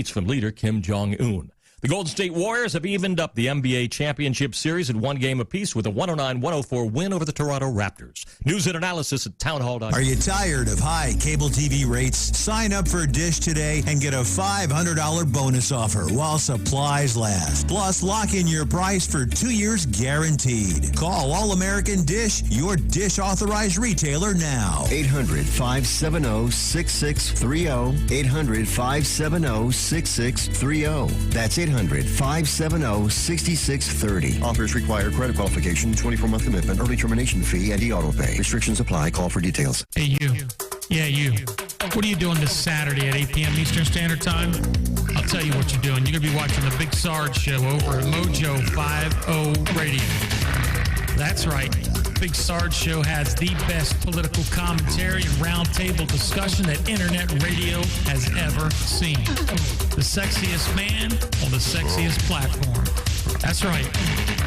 from leader Kim Jong-un. The Golden State Warriors have evened up the NBA championship series at one game apiece with a 109-104 win over the Toronto Raptors. News and analysis at townhall.com. Are you tired of high cable TV rates? Sign up for Dish today and get a $500 bonus offer while supplies last. Plus, lock in your price for 2 years guaranteed. Call All-American Dish, your Dish authorized retailer now. 800-570-6630. 800-570-6630. That's 800-570-6630. Offers require credit qualification, 24-month commitment, early termination fee, and e-auto pay. Restrictions apply. Call for details. Hey, you. Yeah, you. What are you doing this Saturday at 8 p.m. Eastern Standard Time? I'll tell you what you're doing. You're going to be watching the Big Sarge Show over at MoJo 50 Radio. That's right. Big Sarge Show has the best political commentary and roundtable discussion that internet radio has ever seen. The sexiest man on the sexiest platform. That's right.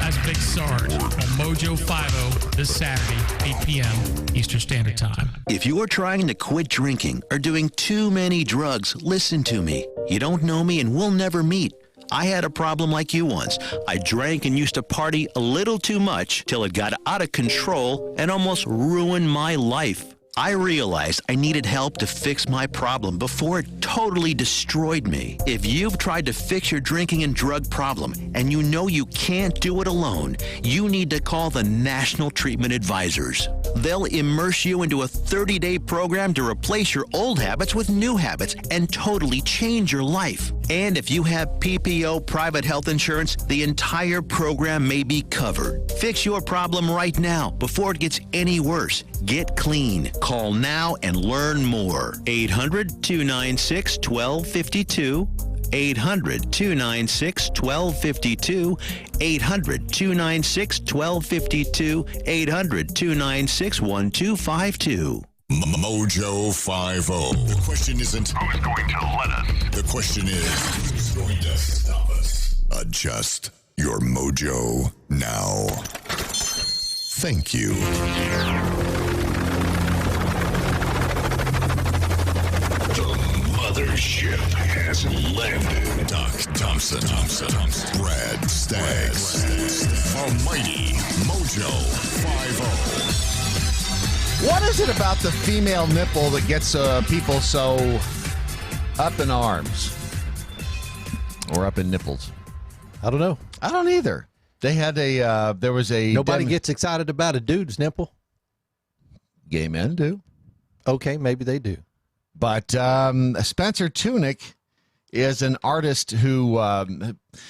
That's Big Sarge on MoJo 50 this Saturday, 8 p.m. Eastern Standard Time. If you are trying to quit drinking or doing too many drugs, listen to me. You don't know me and we'll never meet. I had a problem like you once. I drank and used to party a little too much till it got out of control and almost ruined my life. I realized I needed help to fix my problem before it totally destroyed me. If you've tried to fix your drinking and drug problem and you know you can't do it alone, you need to call the National Treatment Advisors. They'll immerse you into a 30-day program to replace your old habits with new habits and totally change your life. And if you have PPO private health insurance, the entire program may be covered. Fix your problem right now before it gets any worse. Get clean. Call now and learn more. 800-296-1252. 800-296-1252. 800-296-1252. 800-296-1252. MoJo 50. The question isn't who's going to let us. The question is who's going to stop us. Adjust your mojo now. Thank you. The mothership has landed. Doc Thompson. Brad Staggs. Almighty MoJo 50. What is it about the female nipple that gets people so up in arms? Or up in nipples? I don't know. I don't either. They had there was a... Nobody gets excited about a dude's nipple. Gay men do. Okay, maybe they do. But Spencer Tunick is an artist who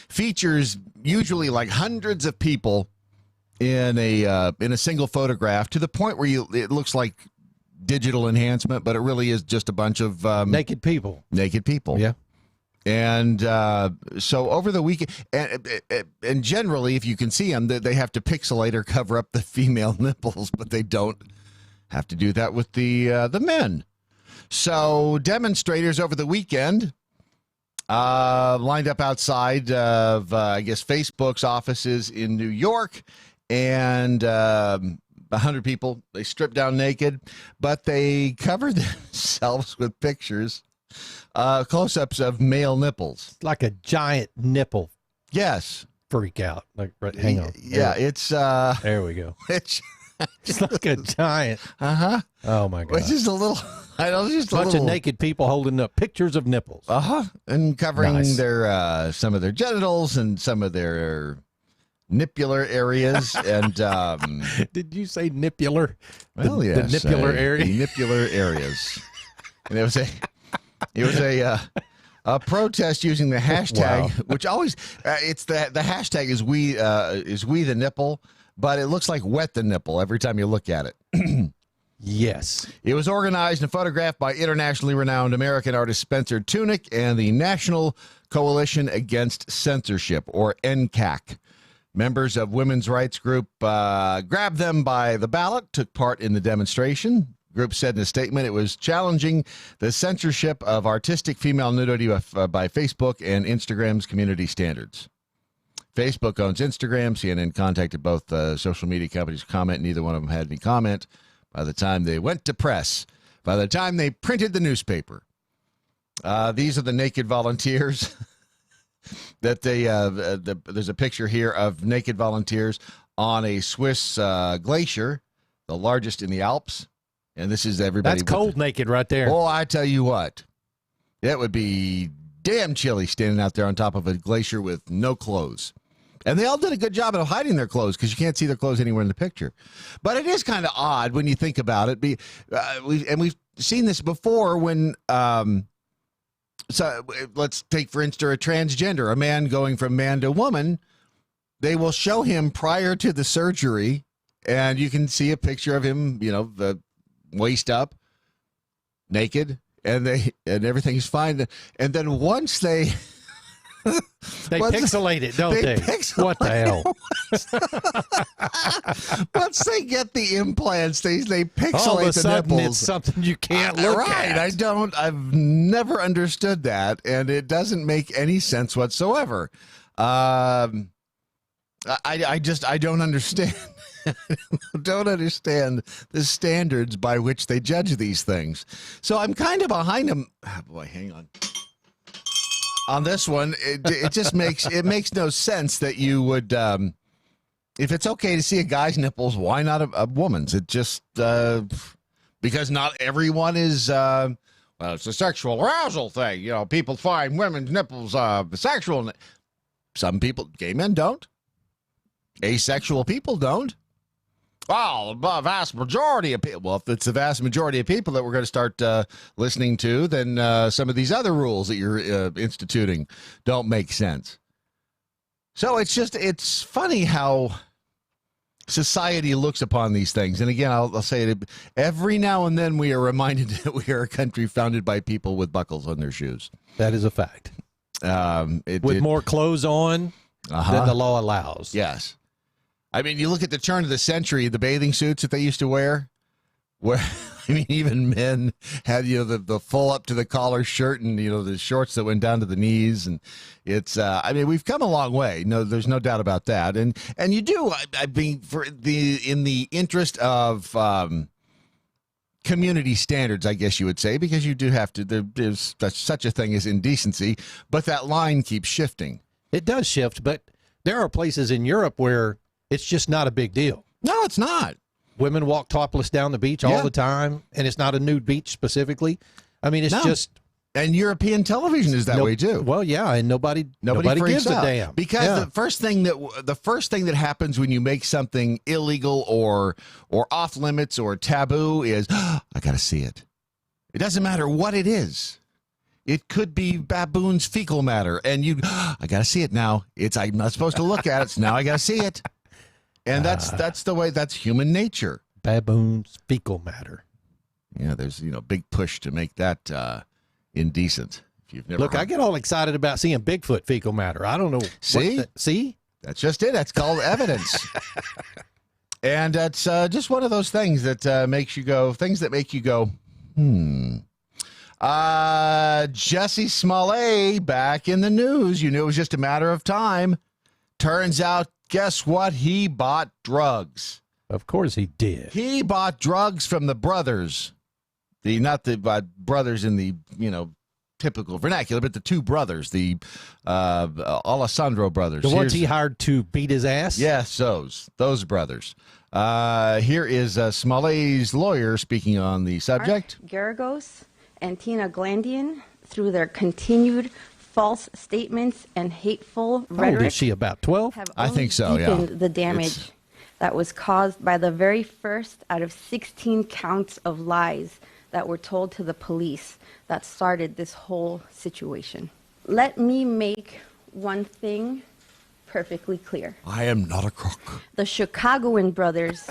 features usually like hundreds of people in a single photograph, to the point where it looks like digital enhancement, but it really is just a bunch of naked people. Yeah. And so over the weekend, and generally, if you can see them, they have to pixelate or cover up the female nipples, but they don't have to do that with the men. So demonstrators over the weekend lined up outside of, I guess, Facebook's offices in New York. And 100 people, they stripped down naked, but they covered themselves with pictures, close-ups of male nipples. It's like a giant nipple. Yes. Freak out. Like, hang on. Yeah, it's... there we go. It's like a giant. Uh-huh. Oh, my God. It's just a little... I know, just a bunch of naked people holding up pictures of nipples. Uh-huh. And covering nice. their some of their genitals and some of their... nippular areas. And did you say nippular? Well, yes, the nippular area. The nippular areas. And it was a protest using the hashtag, Wow. which always it's the hashtag is we the nipple, but it looks like wet the nipple every time you look at it. Yes. It was organized and photographed by internationally renowned American artist Spencer Tunick and the National Coalition Against Censorship, or NCAC. Members of women's rights group grabbed them by the ballot, took part in the demonstration. The group said in a statement it was challenging the censorship of artistic female nudity by Facebook and Instagram's community standards. Facebook owns Instagram. CNN contacted both social media companies to comment. Neither one of them had any comment by the time they went to press, by the time they printed the newspaper. These are the naked volunteers that there's a picture here of naked volunteers on a Swiss glacier, the largest in the Alps. And this is everybody. That's cold naked right there. Oh, I tell you what, that would be damn chilly standing out there on top of a glacier with no clothes. And they all did a good job of hiding their clothes because you can't see their clothes anywhere in the picture. But it is kind of odd when you think about it. We've seen this before when, so let's take, for instance, a transgender, a man going from man to woman. They will show him prior to the surgery, and you can see a picture of him, the waist up, naked, and everything's fine. And then once they pixelate it, don't they? What the hell? Once they get the implants, they pixelate All of a the sudden nipples. it's something you can't look at. I've never understood that, and it doesn't make any sense whatsoever. I don't understand. Don't understand the standards by which they judge these things. So I'm kind of behind them. Oh boy, hang on. On this one, it just makes no sense that you would, if it's okay to see a guy's nipples, why not a woman's? It just because not everyone is. Well, it's a sexual arousal thing. People find women's nipples sexual. Some people, gay men, don't. Asexual people don't. Well, the vast majority of people. Well, if it's the vast majority of people that we're going to start listening to, then some of these other rules that you're instituting don't make sense. So it's funny how society looks upon these things. And again, I'll say it every now and then. We are reminded that we are a country founded by people with buckles on their shoes. That is a fact. With more clothes on than the law allows. Yes. I mean, you look at the turn of the century, the bathing suits that they used to wear, where, I mean, even men had, the full up to the collar shirt and, the shorts that went down to the knees. And it's, we've come a long way. No, there's no doubt about that. And you do, I mean, in the interest of community standards, I guess you would say, because you do have to, there's such a thing as indecency, but that line keeps shifting. It does shift, but there are places in Europe where it's just not a big deal. No, it's not. Women walk topless down the beach all the time, and it's not a nude beach specifically. I mean, it's just... And European television is that way too. Well, yeah, and nobody gives a damn. Because the first thing that happens when you make something illegal or off limits or taboo is, I got to see it. It doesn't matter what it is. It could be baboon's fecal matter, and I got to see it now. I'm not supposed to look at it, so now I got to see it. And that's the way. That's human nature. Baboon's fecal matter. Yeah, there's big push to make that indecent. If you've never I get all excited about seeing Bigfoot fecal matter. I don't know. See, that's just it. That's called evidence. And that's just one of those things that makes you go. Things that make you go, Jussie Smollett back in the news. You knew it was just a matter of time. Turns out, guess what? He bought drugs. Of course he did. He bought drugs from the brothers. Not the brothers in the, typical vernacular, but the two brothers, the Alessandro brothers. The ones he hired to beat his ass? Yes, those brothers. Here is Smollett's lawyer speaking on the subject. Garagos and Tina Glandian, through their continued false statements and hateful rhetoric. How old is she, about 12? I think so, yeah. Deepened the damage that was caused by the very first out of 16 counts of lies that were told to the police that started this whole situation. Let me make one thing perfectly clear. I am not a crook. The Chicagoan brothers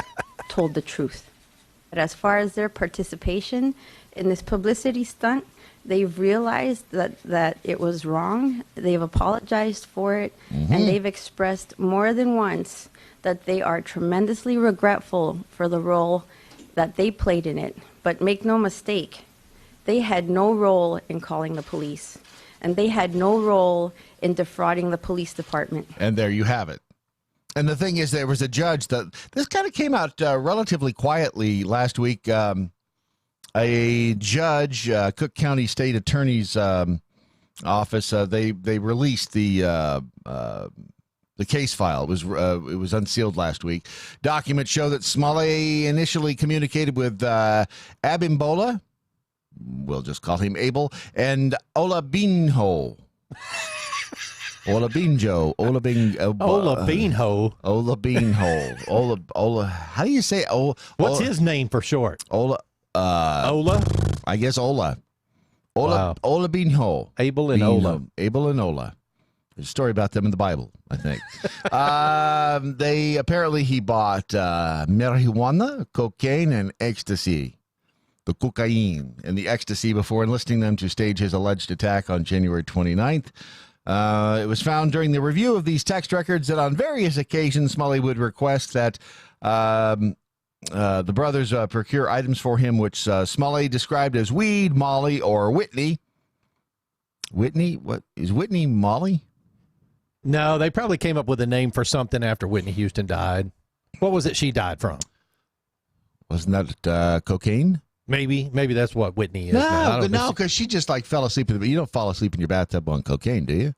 told the truth. But as far as their participation in this publicity stunt, they've realized that it was wrong. They've apologized for it, and they've expressed more than once that they are tremendously regretful for the role that they played in it. But make no mistake, they had no role in calling the police, and they had no role in defrauding the police department. And there you have it. And the thing is, there was a judge that this kind of came out relatively quietly last week. A judge, Cook County State Attorney's office, they released the case file. It was unsealed last week. Documents show that Smalley initially communicated with Abimbola, we'll just call him Abel, and Olabinho. Olabinjo. Olabinho. Ola. How do you say What's his name for short? Ola. I guess Ola. Wow. Olabinho. Abel and Ola. Abel and Ola. There's a story about them in the Bible, I think. He bought marijuana, cocaine, and ecstasy. The cocaine and the ecstasy before enlisting them to stage his alleged attack on January 29th. It was found during the review of these text records that on various occasions, Smalley would request that the brothers procure items for him, which Smalley described as weed, Molly, or Whitney. Whitney? What is Whitney Molly? No, they probably came up with a name for something after Whitney Houston died. What was it she died from? Wasn't that cocaine? Maybe that's what Whitney is. No, because she just fell asleep. You don't fall asleep in your bathtub on cocaine, do you?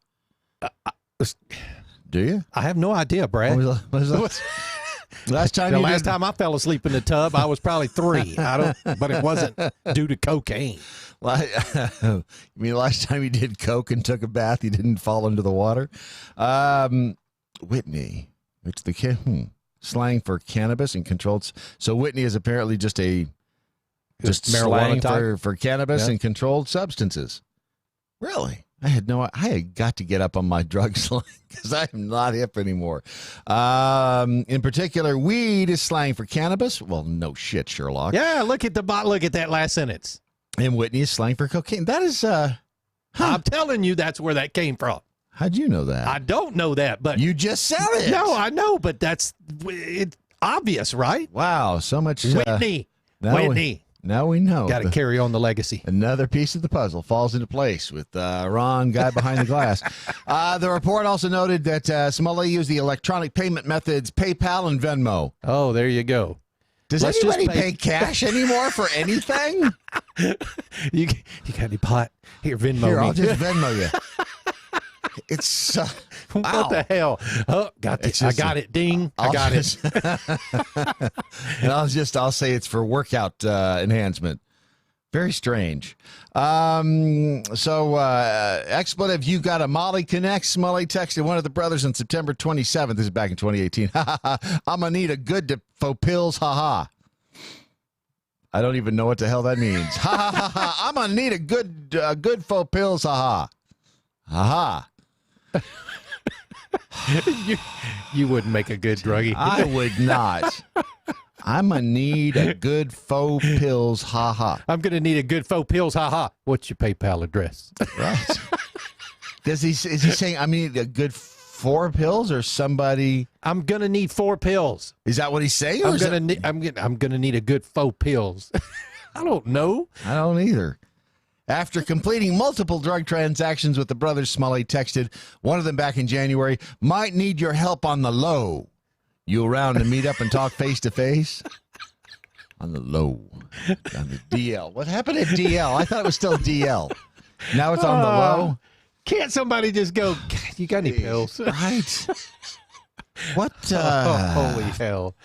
Do you? I have no idea, Brad. Last time I fell asleep in the tub, I was probably 3. But it wasn't due to cocaine. You mean last time you did coke and took a bath, you didn't fall into the water? Whitney, it's the slang for cannabis and controlled. So Whitney is apparently just marijuana slang for cannabis and controlled substances. Really? I had got to get up on my drug slang because I am not hip anymore. In particular, weed is slang for cannabis. Well, no shit, Sherlock. Yeah, look at that last sentence. And Whitney is slang for cocaine. That is, I'm telling you, that's where that came from. How'd you know that? I don't know that, but you just said it. No, I know, but it's obvious, right? Wow, so much Whitney. Now we know. Got to carry on the legacy. Another piece of the puzzle falls into place with Ron, guy behind the glass. The report also noted that Smalley used the electronic payment methods PayPal and Venmo. Oh, there you go. Does anybody pay cash anymore for anything? You got any pot? Here, Venmo Here, me. I'll just Venmo you. It's wow. What the hell? Oh, got it. I got it. Ding. I got it. And I'll say it's for workout enhancement. Very strange. Expletive, you got a Molly Connect. Smalley texted one of the brothers on September 27th. This is back in 2018. I'm going to need a good for pills. Ha ha. I don't even know what the hell that means. Ha ha ha ha. I'm going to need a good for pills. Ha ha. Ha ha. You wouldn't make a good druggie. I would not. I'm going to need a good faux pills, ha-ha. I'm going to need a good faux pills, ha-ha. What's your PayPal address? Right. Is he saying I need a good 4 pills or somebody? I'm going to need 4 pills. Is that what he's saying? I'm going to need a good faux pills. I don't know. I don't either. After completing multiple drug transactions with the brothers, Smalley texted one of them back in January, might need your help on the low. You around to meet up and talk face to face? On the low. On the DL. What happened at DL? I thought it was still DL. Now it's on the low? Can't somebody just go, you got any pills? Right. What? Holy hell.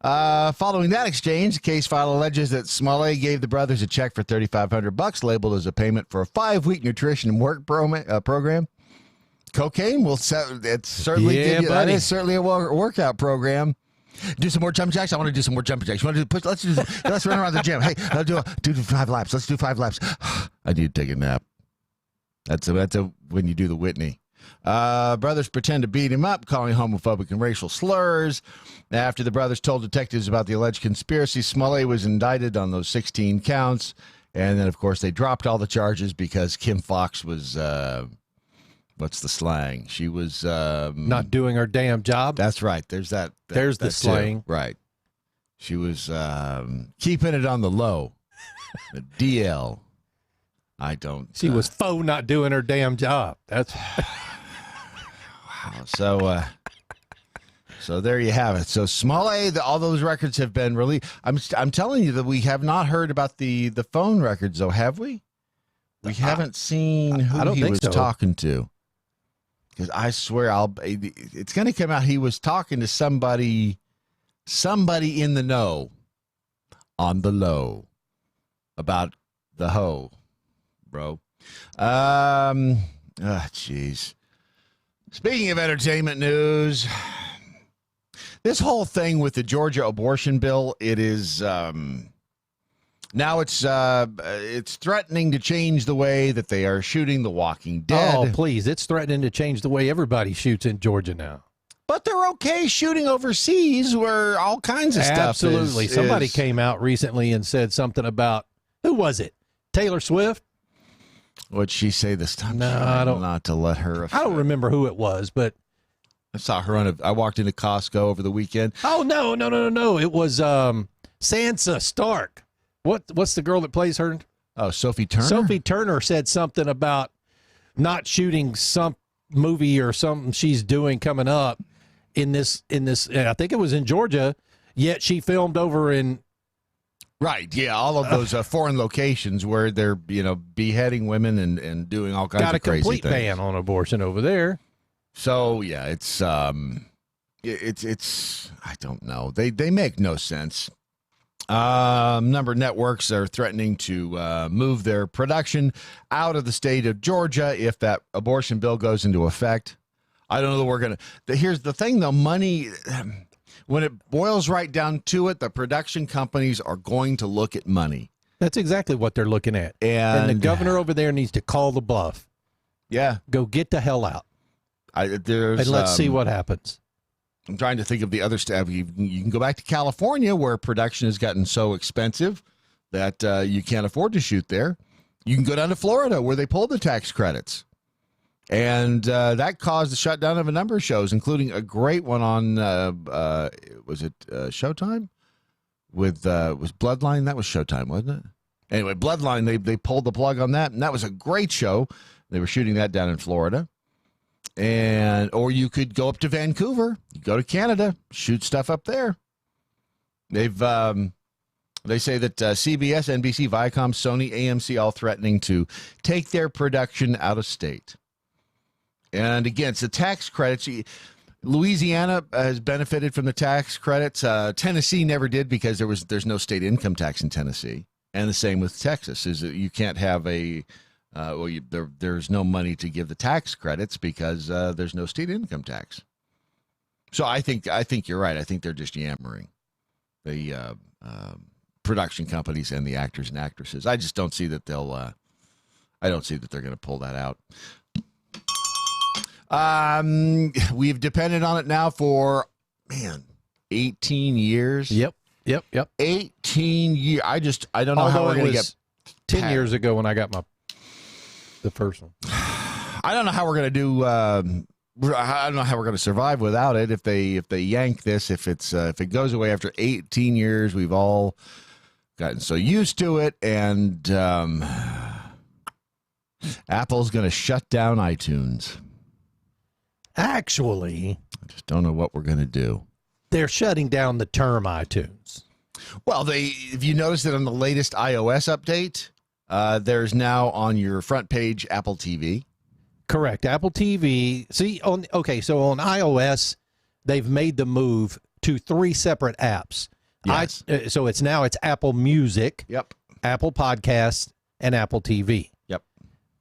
Following that exchange, the case file alleges that Smalley gave the brothers a check for $3,500 labeled as a payment for a 5-week nutrition and work program. Cocaine will certainly give you, that is certainly a workout program. Do some more jumping jacks. I want to do some more jumping jacks. You want to do push? Let's run around the gym. Hey, I'll do 5 laps. Let's do 5 laps. I need to take a nap. That's when you do the Whitney. Brothers pretend to beat him up, calling homophobic and racial slurs. After the brothers told detectives about the alleged conspiracy, Smalley was indicted on those 16 counts. And then, of course, they dropped all the charges because Kim Fox was, what's the slang? She was... not doing her damn job. That's right. There's that. There's the slang. Too. Right. She was keeping it on the low. The DL. I don't... She was faux not doing her damn job. That's... So, So there you have it. So Small A, all those records have been released. I'm telling you that we have not heard about the phone records, though, have we? We haven't seen who he was talking to. Because I swear, it's going to come out. He was talking to somebody in the know, on the low, about the hoe, bro. Jeez. Speaking of entertainment news, this whole thing with the Georgia abortion bill, it is now it's threatening to change the way that they are shooting The Walking Dead. Oh, please. It's threatening to change the way everybody shoots in Georgia now. But they're okay shooting overseas where all kinds of stuff Absolutely. is. Somebody came out recently and said something about, who was it? Taylor Swift? What'd she say this time? No, I don't. Not to let her. I don't remember who it was, but I saw her I walked into Costco over the weekend. Oh, no. It was Sansa Stark. What's the girl that plays her? Oh, Sophie Turner? Sophie Turner said something about not shooting some movie or something she's doing coming up in this. I think it was in Georgia, yet she filmed over in. Right, yeah, all of those foreign locations where they're, beheading women and doing all kinds of crazy things. Got a complete ban on abortion over there. So, yeah, it's I don't know. They make no sense. Number of networks are threatening to move their production out of the state of Georgia if that abortion bill goes into effect. I don't know that we're going to. Here's the thing, though. Money, when it boils right down to it, the production companies are going to look at money. That's exactly what they're looking at. And the governor over there needs to call the bluff. Yeah. Go get the hell out. And let's see what happens. I'm trying to think of the other stuff. You can go back to California where production has gotten so expensive that you can't afford to shoot there. You can go down to Florida where they pulled the tax credits. And that caused the shutdown of a number of shows, including a great one on, was it Showtime? Was Bloodline? That was Showtime, wasn't it? Anyway, Bloodline, they pulled the plug on that, and that was a great show. They were shooting that down in Florida. Or you could go up to Vancouver, go to Canada, shoot stuff up there. They say that CBS, NBC, Viacom, Sony, AMC all threatening to take their production out of state. And again, it's the tax credits. Louisiana has benefited from the tax credits. Tennessee never did because there's no state income tax in Tennessee. And the same with Texas is that you can't have there's no money to give the tax credits because there's no state income tax. So I think you're right. I think they're just yammering the production companies and the actors and actresses. I just don't see that they'll. I don't see that they're going to pull that out. We've depended on it now for 18 years. Yep. 18 years. I don't know how we're going to get 10 years ago when I got the first one. I don't know how we're going to do. I don't know how we're going to survive without it. If they yank this, if it goes away after 18 years, we've all gotten so used to it, and Apple's going to shut down iTunes. Actually, I just don't know what we're going to do. They're shutting down the term iTunes. Well, if you notice that on the latest iOS update, there's now on your front page Apple TV. Correct. Apple TV. So on iOS, they've made the move to 3 separate apps. Yes. So it's Apple Music, Yep. Apple Podcasts, and Apple TV. Yep.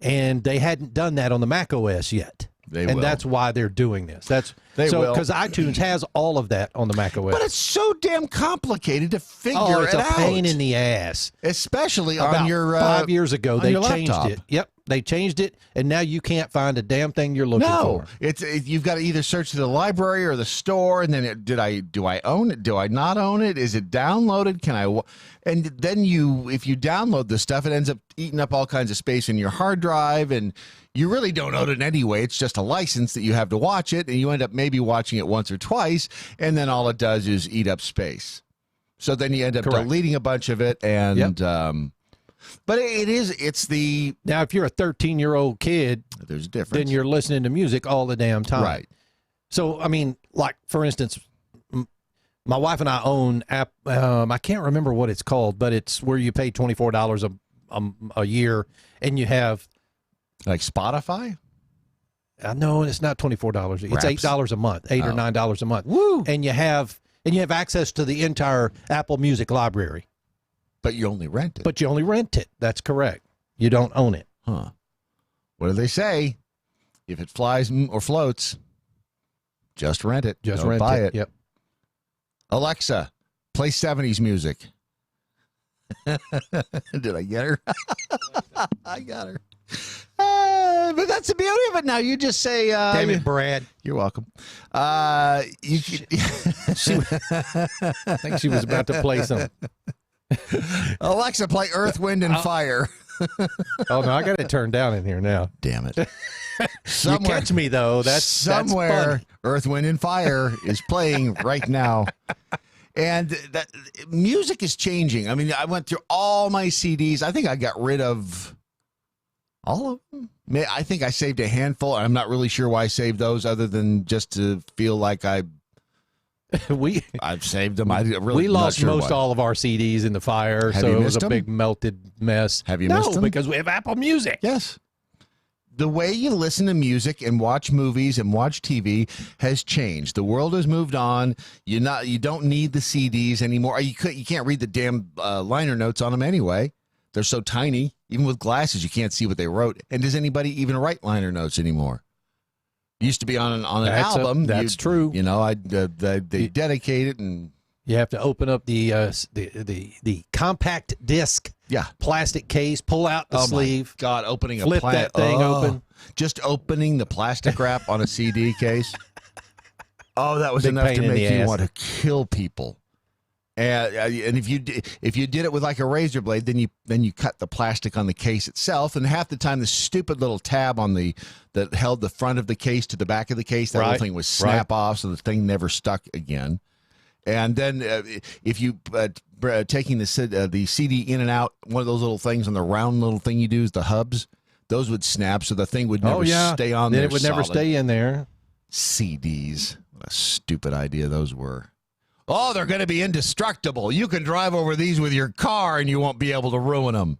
And they hadn't done that on the Mac OS yet. That's why they're doing this. Because iTunes has all of that on the Mac OS. But it's so damn complicated to figure it out. It's a pain in the ass. Especially About on your 5 years ago, they changed laptop. it. Yep, they changed it, and now you can't find a damn thing you're looking for. You've got to either search the library or the store, and then do I own it? Do I not own it? Is it downloaded? And then if you download the stuff, it ends up eating up all kinds of space in your hard drive, and you really don't own it anyway. It's just a license that you have to watch it, and you end up maybe watching it once or twice, and then all it does is eat up space. So then you end up deleting a bunch of it, and but it's the now if you're a 13-year-old kid, there's a difference. Then you're listening to music all the damn time, right? So I mean, like for instance, My wife and I own app. I can't remember what it's called, but it's where you pay $24 a year, and you have Like Spotify? no, it's not $24. It's Raps? $8 a month, $8 or $9 a month. Woo! And you have access to the entire Apple Music library. But you only rent it. But you only rent it. That's correct. You don't own it. Huh. What do they say? If it flies or floats, just rent it. Just Don't rent buy it. Yep. Alexa, play 70s music. Did I get her? I got her. But that's the beauty of it now. You just say... Damn it, Brad. You're welcome. I think she was about to play some. Alexa, play Earth, Wind, and Fire. Oh, no, I got it turned down in here now. Damn it. You catch me, though. That's somewhere. That's Earth, Wind, and Fire is playing right now. And that music is changing. I mean, I went through all my CDs. I think I got rid of all of them. I think I saved a handful. I'm not really sure why I saved those other than just to feel like I've saved them. We lost most all of our CDs in the fire, so it was a big melted mess. Have you missed them? No, because we have Apple Music. Yes. The way you listen to music and watch movies and watch TV has changed. The world has moved on. You don't need the CDs anymore. You can't read the damn liner notes on them anyway. They're so tiny. Even with glasses, you can't see what they wrote. And does anybody even write liner notes anymore? It used to be on an album. That's true. You know, they dedicate it, and you have to open up the compact disc. Yeah, plastic case. Pull out the sleeve. My God, opening flip that thing open. Just opening the plastic wrap on a CD case. Oh, that was Big enough to pain in make the you ass. want to kill people. And if you did it with like a razor blade, then you cut the plastic on the case itself, and half the time the stupid little tab on that held the front of the case to the back of the case, that little thing would snap off, so the thing never stuck again. And then if you taking the CD in and out, one of those little things on the round little thing you do is the hubs, those would snap, so the thing would never stay on there. Then it would never stay in there. CDs, what a stupid idea those were. Oh, they're going to be indestructible. You can drive over these with your car and you won't be able to ruin them.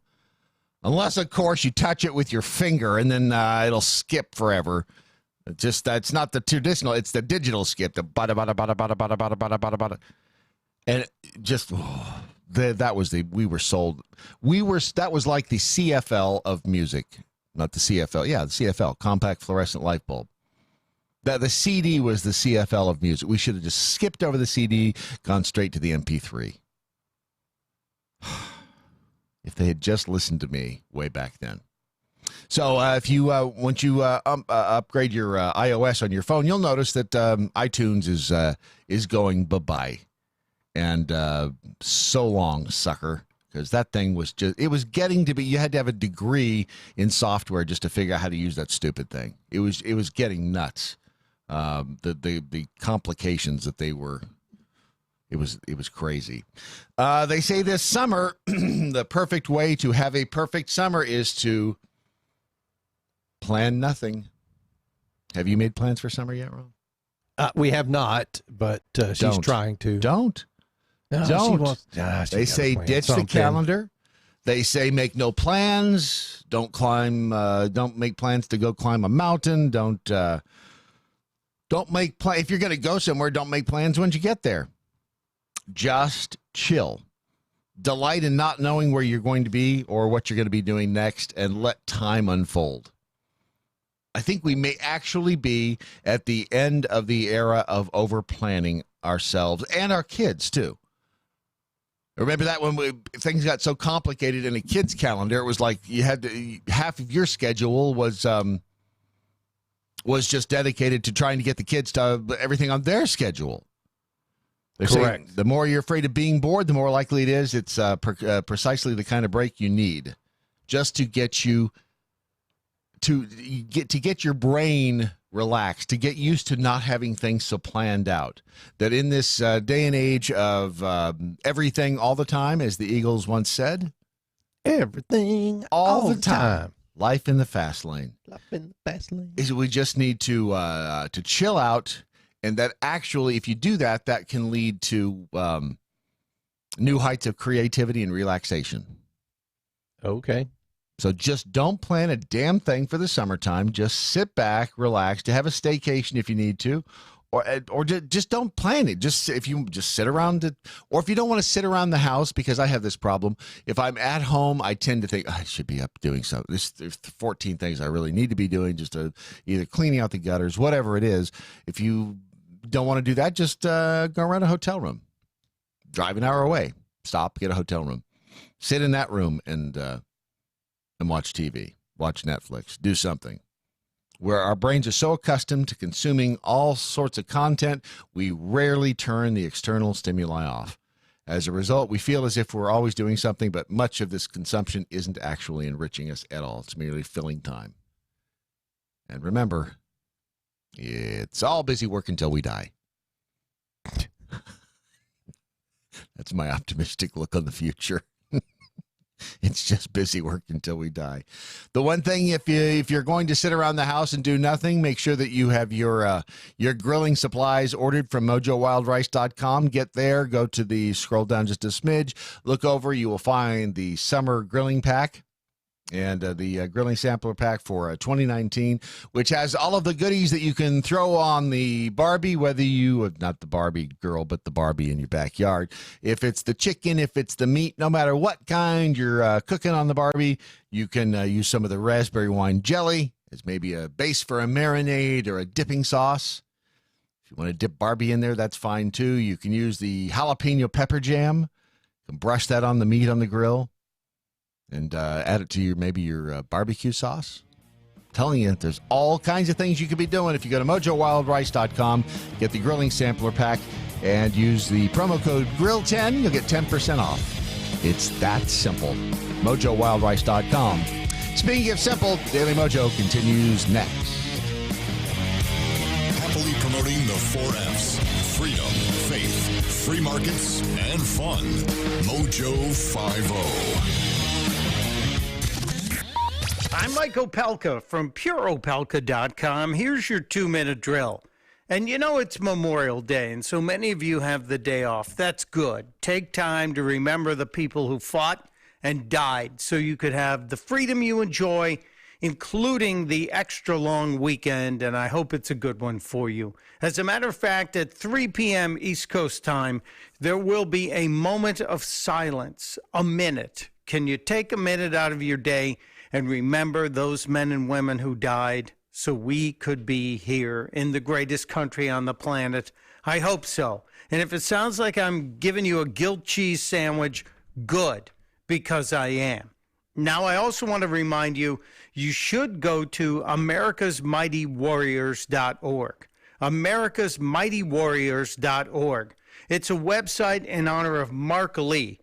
Unless, of course, you touch it with your finger and then it'll skip forever. That's not the traditional, it's the digital skip. The bada bada bada bada bada bada bada bada bada. And just, we were sold. That was like the CFL of music. Not the CFL. Yeah, the CFL, compact fluorescent light bulb. The CD was the CFL of music. We should have just skipped over the CD, gone straight to the MP3. If they had just listened to me way back then. So if you once you upgrade your iOS on your phone, you'll notice that iTunes is going bye-bye. And so long, sucker. Because that thing was it was getting to be, you had to have a degree in software just to figure out how to use that stupid thing. It was getting nuts. The complications that they were, it was crazy. They say this summer, the perfect way to have a perfect summer is to plan nothing. Have you made plans for summer yet, Ron? We have not, but she's trying to. Don't. They say ditch the calendar. They say make no plans. Don't make plans to go climb a mountain. Don't make plans. If you're going to go somewhere, don't make plans once you get there. Just chill. Delight in not knowing where you're going to be or what you're going to be doing next, and let time unfold. I think we may actually be at the end of the era of over-planning ourselves and our kids, too. Remember that when things got so complicated in a kid's calendar, it was like you had to, half of your schedule was just dedicated to trying to get the kids to everything on their schedule. They're Correct. saying the more you're afraid of being bored, the more likely it is it's precisely the kind of break you need, just to get you to get your brain relaxed, to get used to not having things so planned out. That in this day and age of everything all the time, as the Eagles once said, everything all the time. Life in the fast lane. Life in the fast lane. Is we just need to chill out And that actually, if you do that, that can lead to new heights of creativity and relaxation. Okay. So just don't plan a damn thing for the summertime. Just sit back, relax, to have a staycation if you need to, or just don't plan it. Just if you just sit around it, or if you don't want to sit around the house, because I have this problem. If I'm at home, I tend to think I should be up doing something. There's 14 things I really need to be doing, just to either cleaning out the gutters, whatever it is. If you don't want to do that, just go around a hotel room. Drive an hour away. Stop, get a hotel room. Sit in that room and watch TV, watch Netflix, do something. Where our brains are so accustomed to consuming all sorts of content, we rarely turn the external stimuli off. As a result, we feel as if we're always doing something, but much of this consumption isn't actually enriching us at all. It's merely filling time. And remember, it's all busy work until we die. That's my optimistic look on the future. It's just busy work until we die. The one thing, if you're going to sit around the house and do nothing, make sure that you have your grilling supplies ordered from MoJoWildRice.com. Get there, go to the scroll down just a smidge, look over. You will find the summer grilling pack and the grilling sampler pack for 2019, which has all of the goodies that you can throw on the Barbie, whether you, not the Barbie girl, but the Barbie in your backyard. If it's the chicken, if it's the meat, no matter what kind you're cooking on the Barbie, you can use some of the raspberry wine jelly as maybe a base for a marinade or a dipping sauce. If you want to dip Barbie in there, that's fine too. You can use the jalapeno pepper jam. You can brush that on the meat on the grill and add it to your barbecue sauce. I'm telling you, there's all kinds of things you could be doing. If you go to MoJoWildRice.com, get the grilling sampler pack, and use the promo code GRILL10, you'll get 10% off. It's that simple. MoJoWildRice.com. Speaking of simple, Daily Mojo continues next. Happily promoting the 4 F's: freedom, faith, free markets, and fun. Mojo 50. I'm Mike Opelka from PureOpelka.com. Here's your 2-minute drill. And you know it's Memorial Day, and so many of you have the day off. That's good. Take time to remember the people who fought and died so you could have the freedom you enjoy, including the extra long weekend, and I hope it's a good one for you. As a matter of fact, at 3 p.m. East Coast time, there will be a moment of silence, a minute. Can you take a minute out of your day and remember those men and women who died so we could be here in the greatest country on the planet? I hope so. And if it sounds like I'm giving you a guilt cheese sandwich, good, because I am. Now, I also want to remind you, you should go to americasmightywarriors.org. americasmightywarriors.org. It's a website in honor of Mark Lee.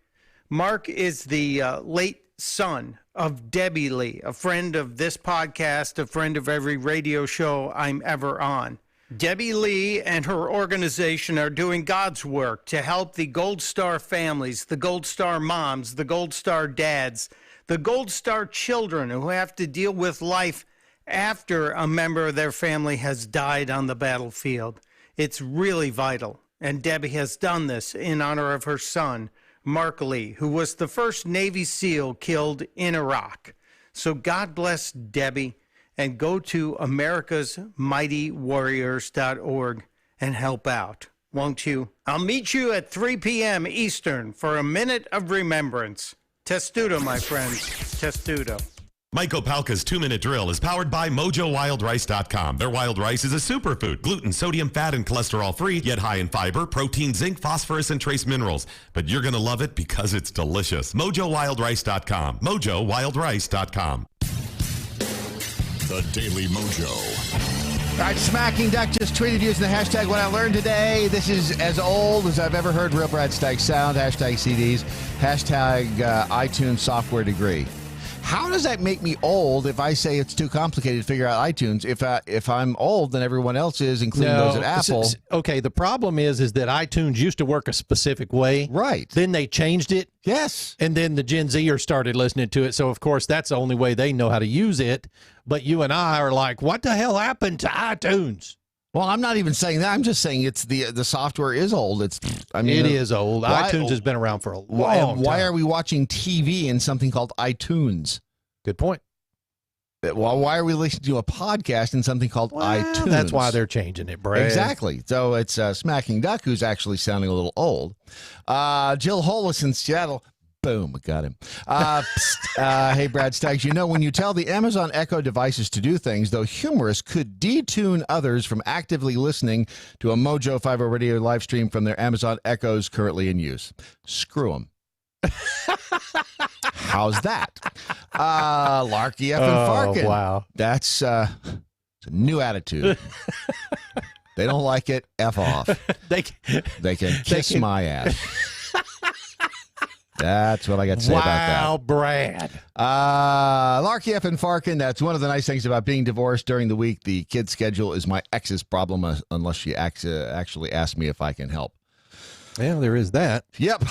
Mark is the late son of Debbie Lee, a friend of this podcast, a friend of every radio show I'm ever on. Debbie Lee and her organization are doing God's work to help the Gold Star families, the Gold Star moms, the Gold Star dads, the Gold Star children who have to deal with life after a member of their family has died on the battlefield. It's really vital, and Debbie has done this in honor of her son, Mark Lee, who was the first Navy SEAL killed in Iraq. So God bless Debbie, and go to americasmightywarriors.org and help out, won't you? I'll meet you at 3 p.m. Eastern for a minute of remembrance. Testudo, my friends. Testudo. Mike Opalka's 2-minute drill is powered by MoJoWildRice.com. Their wild rice is a superfood, gluten, sodium, fat, and cholesterol-free, yet high in fiber, protein, zinc, phosphorus, and trace minerals. But you're going to love it because it's delicious. MoJoWildRice.com. MoJoWildRice.com. The Daily Mojo. All right, Smacking Duck just tweeted using the hashtag What I Learned Today. This is as old as I've ever heard Real Brad Staggs sound. Hashtag CDs. Hashtag iTunes software degree. How does that make me old if I say it's too complicated to figure out iTunes? If I'm old, then everyone else is, including those at Apple. Okay, the problem is that iTunes used to work a specific way. Right. Then they changed it. Yes. And then the Gen Zers started listening to it. So, of course, that's the only way they know how to use it. But you and I are like, what the hell happened to iTunes? Well, I'm not even saying that. I'm just saying it's the software is old. It is old. iTunes has been around for a long time. Why are we watching TV in something called iTunes? Good point. Well, why are we listening to a podcast in something called iTunes? That's why they're changing it, Brad. Exactly. So it's Smacking Duck, who's actually sounding a little old. Jill Hollis in Seattle. Boom, got him. Hey, Brad Staggs, when you tell the Amazon Echo devices to do things, though humorous, could detune others from actively listening to a MoJo 50 radio live stream from their Amazon Echoes currently in use. Screw them. How's that? Larky F and Farkin. Wow. That's it's a new attitude. They don't like it. F off. They can kiss my ass. That's what I got to say about that. Wow, Brad. Larky F and Farkin, that's one of the nice things about being divorced during the week. The kid schedule is my ex's problem unless she actually asks me if I can help. Well, there is that. Yep.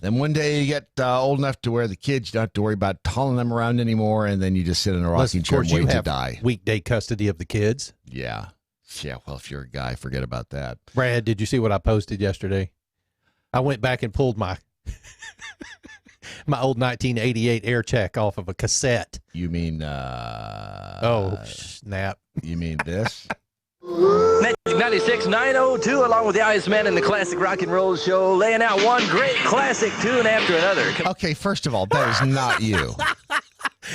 Then one day you get old enough to where the kids don't have to worry about hauling them around anymore, and then you just sit in a rocking chair and wait to die. Weekday custody of the kids. Yeah. Yeah, well, if you're a guy, forget about that. Brad, did you see what I posted yesterday? I went back and pulled my old 1988 air check off of a cassette. You mean snap. You mean this? Magic 96.902, along with the Iceman and the Classic Rock and Roll Show, laying out one great classic tune after another. Okay, first of all, that is not you.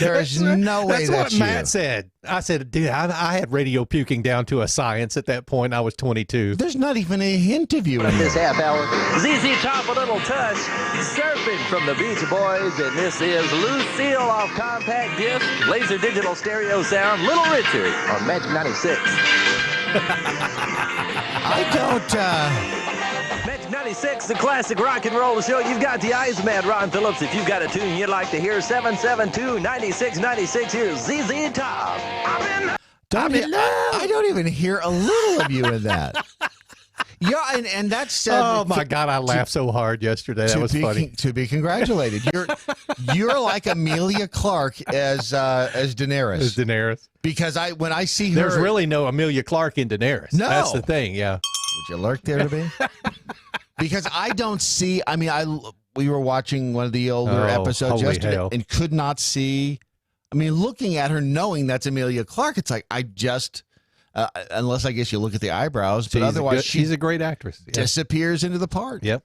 There is no way that's you. what Matt said. I said, dude, I had radio puking down to a science at that point. I was 22. There's not even a hint of you in this half hour. ZZ Top, a little touch, surfing from the Beach Boys, and this is Lucille off compact disc, laser digital stereo sound, Little Richard on Magic 96. I don't. Magic 96, the Classic Rock and Roll Show. You've got the Iceman, Ron Phillips. If you've got a tune you'd like to hear, 772-9696. Here's ZZ Top. I don't even hear a little of you in that. Yeah, and that's oh my God! I laughed so hard yesterday. That was funny. To be congratulated. You're like Amelia Clark as Daenerys. As Daenerys. Because when I see her, there's really no Amelia Clark in Daenerys. No, that's the thing. Yeah. Would you lurk there to be? Because I don't see. I mean, we were watching one of the older episodes yesterday and could not see. I mean, looking at her, knowing that's Amelia Clark, it's like I just. Unless I guess you look at the eyebrows, but otherwise she's a great actress. Yeah. Disappears into the part. Yep.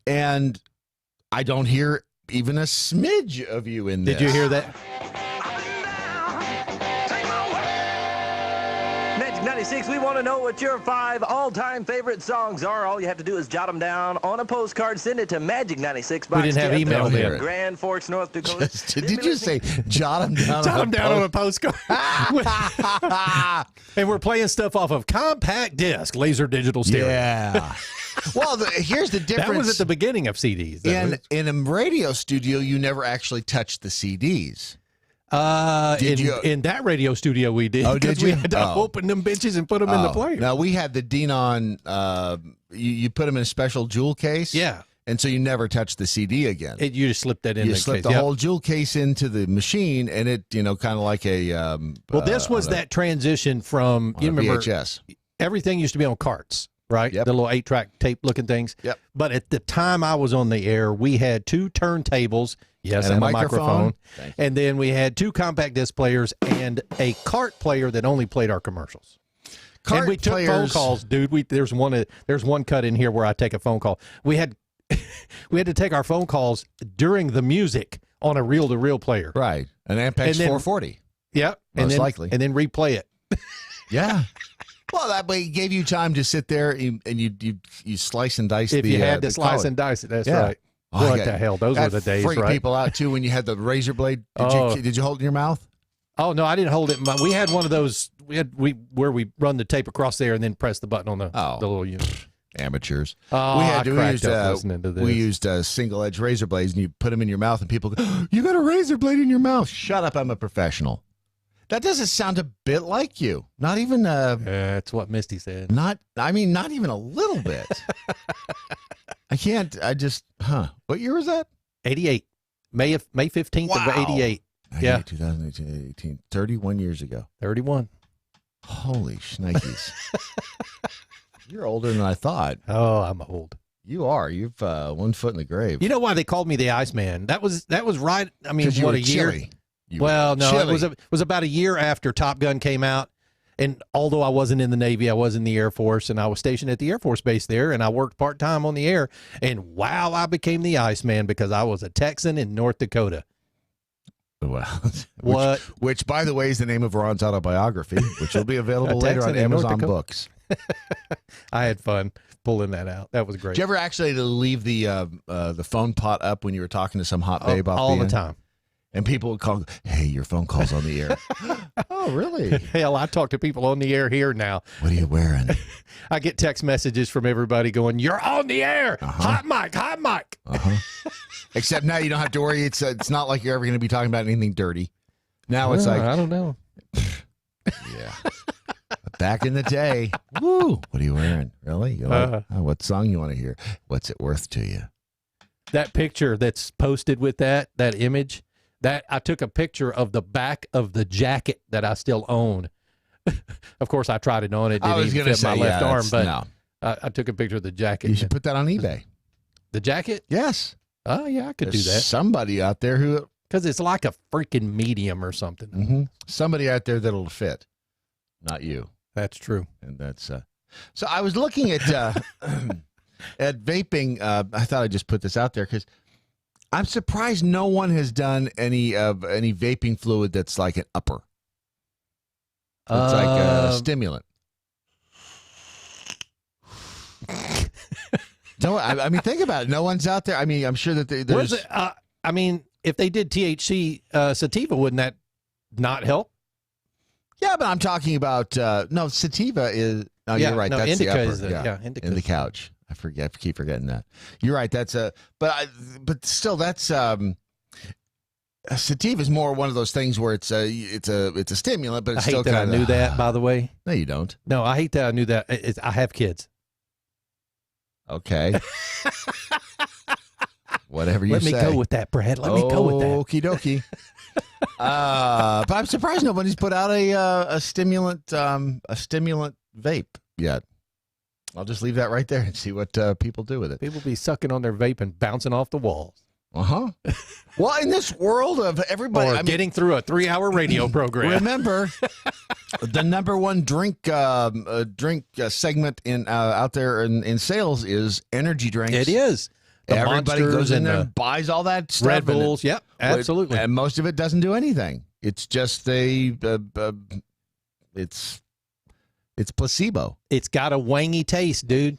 And I don't hear even a smidge of you in this. Did you hear that? Magic 96, we want to know what your 5 all-time favorite songs are. All you have to do is jot them down on a postcard. Send it to Magic 96 Box. We didn't have email there. Grand Forks, North Dakota. Did you say jot them down? Jot them down on a postcard. And we're playing stuff off of compact disc, laser digital stereo. Yeah. Well, here's the difference. That was at the beginning of CDs. In a radio studio, you never actually touched the CDs. In that radio studio we did. Oh, did you? We had to open them bitches and put them in the player. Now, we had the Denon, you put them in a special jewel case. Yeah. And so you never touched the CD again. You just slipped that in you the slipped case. the whole jewel case into the machine, and it, kind of like a... well, this was that transition from, you remember, VHS. Everything used to be on carts, right? Yep. The little 8-track tape-looking things. Yep. But at the time I was on the air, we had 2 turntables, yes, and a microphone. And then we had 2 compact disc players and a cart player that only played our commercials. And we took phone calls, dude. There's one cut in here where I take a phone call. We had to take our phone calls during the music on a reel-to-reel player. Right. An Ampex 440. Yep. Most likely. And then replay it. Yeah. Well, that way it gave you time to sit there and you slice and dice if you had to slice and dice it, that's right. What the hell? Those were the days, freak right? people out, too, when you had the razor blade. Did you hold it in your mouth? Oh, no, I didn't hold it in my... We had one of those... where we run the tape across there and then press the button on the little unit. Amateurs. Oh, we used single-edge razor blades, and you put them in your mouth, and people go, you got a razor blade in your mouth. Shut up, I'm a professional. That doesn't sound a bit like you. Not even... that's what Misty said. Not even a little bit. What year was that? 88. May 15th of 88. Yeah. 2018. 31 years ago. 31. Holy shnikes. You're older than I thought. Oh, I'm old. You are. You've one foot in the grave. You know why they called me the Iceman? That was right. I mean, You what, were a year? chilly. Well, no, chilly. it was about a year after Top Gun came out. And although I wasn't in the Navy, I was in the Air Force, and I was stationed at the Air Force Base there, and I worked part-time on the air. And wow, I became the Iceman because I was a Texan in North Dakota. Well, which, by the way, is the name of Ron's autobiography, which will be available later on Amazon Books. I had fun pulling that out. That was great. Did you ever actually leave the phone pot up when you were talking to some hot babe all the time? And people would call, hey, your phone call's on the air. Oh, really? Hell, I talk to people on the air here now. What are you wearing? I get text messages from everybody going, you're on the air. Hot mic, hot mic. Except now you don't have to worry. It's not like you're ever going to be talking about anything dirty. Now it's like, I don't know. Yeah. Back in the day, woo, what are you wearing? Really? You like, what song you want to hear? What's it worth to you? That picture that's posted with that image, that I took a picture of the back of the jacket that I still own. Of course, I tried it on. It didn't even fit my left arm, but no. I took a picture of the jacket. You should put that on eBay. The jacket? Yes. Oh, yeah, I could There's do that. Somebody out there who... Because it's like a freaking medium or something. Mm-hmm. Somebody out there that'll fit. Not you. That's true. And that's... So I was looking at at vaping. I thought I'd just put this out there because I'm surprised no one has done any vaping fluid that's like an upper. It's like a stimulant. No, I mean, think about it. No one's out there. I mean, I'm sure that there's... I mean, if they did THC sativa, wouldn't that not help? Yeah, but I'm talking about no, sativa is. Oh, you're right. No, that's indica the upper. is indica in the couch. I keep forgetting that. You're right. That's but still, that's sativa is more one of those things where it's a stimulant, but it's I hate still that kind I knew that. By the way, no, you don't. No, I hate that I knew that. I have kids. Okay. Whatever you say. Let me go with that, Brad. Let me go with that. Okie dokie. But I'm surprised nobody's put out a stimulant vape yet. I'll just leave that right there and see what people do with it. People be sucking on their vape and bouncing off the walls. Well, in this world of everybody, or getting through a 3-hour radio program. Remember, the number one drink segment in out there in sales is energy drinks. It is. Everybody goes in there and buys all that stuff. Red Bulls, yep, absolutely. And most of it doesn't do anything. It's just it's placebo. It's got a wangy taste, dude.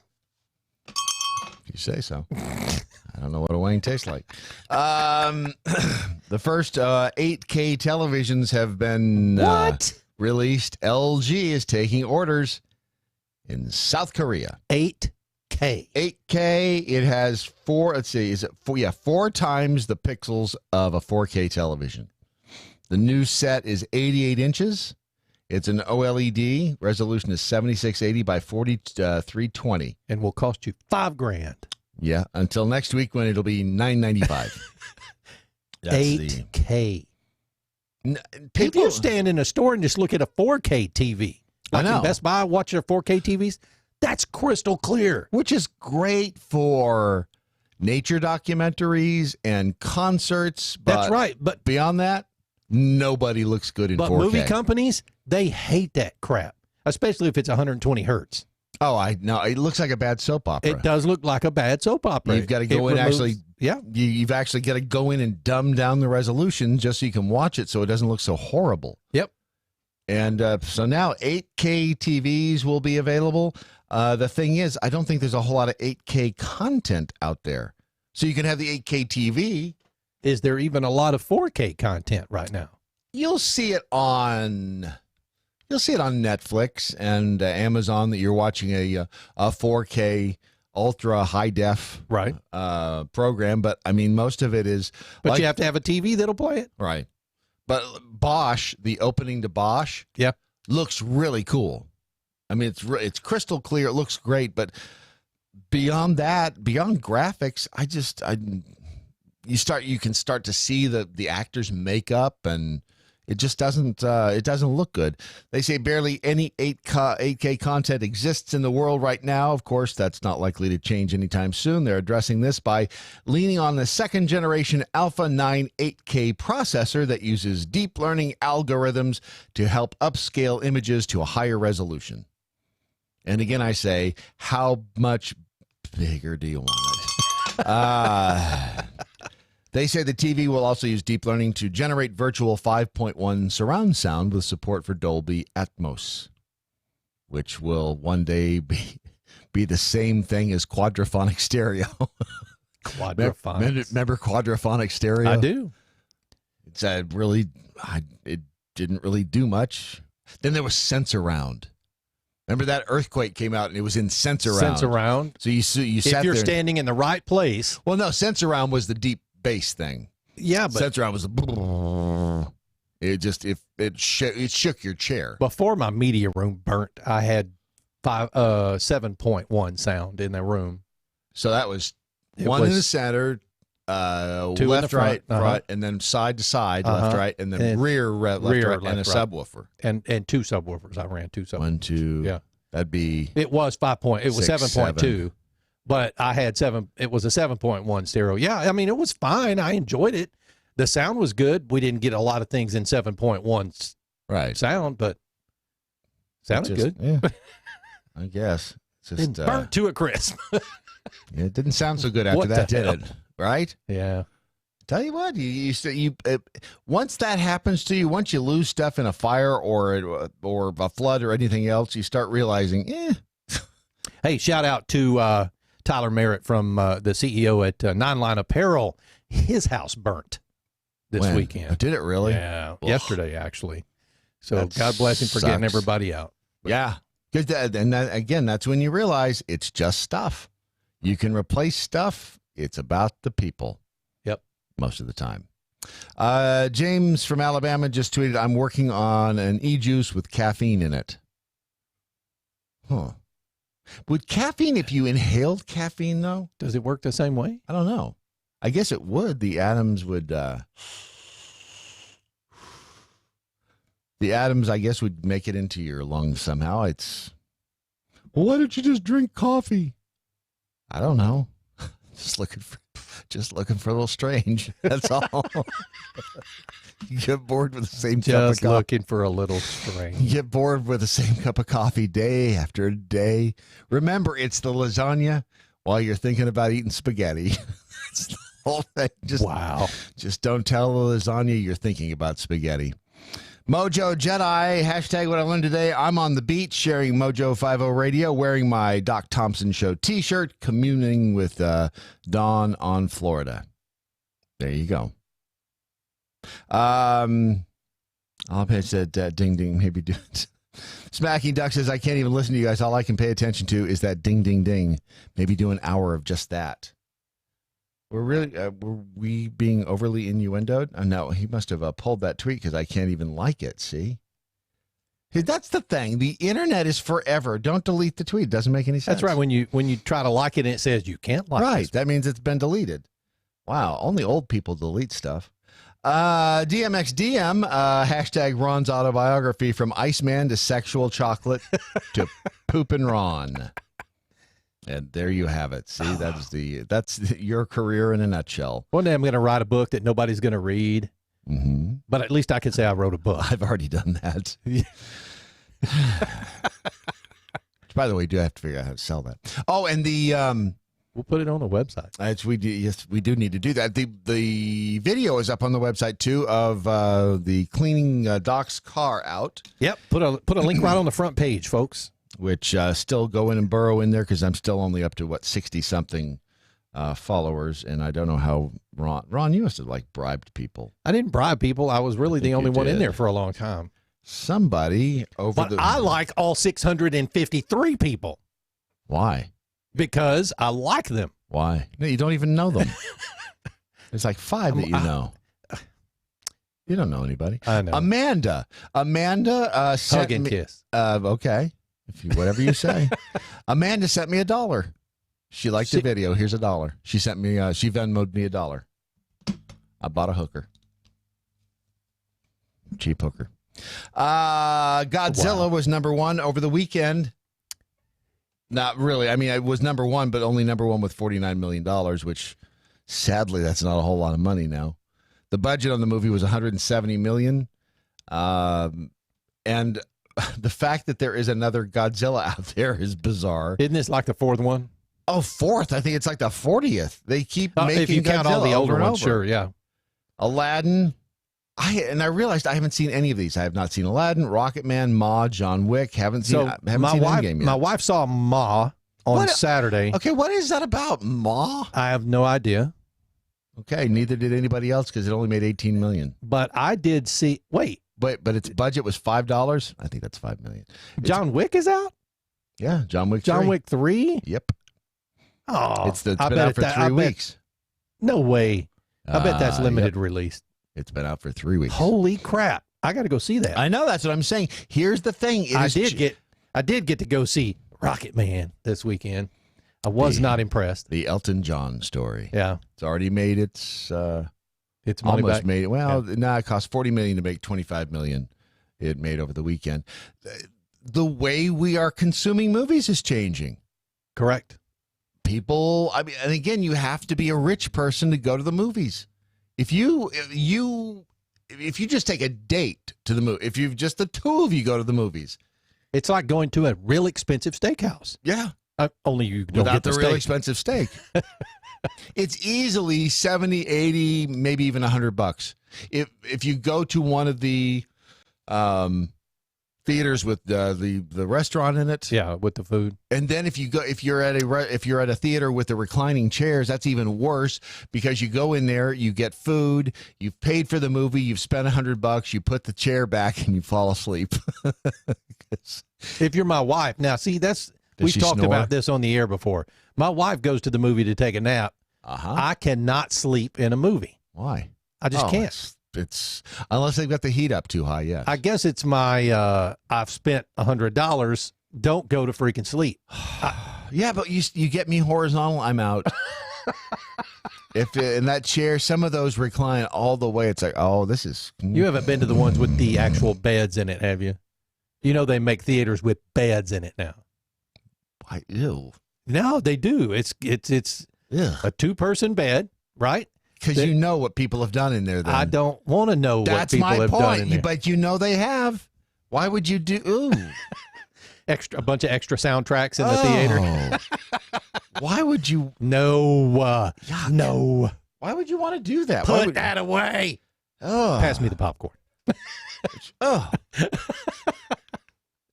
If you say so. I don't know what a wang tastes like. The first 8K televisions have been released. LG is taking orders in South Korea. 8K. It has four times the pixels of a 4K television. The new set is 88 inches. It's an OLED. Resolution is 7680 by 4320. And will cost you $5,000. Yeah, until next week when it'll be $995. 8K. If you stand in a store and just look at a 4K TV, like in Best Buy, watch their 4K TVs, that's crystal clear. Which is great for nature documentaries and concerts. That's right. But beyond that, nobody looks good in 4K. But movie companies, they hate that crap, especially if it's 120 hertz. Oh, I know. It looks like a bad soap opera. It does look like a bad soap opera. You've got to go in you've actually got to go in and dumb down the resolution just so you can watch it so it doesn't look so horrible. Yep. And so now 8K TVs will be available. The thing is, I don't think there's a whole lot of 8K content out there. So you can have the 8K TV. Is there even a lot of 4K content right now? You'll see it on Netflix and Amazon that you're watching a 4K ultra high def program, but I mean most of it is. But you have to have a TV that'll play it, right? But Bosch, the opening to Bosch, looks really cool. I mean it's crystal clear. It looks great, but beyond that, beyond graphics, you can start to see the actors' makeup and It just doesn't look good. They say barely any 8K content exists in the world right now. Of course, that's not likely to change anytime soon. They're addressing this by leaning on the second generation Alpha 9 8K processor that uses deep learning algorithms to help upscale images to a higher resolution. And again, I say, how much bigger do you want it? They say the TV will also use deep learning to generate virtual 5.1 surround sound with support for Dolby Atmos, which will one day be the same thing as quadraphonic stereo. Quadraphonic. Remember quadraphonic stereo? I do. It's it didn't really do much. Then there was Sense-Around. Remember that earthquake came out and it was in Sense-Around. Sense-Around. So you sat there. If you're standing in the right place. Well, no, Sense-Around was the deep bass thing. Yeah, but Sense-Around was it shook your chair. Before my media room burnt, I had 7.1 sound in the room. So that was one in the center, left, right, front, and then side to side, left, right, and then rear, left, right, and a subwoofer. And two subwoofers. I ran two subwoofers. 1, 2. Yeah. That'd be. It was 7.2. But I had 7. It was a 7.1 stereo. Yeah, I mean, it was fine. I enjoyed it. The sound was good. We didn't get a lot of things in 7.1 sound, but sounded good. Yeah, I guess. It's just burnt to a crisp. It didn't sound so good after that, did it? Right? Yeah. Tell you what, you once that happens to you, once you lose stuff in a fire or a flood or anything else, you start realizing, Hey, shout out to Tyler Merritt from the CEO at Nine Line Apparel. His house burnt this weekend. Did it really? Yeah, yesterday actually. So God bless him for getting everybody out. Yeah, and again, that's when you realize it's just stuff. You can replace stuff. It's about the people. Yep, most of the time. James from Alabama just tweeted, "I'm working on an e-juice with caffeine in it." Huh. Would caffeine, if you inhaled caffeine, though? Does it work the same way? I don't know. I guess it would. The atoms would, I guess, would make it into your lungs somehow. Well, why don't you just drink coffee? I don't know. Just looking for a little strange. That's all. You get bored with the same cup of coffee. Just looking for a little strange. You get bored with the same cup of coffee day after day. Remember, it's the lasagna while you're thinking about eating spaghetti. That's the whole thing. Just don't tell the lasagna you're thinking about spaghetti. MoJo Jedi, hashtag what I learned today. I'm on the beach sharing MoJo 50 radio, wearing my Doc Thompson Show t-shirt, communing with Dawn on Florida. There you go. I'll pitch that ding ding, maybe do it. Smacking Duck says, I can't even listen to you guys. All I can pay attention to is that ding ding ding. Maybe do an hour of just that. Were we being overly innuendoed? Oh, no, he must have pulled that tweet because I can't even like it. See? That's the thing. The internet is forever. Don't delete the tweet. It doesn't make any sense. That's right. When you try to like it and it says you can't like it. Right. That means it's been deleted. Wow. Only old people delete stuff. DMXDM, hashtag Ron's autobiography, from Iceman to sexual chocolate to poopin' Ron. And there you have it. See, that's your career in a nutshell. One day I'm going to write a book that nobody's going to read. Mm-hmm. But at least I can say I wrote a book. I've already done that. By the way, we do have to figure out how to sell that. Oh, and we'll put it on the website. We do need to do that. The video is up on the website too of the cleaning Doc's car out. Yep, put a link right on the front page, folks. Which still go in and burrow in there because I'm still only up to 60-something followers, and I don't know how Ron, you must have bribed people. I didn't bribe people. I was really the only one in there for a long time. Somebody I like all 653 people. Why? Because I like them. Why? No, you don't even know them. There's 5 that you know. You don't know anybody. I know. Amanda sent hug and kiss. Okay. Whatever you say. Amanda sent me $1. She liked the video. Here's $1. She sent me. She Venmo'd me $1. I bought a hooker. Cheap hooker. Godzilla was number one over the weekend. Not really. I mean, it was number one, but only number one with $49 million, which sadly, that's not a whole lot of money now. The budget on the movie was $170 million. And the fact that there is another Godzilla out there is bizarre. Isn't this like the fourth one? Oh, fourth. I think it's like the 40th. They keep making if you count all the older ones, sure, yeah. Aladdin. I realized I haven't seen any of these. I have not seen Aladdin, Rocket Man, Ma, John Wick. Haven't seen Endgame yet. My wife saw Ma on Saturday. Okay, what is that about, Ma? I have no idea. Okay, neither did anybody else because it only made $18 million. But I did see. Wait, but its budget was $5. I think that's $5 million. John Wick is out. Yeah, John Wick. John Wick 3. Yep. Oh, it's been out for 3 weeks. No way. I bet that's limited release. It's been out for 3 weeks. Holy crap! I got to go see that. I know, that's what I'm saying. Here's the thing. I did get to go see Rocket Man this weekend. I was not impressed. The Elton John story. Yeah, it's already made its money almost back. Made it. Well, now it cost $40 million to make $25 million. It made over the weekend. The way we are consuming movies is changing. Correct. People, I mean, and again, you have to be a rich person to go to the movies. If you just take a date to the movie, if you just the two of you go to the movies, it's like going to a real expensive steakhouse. Yeah, only you don't without get the real expensive steak. It's easily 70, 80, maybe even $100. If you go to one of the theaters with the restaurant in it, yeah, with the food, and then if you're at a theater with the reclining chairs, that's even worse because you go in there, you get food, you've paid for the movie, you've spent $100, you put the chair back, and you fall asleep. If you're my wife, now see we've talked about this on the air before. My wife goes to the movie to take a nap. I cannot sleep in a movie. Why? I just can't. It's unless they've got the heat up too high. Yes. I guess it's my I've spent $100. Don't go to freaking sleep. Yeah, but you get me horizontal, I'm out. If in that chair, some of those recline all the way. It's like, oh, this is. You haven't been to the ones with the actual beds in it, have you? You know they make theaters with beds in it now. Ew. No, they do. It's a 2-person bed, right? Because you know what people have done in there. Then. I don't want to know what people have done in there. But you know they have. Why would you do? Ooh. A bunch of extra soundtracks in the theater. Why would you? No. No. Why would you want to do that? Put that away. Oh. Pass me the popcorn. Oh.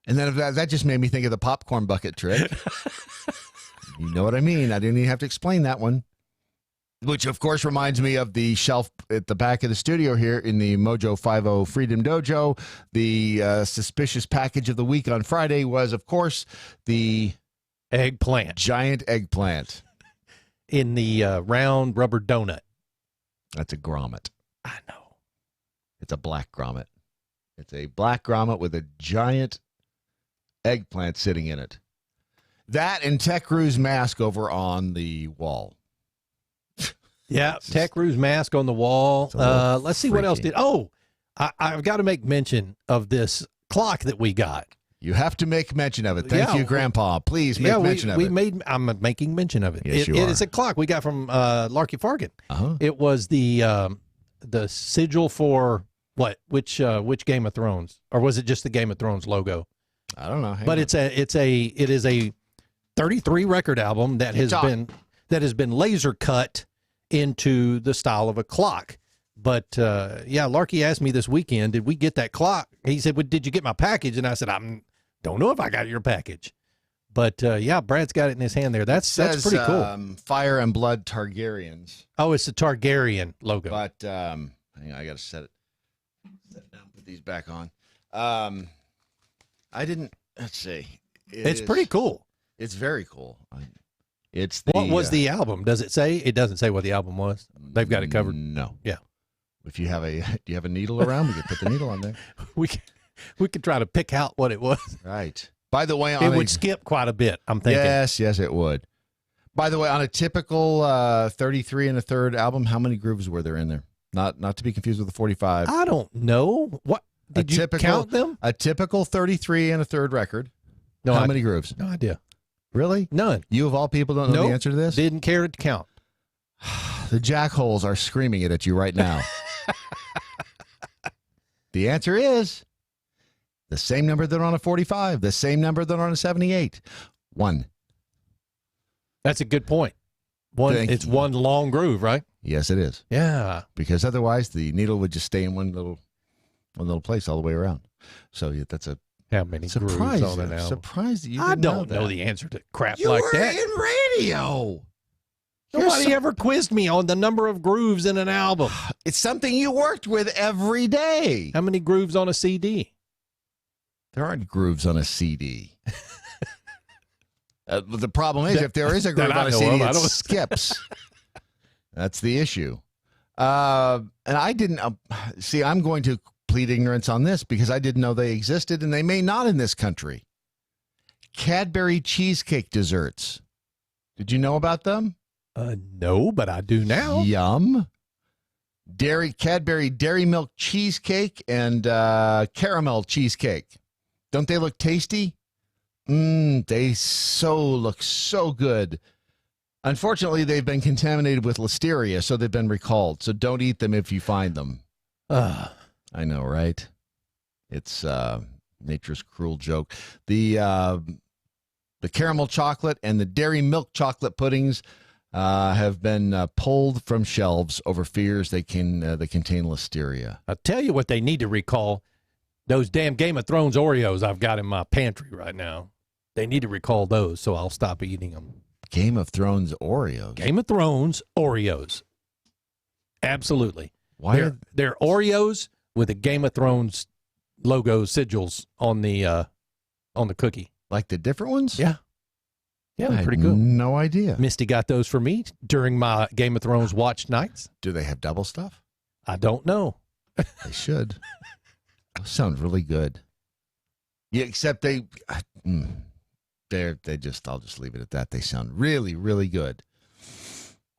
And then that just made me think of the popcorn bucket trick. You know what I mean? I didn't even have to explain that one. Which, of course, reminds me of the shelf at the back of the studio here in the MoJo 50 Freedom Dojo. The suspicious package of the week on Friday was, of course, the eggplant. Giant eggplant. In the round rubber donut. That's a grommet. I know. It's a black grommet. It's a black grommet with a giant eggplant sitting in it. That and Tech Roo's mask over on the wall. Yeah, Tech Roo's mask on the wall. Let's see what else did. Oh, I've got to make mention of this clock that we got. You have to make mention of it. Thank you, Grandpa. Please make mention of it. I'm making mention of it. Yes, it is a clock we got from Larky Fargan. It was the sigil for what? Which Game of Thrones, or was it just the Game of Thrones logo? I don't know. But it is a 33 record album that has been laser cut into the style of a clock. But Larky asked me this weekend, did we get that clock? He said, well, did you get my package? And I said, I don't know if I got your package. But Brad's got it in his hand there. That's pretty cool. Fire and Blood Targaryens. Oh, it's the Targaryen logo. But hang on, I got to set it down, put these back on. Let's see. It's pretty cool. It's very cool. What was the album? Does it say? It doesn't say what the album was. They've got it covered. No. Yeah. If you have do you have a needle around? We could put the needle on there. We could try to pick out what it was. Right. By the way, it would skip quite a bit, I'm thinking. Yes, it would. By the way, on a typical 33 1/3 album, how many grooves were there in there? Not to be confused with the 45. I don't know. What Did you count them? A typical 33 and a third record. No, How many grooves? No idea. Really? None. You of all people don't know the answer to this? Didn't care to count. The jackholes are screaming it at you right now. The answer is the same number that are on a 45, the same number that are on a 78. 1. That's a good point. It's one long groove, right? Yes, it is. Yeah. Because otherwise the needle would just stay in one little place all the way around. So that's a how many surprise grooves on an album? Surprised you I didn't don't know know the answer to crap you like were that. in radio. Nobody ever quizzed me on the number of grooves in an album. It's something you worked with every day. How many grooves on a CD? There aren't grooves on a CD. The problem is, if there is a groove on a CD, it skips. That's the issue. And I didn't see. I'm going to plead ignorance on this because I didn't know they existed, and they may not in this country. Cadbury cheesecake desserts. Did you know about them? No, but I do now. Yum. Cadbury Dairy Milk cheesecake and caramel cheesecake. Don't they look tasty? They look so good. Unfortunately, they've been contaminated with listeria, so they've been recalled. So don't eat them if you find them. I know, right? It's nature's cruel joke. The caramel chocolate and the dairy milk chocolate puddings have been pulled from shelves over fears they contain listeria. I'll tell you what they need to recall. Those damn Game of Thrones Oreos I've got in my pantry right now. They need to recall those, so I'll stop eating them. Game of Thrones Oreos? Game of Thrones Oreos. Absolutely. Why? They're Oreos with a Game of Thrones logo sigils on the cookie. Like the different ones? Yeah. Yeah, I they're pretty had good. No idea. Misty got those for me during my Game of Thrones watch nights. Do they have double stuff? I don't know. They should. Those sound really good. Yeah, except I'll just leave it at that. They sound really, really good.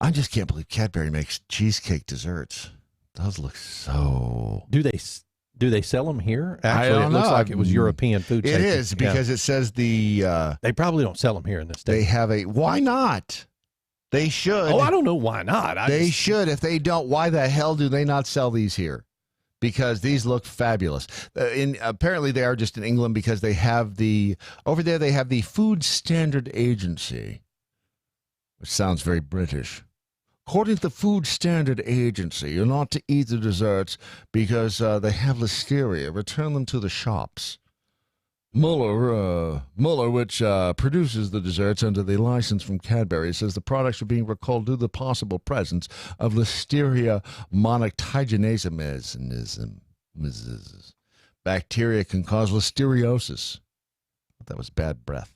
I just can't believe Cadbury makes cheesecake desserts. Those look so. Do they sell them here? I Actually, don't it looks know. like it was European food It safety. is because it says the. They probably don't sell them here in the States. They have a. Why not? They should. Oh, I don't know why not. They should. If they don't, why the hell do they not sell these here? Because these look fabulous. Apparently, they are just in England because they have over there. They have the Food Standard Agency, which sounds very British. According to the Food Standard Agency, you're not to eat the desserts because they have listeria. Return them to the shops. Muller, which produces the desserts under the license from Cadbury, says the products are being recalled due to the possible presence of Listeria monocytogenesism. Bacteria can cause listeriosis. That was bad breath.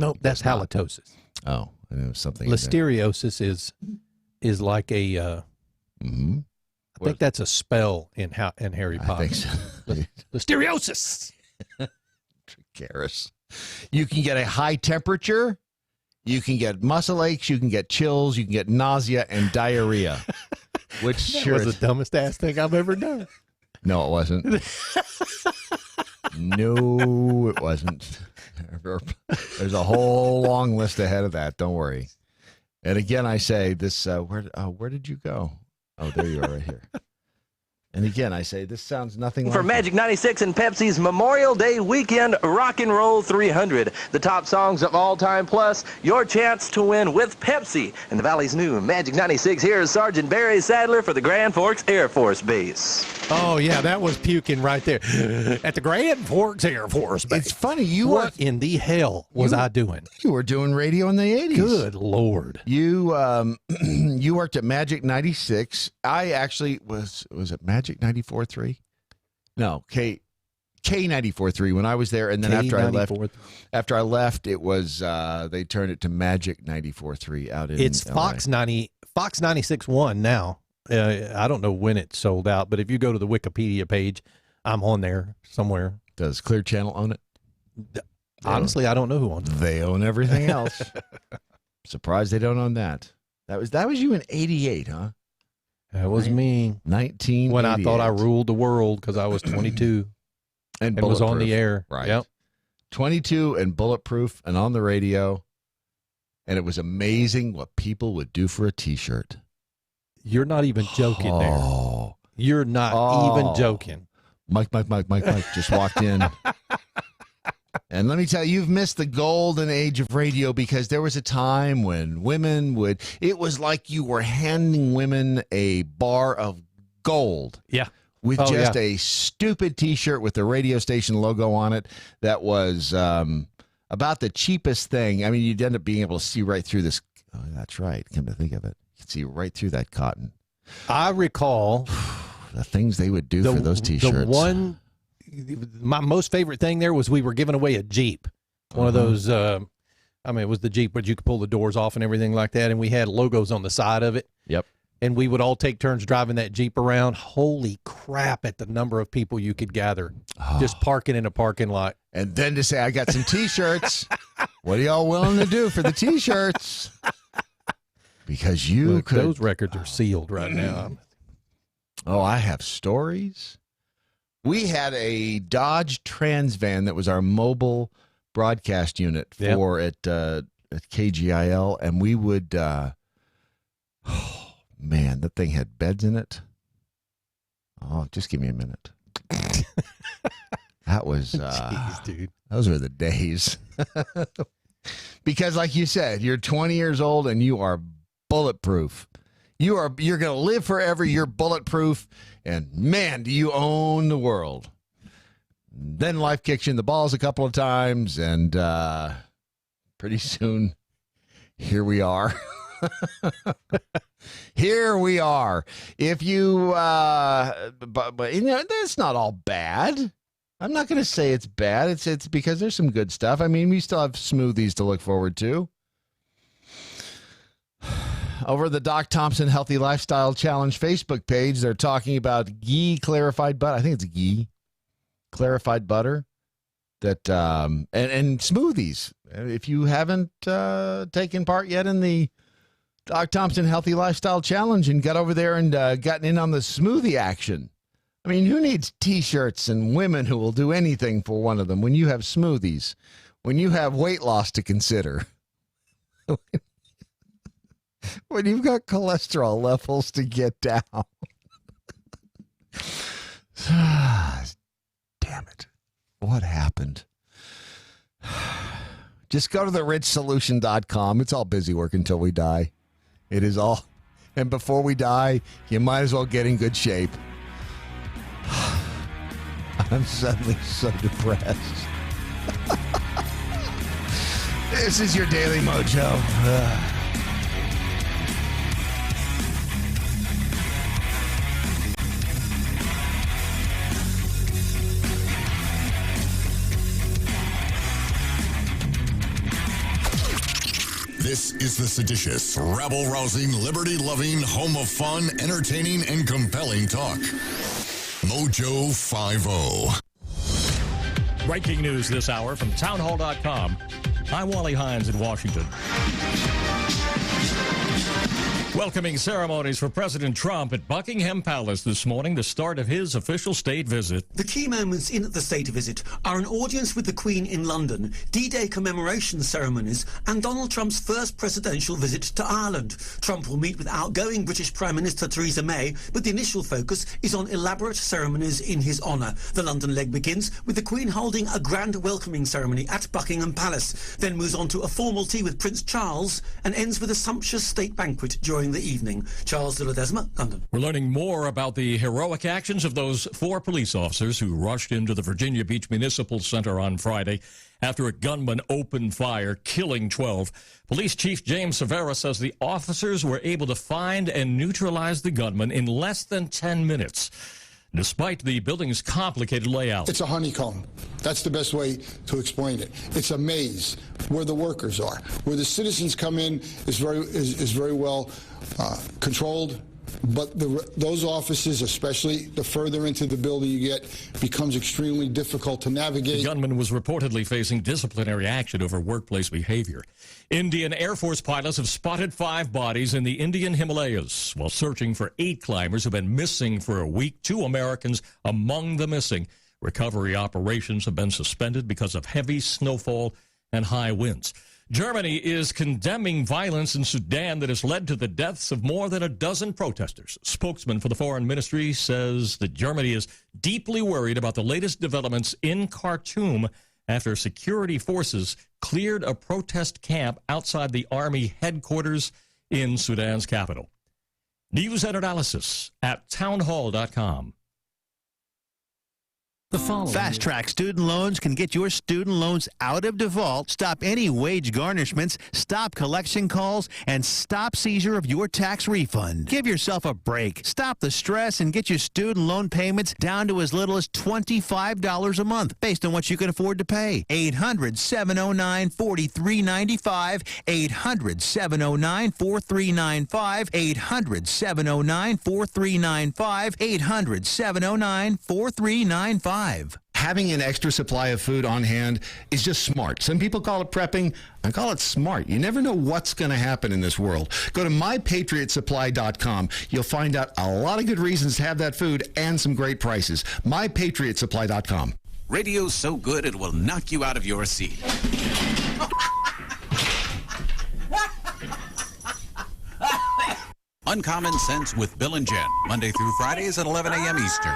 No, that's halitosis. Oh, I knew it was something. Listeriosis is like a. I think that's a spell in Harry Potter. I think so. Listeriosis. Tricaris. You can get a high temperature. You can get muscle aches. You can get chills. You can get nausea and diarrhea. Which that was the dumbest ass thing I've ever done. No, it wasn't. No, it wasn't. There's a whole long list ahead of that. Don't worry. And again, I say this. Where did you go? Oh, there you are, right here. And again, I say this sounds nothing like For Magic 96 and Pepsi's Memorial Day Weekend Rock and Roll 300. The top songs of all time, plus your chance to win with Pepsi. And the Valley's new Magic 96. Here's Sergeant Barry Sadler for the Grand Forks Air Force Base. Oh, yeah, that was puking right there. At the Grand Forks Air Force Base. It's funny. What in the hell was I doing? You were doing radio in the 80s. Good Lord. You you worked at Magic 96. I actually was it Magic 94.3? No, K 94.3 when I was there, and then after I left, it was they turned it to Magic 94.3 out in. It's LA. Fox 96.1 now. I don't know when it sold out, but if you go to the Wikipedia page, I'm on there somewhere. Does Clear Channel own it? Honestly, I don't know who owns it. They own everything else. Surprised they don't own that. That was you in '88, huh? That was me. 1988. When I thought I ruled the world because I was 22 and was on the air. Right. Yep. 22 and bulletproof and on the radio. And it was amazing what people would do for a T-shirt. You're not even joking there. You're not even joking. Mike just walked in. And let me tell you, you've missed the golden age of radio because there was a time when women would, it was like you were handing women a bar of gold. Yeah. With just a stupid T-shirt with the radio station logo on it that was about the cheapest thing. I mean, you'd end up being able to see right through this. Oh, that's right. Come to think of it. You could see right through that cotton. I recall the things they would do for those T-shirts. My most favorite thing there was we were giving away a Jeep. One of those, it was the Jeep where you could pull the doors off and everything like that. And we had logos on the side of it. Yep. And we would all take turns driving that Jeep around. Holy crap at the number of people you could gather just parking in a parking lot. And then to say, I got some T-shirts. What are y'all willing to do for the T-shirts? Because those records are sealed right now. Oh, I have stories. We had a Dodge Trans van that was our mobile broadcast unit for at KGIL, and we would, man, that thing had beds in it. Oh, just give me a minute. That was, jeez, dude. Those were the days. Because, like you said, you're 20 years old and you are bulletproof. You're going to live forever. You're bulletproof. And, man, do you own the world. Then life kicks you in the balls a couple of times. And pretty soon, here we are. Here we are. If you, but you know, that's not all bad. I'm not going to say it's bad. It's because there's some good stuff. I mean, we still have smoothies to look forward to. Over the Doc Thompson Healthy Lifestyle Challenge Facebook page, they're talking about ghee clarified butter. I think it's ghee clarified butter that and smoothies. If you haven't taken part yet in the Doc Thompson Healthy Lifestyle Challenge and got over there and gotten in on the smoothie action, I mean, who needs T-shirts and women who will do anything for one of them when you have smoothies, when you have weight loss to consider? When you've got cholesterol levels to get down. Damn it. What happened? Just go to therichsolution.com. It's all busy work until we die. It is all. And before we die, you might as well get in good shape. I'm suddenly so depressed. This is your Daily Mojo. This is the seditious, rabble-rousing, liberty-loving, home of fun, entertaining, and compelling talk. MoJo 50. Breaking news this hour from townhall.com. I'm Wally Hines in Washington. Welcoming ceremonies for President Trump at Buckingham Palace this morning, the start of his official state visit. The key moments in the state visit are an audience with the Queen in London, D-Day commemoration ceremonies, and Donald Trump's first presidential visit to Ireland. Trump will meet with outgoing British Prime Minister Theresa May, but the initial focus is on elaborate ceremonies in his honour. The London leg begins with the Queen holding a grand welcoming ceremony at Buckingham Palace, then moves on to a formal tea with Prince Charles, and ends with a sumptuous state banquet during the evening. Charles de Ledesma, London. We're learning more about the heroic actions of those 4 police officers who rushed into the Virginia Beach Municipal Center on Friday after a gunman opened fire, killing 12. Police Chief James Severa says the officers were able to find and neutralize the gunman in less than 10 minutes. Despite the building's complicated layout. It's a honeycomb. That's the best way to explain it. It's a maze where the workers are. Where the citizens come in is very well controlled, But those offices, especially the further into the building you get, becomes extremely difficult to navigate. The gunman was reportedly facing disciplinary action over workplace behavior. Indian Air Force pilots have spotted 5 bodies in the Indian Himalayas while searching for 8 climbers who've been missing for a week. 2 Americans among the missing. Recovery operations have been suspended because of heavy snowfall and high winds. Germany is condemning violence in Sudan that has led to the deaths of more than a dozen protesters. Spokesman for the foreign ministry says that Germany is deeply worried about the latest developments in Khartoum after security forces cleared a protest camp outside the army headquarters in Sudan's capital. News and analysis at townhall.com. The following. Fast Track Student Loans can get your student loans out of default, stop any wage garnishments, stop collection calls, and stop seizure of your tax refund. Give yourself a break. Stop the stress and get your student loan payments down to as little as $25 a month based on what you can afford to pay. 800-709-4395. 800-709-4395. 800-709-4395. 800-709-4395. Having an extra supply of food on hand is just smart. Some people call it prepping. I call it smart. You never know what's going to happen in this world. Go to mypatriotsupply.com. You'll find out a lot of good reasons to have that food and some great prices. mypatriotsupply.com. Radio's so good it will knock you out of your seat. Uncommon Sense with Bill and Jen, Monday through Fridays at 11 a.m. Eastern.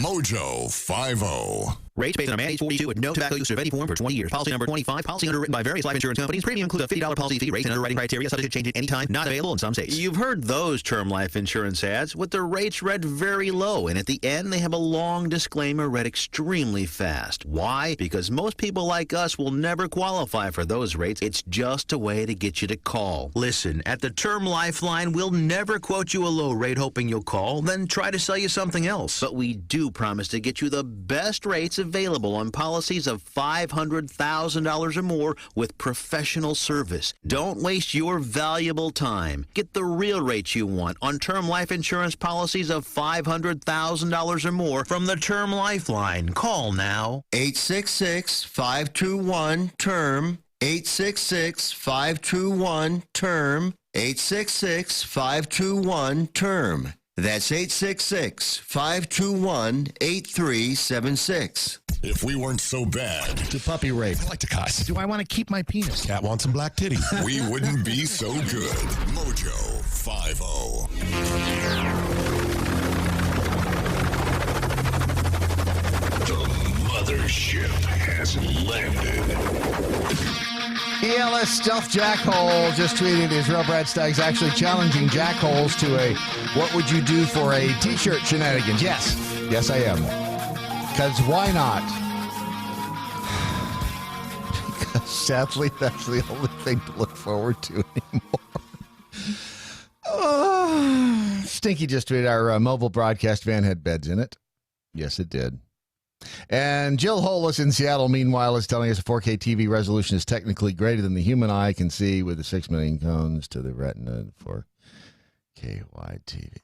MoJo 50. Rates based on a man age 42 with no tobacco use of any form for 20 years. Policy number 25. Policy underwritten by various life insurance companies. Premium include a $50 policy fee. Rates and underwriting criteria subject to change at any time. Not available in some states. You've heard those term life insurance ads with the rates read very low, and at the end they have a long disclaimer read extremely fast. Why? Because most people like us will never qualify for those rates. It's just a way to get you to call. Listen, at the Term Lifeline, we'll never quote you a low rate hoping you'll call, then try to sell you something else. But we do promise to get you the best rates available on policies of $500,000 or more with professional service. Don't waste your valuable time. Get the real rates you want on term life insurance policies of $500,000 or more from the Term Lifeline. Call now. 866-521-TERM. 866-521-TERM. 866-521-TERM. That's 866-521-8376. If we weren't so bad. To puppy rape. I like to cuss. Do I want to keep my penis? Cat wants some black titties. We wouldn't be so good. MoJo 50. The mothership has landed. ELS Stealth Jackhole just tweeted Israel Brad Staggs actually challenging jackholes to a what would you do for a t-shirt shenanigans. Yes I am. Because why not? Because sadly that's the only thing to look forward to anymore. Stinky just tweeted our mobile broadcast van had beds in it. Yes it did. And Jill Hollis in Seattle, meanwhile, is telling us a 4K TV resolution is technically greater than the human eye can see with the 6 million cones to the retina for KY TV.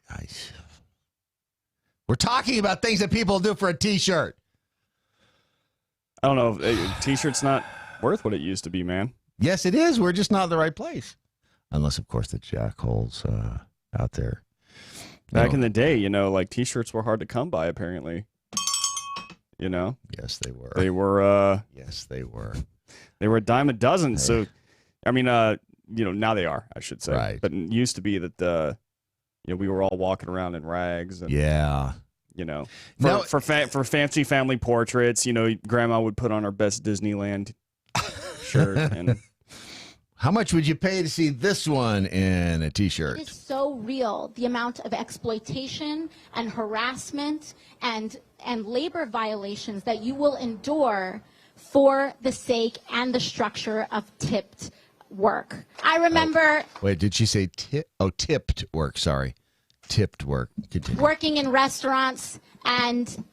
We're talking about things that people do for a T-shirt. I don't know. T-shirt's not worth what it used to be, man. Yes, it is. We're just not in the right place. Unless, of course, the jackholes out there. Back in the day, like T-shirts were hard to come by, apparently. Yes, they were. They were. Yes, they were. They were a dime a dozen. So, I mean, now they are, I should say. Right. But it used to be that, we were all walking around in rags. And, yeah. For fancy family portraits, Grandma would put on her best Disneyland shirt. And how much would you pay to see this one in a T-shirt? It is so real, the amount of exploitation and harassment and labor violations that you will endure for the sake and the structure of tipped work. I remember... Wait, did she say tipped work? Sorry. Tipped work. Continue. Working in restaurants and...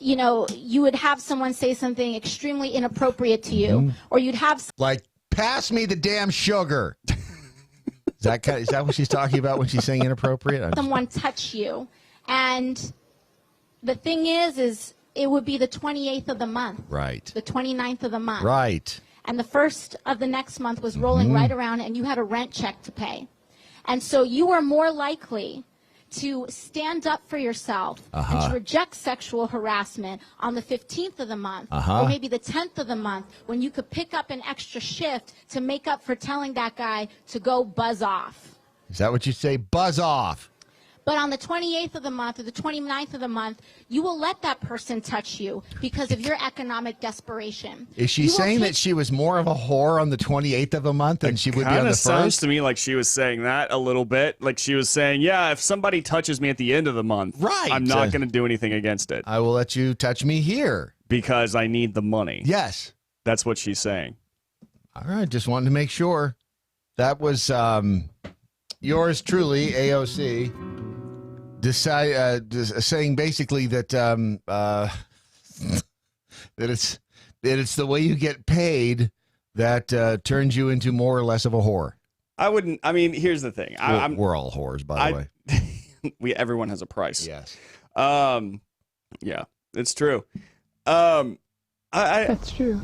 you would have someone say something extremely inappropriate to you, or you'd have... Like, pass me the damn sugar. Is that what she's talking about when she's saying inappropriate? Someone touch you. And the thing is it would be the 28th of the month. Right. The 29th of the month. Right. And the first of the next month was rolling right around, and you had a rent check to pay. And so you are more likely to stand up for yourself and to reject sexual harassment on the 15th of the month or maybe the 10th of the month, when you could pick up an extra shift to make up for telling that guy to go buzz off. Is that what you say? Buzz off. But on the 28th of the month or the 29th of the month, you will let that person touch you because of your economic desperation. Is she saying that she was more of a whore on the 28th of the month than she would be on the 1st? Sounds to me like she was saying that a little bit. Like she was saying, yeah, if somebody touches me at the end of the month, I'm not going to do anything against it. I will let you touch me here. Because I need the money. Yes. That's what she's saying. All right, just wanted to make sure. That was yours truly, AOC. Saying basically that that it's the way you get paid that turns you into more or less of a whore. I wouldn't. I mean, here's the thing. We're all whores, by the way. Everyone has a price. Yes. Yeah, it's true. That's true.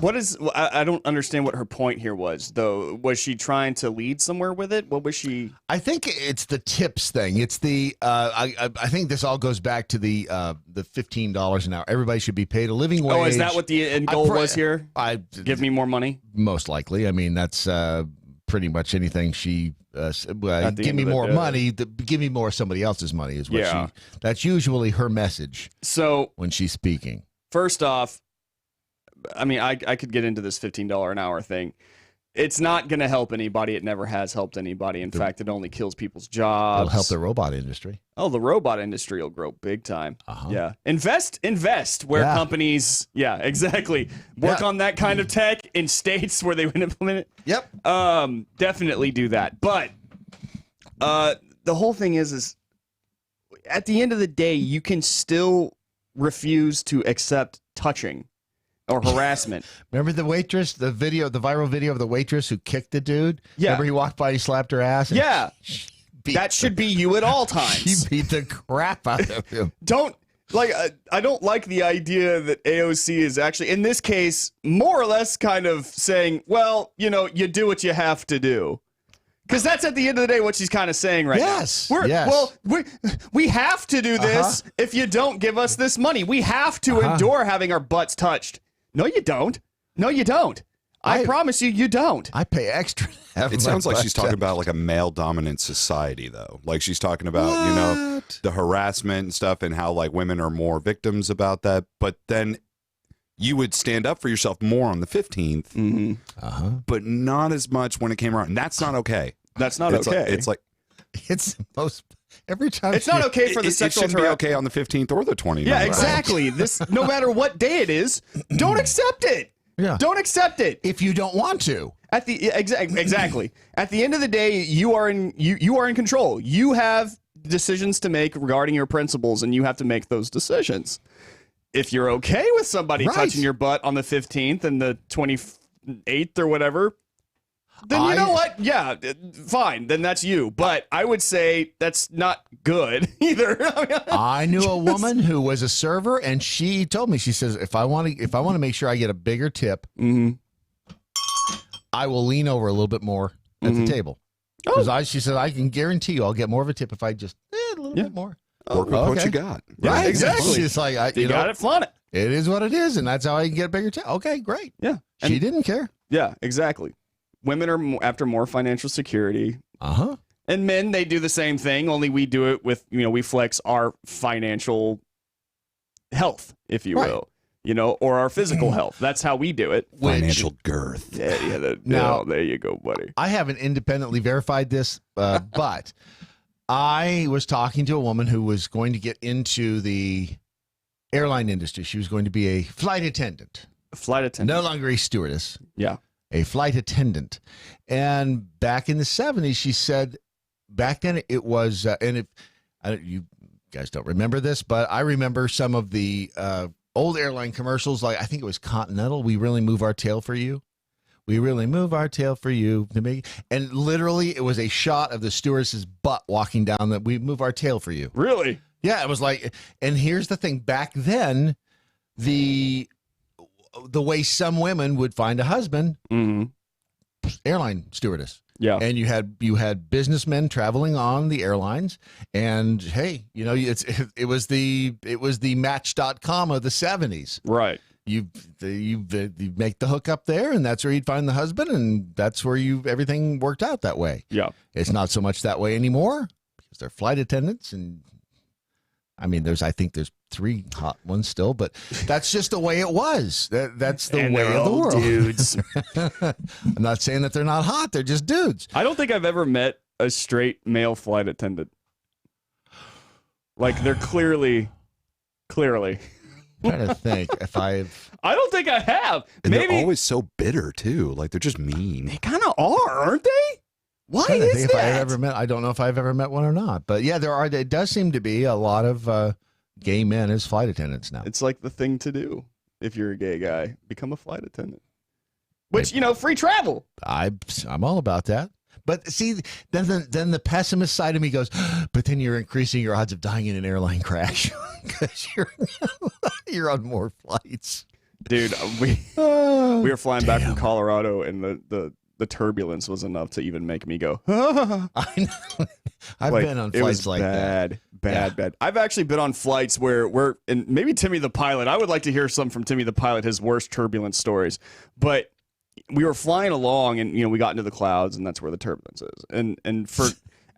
I don't understand what her point here was, though. Was she trying to lead somewhere with it? What was she? I think it's the tips thing. It's the I think this all goes back to the $15 an hour. Everybody should be paid a living wage. Oh, is that what the end goal was here? Give me more money. Most likely. I mean, that's pretty much anything she. Give me more money. Give me more of somebody else's money is what she. That's usually her message. So when she's speaking, first off. I mean, I could get into this $15 an hour thing. It's not going to help anybody. It never has helped anybody. In fact, it only kills people's jobs. It'll help the robot industry. Oh, the robot industry will grow big time. Yeah. Invest where companies, exactly. Work on that kind of tech in states where they would implement it. Yep. Definitely do that. But the whole thing is at the end of the day, you can still refuse to accept touching. Or harassment. Remember the waitress, the viral video of the waitress who kicked the dude? Yeah. Remember he walked by, he slapped her ass? Yeah. That should be you at all times. She beat the crap out of him. I don't like the idea that AOC is actually, in this case, more or less kind of saying, well, you do what you have to do. Because that's at the end of the day what she's kind of saying right now. Well, we have to do this if you don't give us this money. We have to endure having our butts touched. No, you don't. No, you don't. I promise you, you don't. I pay extra. It sounds like she's talking about like a male-dominant society, though. Like she's talking about, the harassment and stuff and how like women are more victims about that. But then you would stand up for yourself more on the 15th, but not as much when it came around. And that's not okay. That's not okay. It's most every time. It's not okay for the sexual. It shouldn't be okay on the 15th or the 29th. Yeah, exactly. This, no matter what day it is, don't accept it. Yeah, don't accept it if you don't want to. At the exactly. At the end of the day, you are in control. You have decisions to make regarding your principles, and you have to make those decisions. If you're okay with somebody touching your butt on the 15th and the 28th or whatever, then you know what? Yeah, fine. Then that's you. But I would say that's not good either. I knew a woman who was a server, and she told me, she says, if I want to make sure I get a bigger tip, I will lean over a little bit more at the table. Because she said, I can guarantee you I'll get more of a tip if I just a little bit more. Work with what you got. Right, exactly. It's like, you got it, flaunt it. It is what it is, and that's how I can get a bigger tip. Okay, great. Yeah. She didn't care. Yeah, exactly. Women are after more financial security. And men, they do the same thing, only we do it with, we flex our financial health, if you will, or our physical health. That's how we do it. Financial girth. Now, there you go, buddy. I haven't independently verified this, but I was talking to a woman who was going to get into the airline industry. She was going to be a flight attendant. No longer a stewardess. Yeah. A flight attendant. And back in the 70s, she said, back then it was, and you guys don't remember this, but I remember some of the old airline commercials, like I think it was Continental, we really move our tail for you. We really move our tail for you to make. And literally, it was a shot of the stewardess's butt walking down that we move our tail for you. Really? Yeah, it was like. And here's the thing: back then, the way some women would find a husband, airline stewardess. Yeah. And you had businessmen traveling on the airlines, and hey, it was the Match.com of the 70s. Right. You make the hook up there, and that's where you'd find the husband, and that's where everything worked out that way. Yeah. It's not so much that way anymore because they're flight attendants, and I mean, I think there's 3 hot ones still, but that's just the way it was. That's the way of the world. Dudes. I'm not saying that they're not hot; they're just dudes. I don't think I've ever met a straight male flight attendant. Like they're clearly. I'm trying to think if I've. I don't think I have. And Maybe they're always so bitter too. Like they're just mean. They kind of are, aren't they? Why I is that? I don't know if I've ever met one or not, but yeah, it does seem to be a lot of gay men as flight attendants now. It's like the thing to do if you're a gay guy. Become a flight attendant. Which, free travel. I'm all about that. But see, then the pessimist side of me goes, but then you're increasing your odds of dying in an airline crash because you're on more flights. Dude, we were flying back from Colorado, and the turbulence was enough to even make me go, I know. I've been on flights like that. Bad. I've actually been on flights where and maybe Timmy the pilot, I would like to hear some from Timmy the pilot, his worst turbulence stories. But we were flying along, and we got into the clouds, and that's where the turbulence is. And for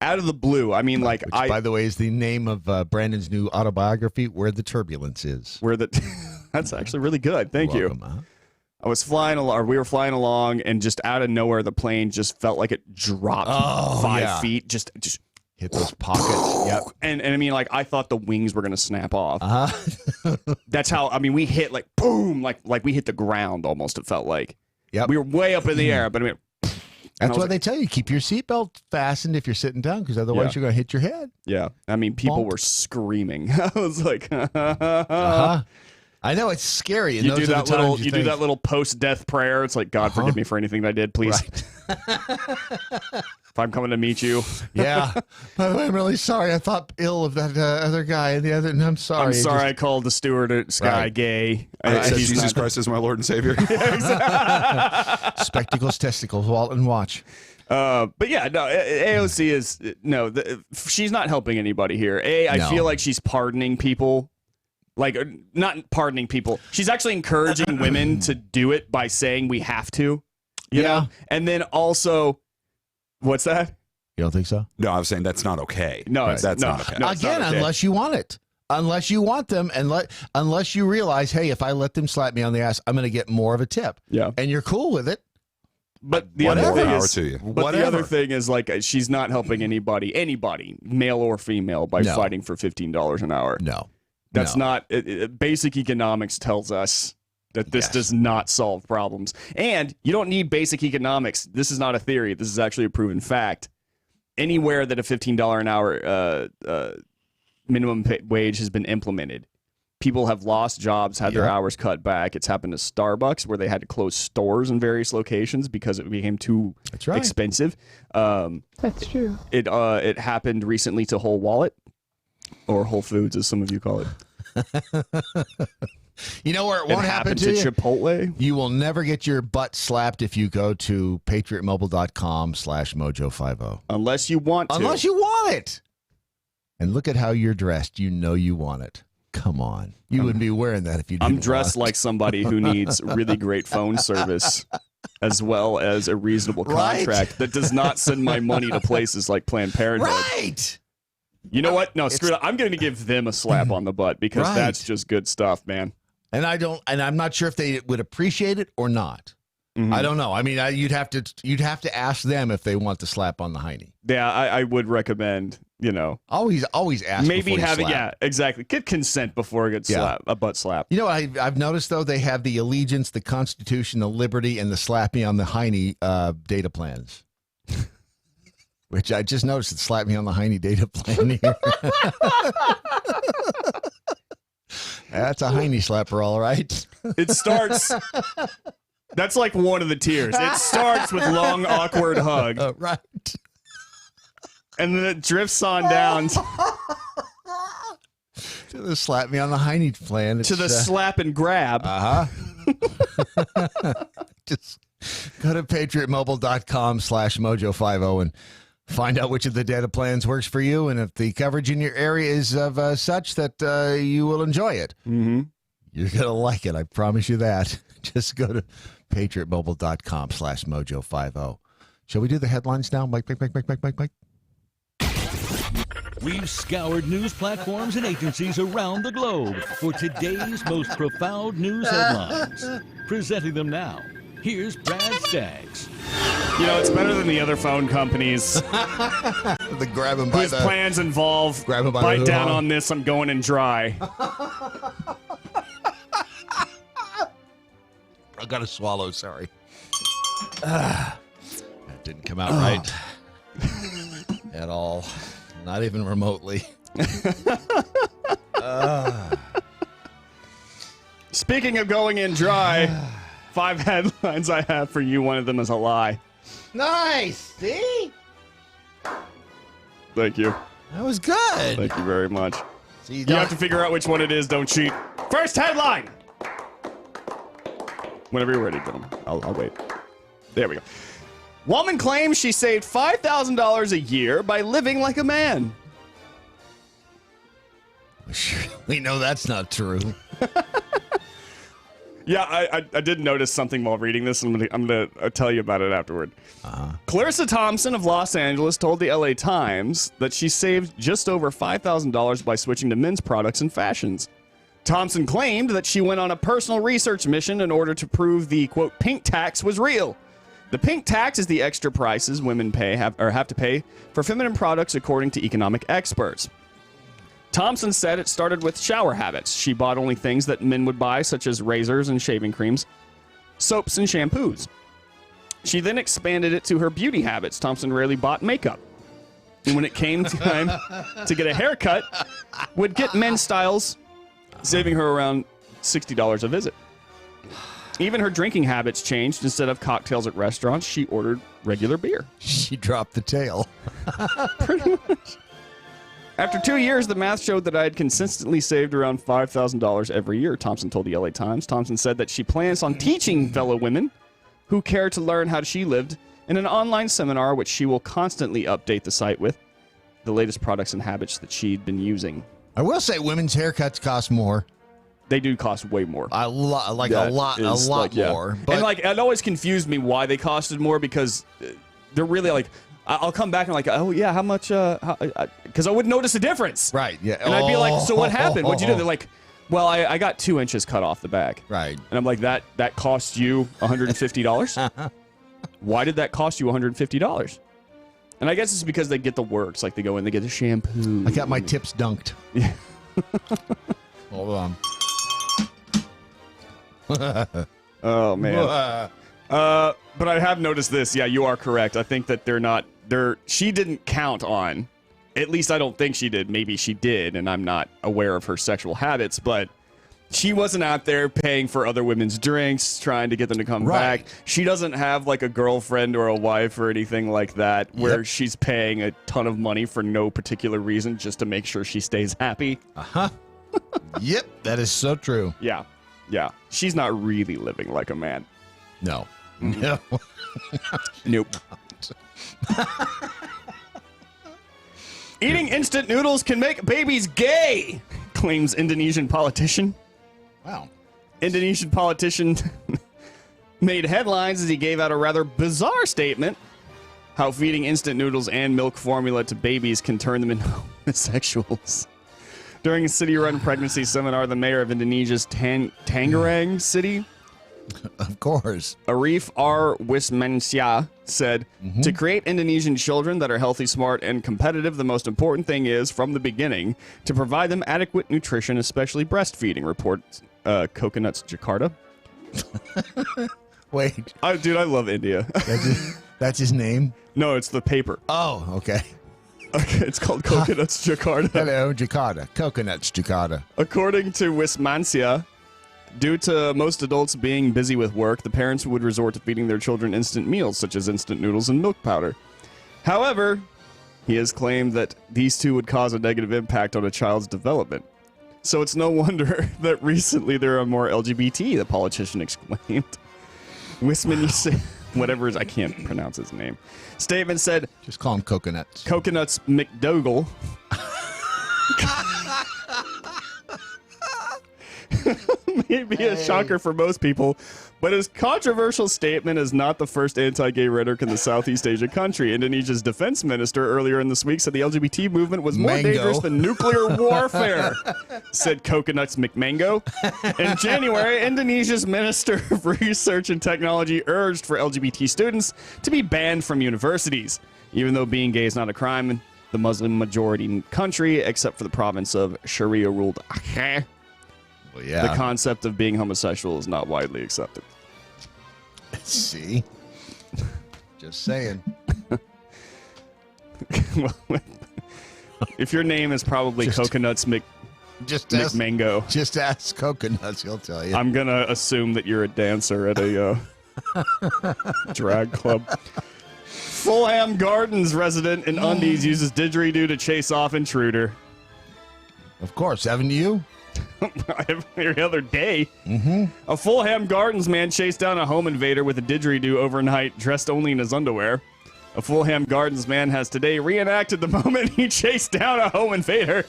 out of the blue, I mean, like, which, by the way, is the name of Brandon's new autobiography, Where the Turbulence Is. That's actually really good. Thank you. Huh? I was flying along, we were flying along, and just out of nowhere, the plane just felt like it dropped 5 feet. Just hit those pockets. Yep. And I mean, like, I thought the wings were gonna snap off. That's how. I mean, we hit like boom, like we hit the ground almost. It felt like. Yep. We were way up in the air, but I mean. That's why they tell you keep your seatbelt fastened if you're sitting down, because otherwise you're gonna hit your head. Yeah. I mean, people were screaming. I was like. I know it's scary. You do that little post-death prayer. It's like, God, forgive me for anything that I did, please. Right. If I'm coming to meet you. Yeah. By the way, I'm really sorry. I thought ill of that other guy and the other. And I'm sorry. I'm sorry I called the steward guy gay. I said Jesus Christ is my Lord and Savior. Spectacles, testicles, wallet, and watch. But yeah, no, AOC is she's not helping anybody here. I feel like she's pardoning people. Like, not pardoning people. She's actually encouraging women to do it by saying we have to. You know? And then also, what's that? You don't think so? No, I was saying that's not okay. No, that's not okay. No, again, not okay. Unless you want it. Unless you want them, and unless you realize, hey, if I let them slap me on the ass, I'm going to get more of a tip. Yeah. And you're cool with it. But the other thing is, like, she's not helping anybody, male or female, by fighting for $15 an hour. No. That's not basic economics tells us that this does not solve problems. And you don't need basic economics. This is not a theory. This is actually a proven fact. Anywhere that a $15 an hour minimum wage has been implemented, people have lost jobs, had their hours cut back. It's happened to Starbucks, where they had to close stores in various locations because it became too expensive. That's true. It happened recently to Whole Wallet, or Whole Foods, as some of you call it. You know where it won't happen to you? Chipotle. You will never get your butt slapped if you go to patriotmobile.com/mojo50. Unless you want to. Unless you want it. And look at how you're dressed. You know you want it. Come on. You wouldn't be wearing that if you didn't. I'm dressed like somebody who needs really great phone service, as well as a reasonable contract that does not send my money to places like Planned Parenthood. Right. You know what? No, screw it. I'm going to give them a slap on the butt, because that's just good stuff, man. And I'm not sure if they would appreciate it or not. Mm-hmm. I don't know. I mean, you'd have to ask them if they want the slap on the hiney. Yeah, I would recommend, always ask. Maybe before you having, slap. exactly. Get consent before it gets a butt slap. You know what I've noticed, though? They have the allegiance, the Constitution, the liberty, and the slap me on the hiney data plans. Which I just noticed, it slapped me on the hiney data plan here. That's a hiney slapper, all right. It starts That's like one of the tiers. It starts with long, awkward hug. Right. And then it drifts on down To the slap me on the hiney plan. to the slap and grab. Just go to patriotmobile.com/mojo50 and find out which of the data plans works for you and if the coverage in your area is of such that you will enjoy it. Mm-hmm. You're going to like it. I promise you that. Just go to patriotmobile.com/mojo50. Shall we do the headlines now? Mike. We've scoured news platforms and agencies around the globe for today's most profound news headlines. Presenting them now, here's Brad Staggs. You know, it's better than the other phone companies. The grab him by whose plans involve grab him by bite the down hoo-ha. on this, I'm going in dry. I got to swallow, sorry. That didn't come out right at all. Not even remotely. Speaking of going in dry, 5 headlines I have for you. One of them is a lie. Nice. See? Thank you. That was good. Thank you very much. See, you have to figure out which one it is. Don't cheat. First headline. Whenever you're ready, gentlemen. I'll wait. There we go. Woman claims she saved $5,000 a year by living like a man. We know that's not true. Yeah, I did notice something while reading this. I'm gonna tell you about it afterward. Clarissa Thompson of Los Angeles told the LA Times that she saved just over $5,000 by switching to men's products and fashions. Thompson claimed that she went on a personal research mission in order to prove the, quote, pink tax was real. The pink tax is the extra prices women have to pay for feminine products, according to economic experts. Thompson said it started with shower habits. She bought only things that men would buy, such as razors and shaving creams, soaps and shampoos. She then expanded it to her beauty habits. Thompson rarely bought makeup. And when it came time to get a haircut, would get men's styles, saving her around $60 a visit. Even her drinking habits changed. Instead of cocktails at restaurants, she ordered regular beer. She dropped the tail. Pretty much. After 2 years, the math showed that I had consistently saved around $5,000 every year, Thompson told the LA Times. Thompson said that she plans on teaching fellow women who care to learn how she lived in an online seminar, which she will constantly update the site with the latest products and habits that she'd been using. I will say women's haircuts cost more. They do cost way more. A lot more. But and like, it always confused me why they costed more, because they're really like, I'll come back and like, oh yeah, how much? Because I wouldn't notice a difference. Right. Yeah. And I'd be like, so what happened? What'd you do? They're like, well, I got 2 inches cut off the back. Right. And I'm like, that cost you $150? Why did that cost you $150? And I guess it's because they get the works. Like, they go in, they get the shampoo. I got my tips dunked. Yeah. Hold on. Oh man. But I have noticed this. Yeah, you are correct. I think that she didn't count on, at least I don't think she did. Maybe she did, and I'm not aware of her sexual habits, but she wasn't out there paying for other women's drinks, trying to get them to come back. She doesn't have like a girlfriend or a wife or anything like that where she's paying a ton of money for no particular reason, just to make sure she stays happy. Yep, that is so true. Yeah. Yeah. She's not really living like a man. No. No. Nope. Eating instant noodles can make babies gay, claims Indonesian politician. Wow. Indonesian politician made headlines as he gave out a rather bizarre statement how feeding instant noodles and milk formula to babies can turn them into homosexuals. During a city-run pregnancy seminar, the mayor of Indonesia's Tangerang city, of course, Arif R. Wismansyah, said, to create Indonesian children that are healthy, smart, and competitive, the most important thing is, from the beginning, to provide them adequate nutrition, especially breastfeeding, reports Coconuts Jakarta. Wait. Dude, I love India. That's his name? No, it's the paper. Oh, okay. Okay, it's called Coconuts Jakarta. Hello, Jakarta. Coconuts Jakarta. According to Wismansyah, Due to most adults being busy with work, the parents would resort to feeding their children instant meals, such as instant noodles and milk powder. However, he has claimed that these two would cause a negative impact on a child's development. So it's no wonder that recently there are more LGBT, the politician exclaimed. Wisman, whatever I can't pronounce his name. Statement said, just call him Coconuts. Coconuts McDougal. Maybe a shocker for most people, but his controversial statement is not the first anti-gay rhetoric in the Southeast Asia country. Indonesia's defense minister earlier in this week said the LGBT movement was more dangerous than nuclear warfare, said Coconuts McMango. In January, Indonesia's Minister of Research and Technology urged for LGBT students to be banned from universities, even though being gay is not a crime in the Muslim-majority country, except for the province of Sharia-ruled Aceh. Well, yeah. The concept of being homosexual is not widely accepted. See? Just saying. Well, if your name is probably Coconuts McMango. Just ask Coconuts, he'll tell you. I'm going to assume that you're a dancer at a drag club. Fulham Gardens resident in undies uses didgeridoo to chase off intruder. Of course, haven't you? Every other day. Mm-hmm. A Fulham Gardens man chased down a home invader with a didgeridoo overnight, dressed only in his underwear. A Fulham Gardens man has today reenacted the moment he chased down a home invader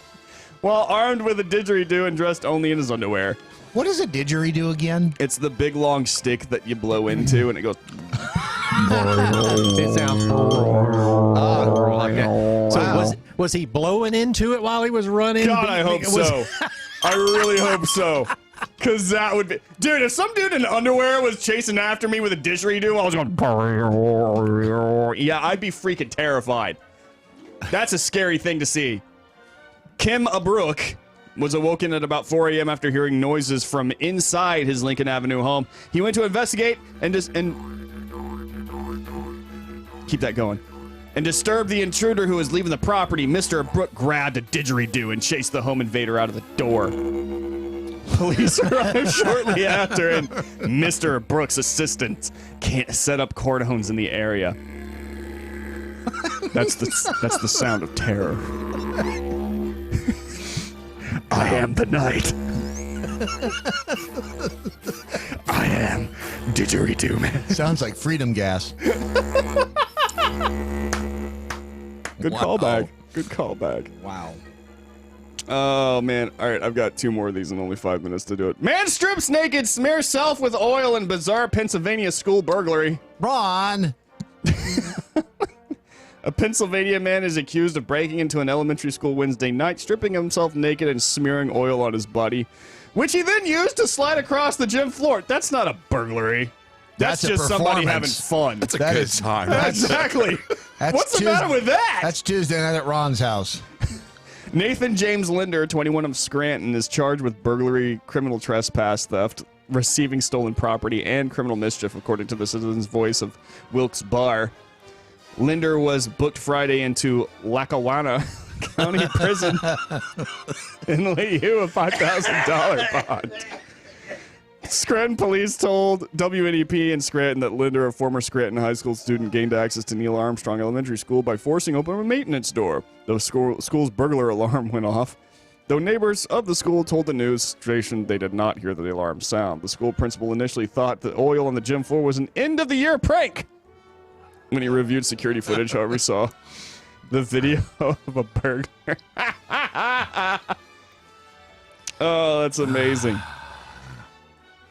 while armed with a didgeridoo and dressed only in his underwear. What is a didgeridoo again? It's the big long stick that you blow into and it goes... It sounds like that. So was he blowing into it while he was running? God, I hope so. I really hope so. Because that would be... Dude, if some dude in underwear was chasing after me with a didgeridoo, I was going... Yeah, I'd be freaking terrified. That's a scary thing to see. Kim Abrook was awoken at about 4 a.m. after hearing noises from inside his Lincoln Avenue home. He went to investigate and keep that going. And disturbed the intruder who was leaving the property. Mr. Brooke grabbed a didgeridoo and chased the home invader out of the door. Police arrived shortly after, and Mr. Brooks' assistant can't set up cordones in the area. That's the sound of terror. I am the night. I am didgeridoo man. Sounds like freedom gas. Good callback. Good callback. Wow. Oh, man. All right, I've got two more of these in only 5 minutes to do it. Man strips naked, smears self with oil in bizarre Pennsylvania school burglary. Ron! A Pennsylvania man is accused of breaking into an elementary school Wednesday night, stripping himself naked and smearing oil on his body, which he then used to slide across the gym floor. That's not a burglary. That's just somebody having fun. That's a good time. Exactly. What's the matter with that? That's Tuesday night at Ron's house. Nathan James Linder, 21 of Scranton, is charged with burglary, criminal trespass, theft, receiving stolen property, and criminal mischief, according to the Citizen's Voice of Wilkes Barre. Linder was booked Friday into Lackawanna County Prison and lay you a $5,000 bond. Scranton police told WNEP in Scranton that Linder, a former Scranton High School student, gained access to Neil Armstrong Elementary School by forcing open a maintenance door. The school's burglar alarm went off. Though neighbors of the school told the news station they did not hear the alarm sound. The school principal initially thought the oil on the gym floor was an end-of-the-year prank. When he reviewed security footage, however, he saw the video of a burglar. Oh, that's amazing.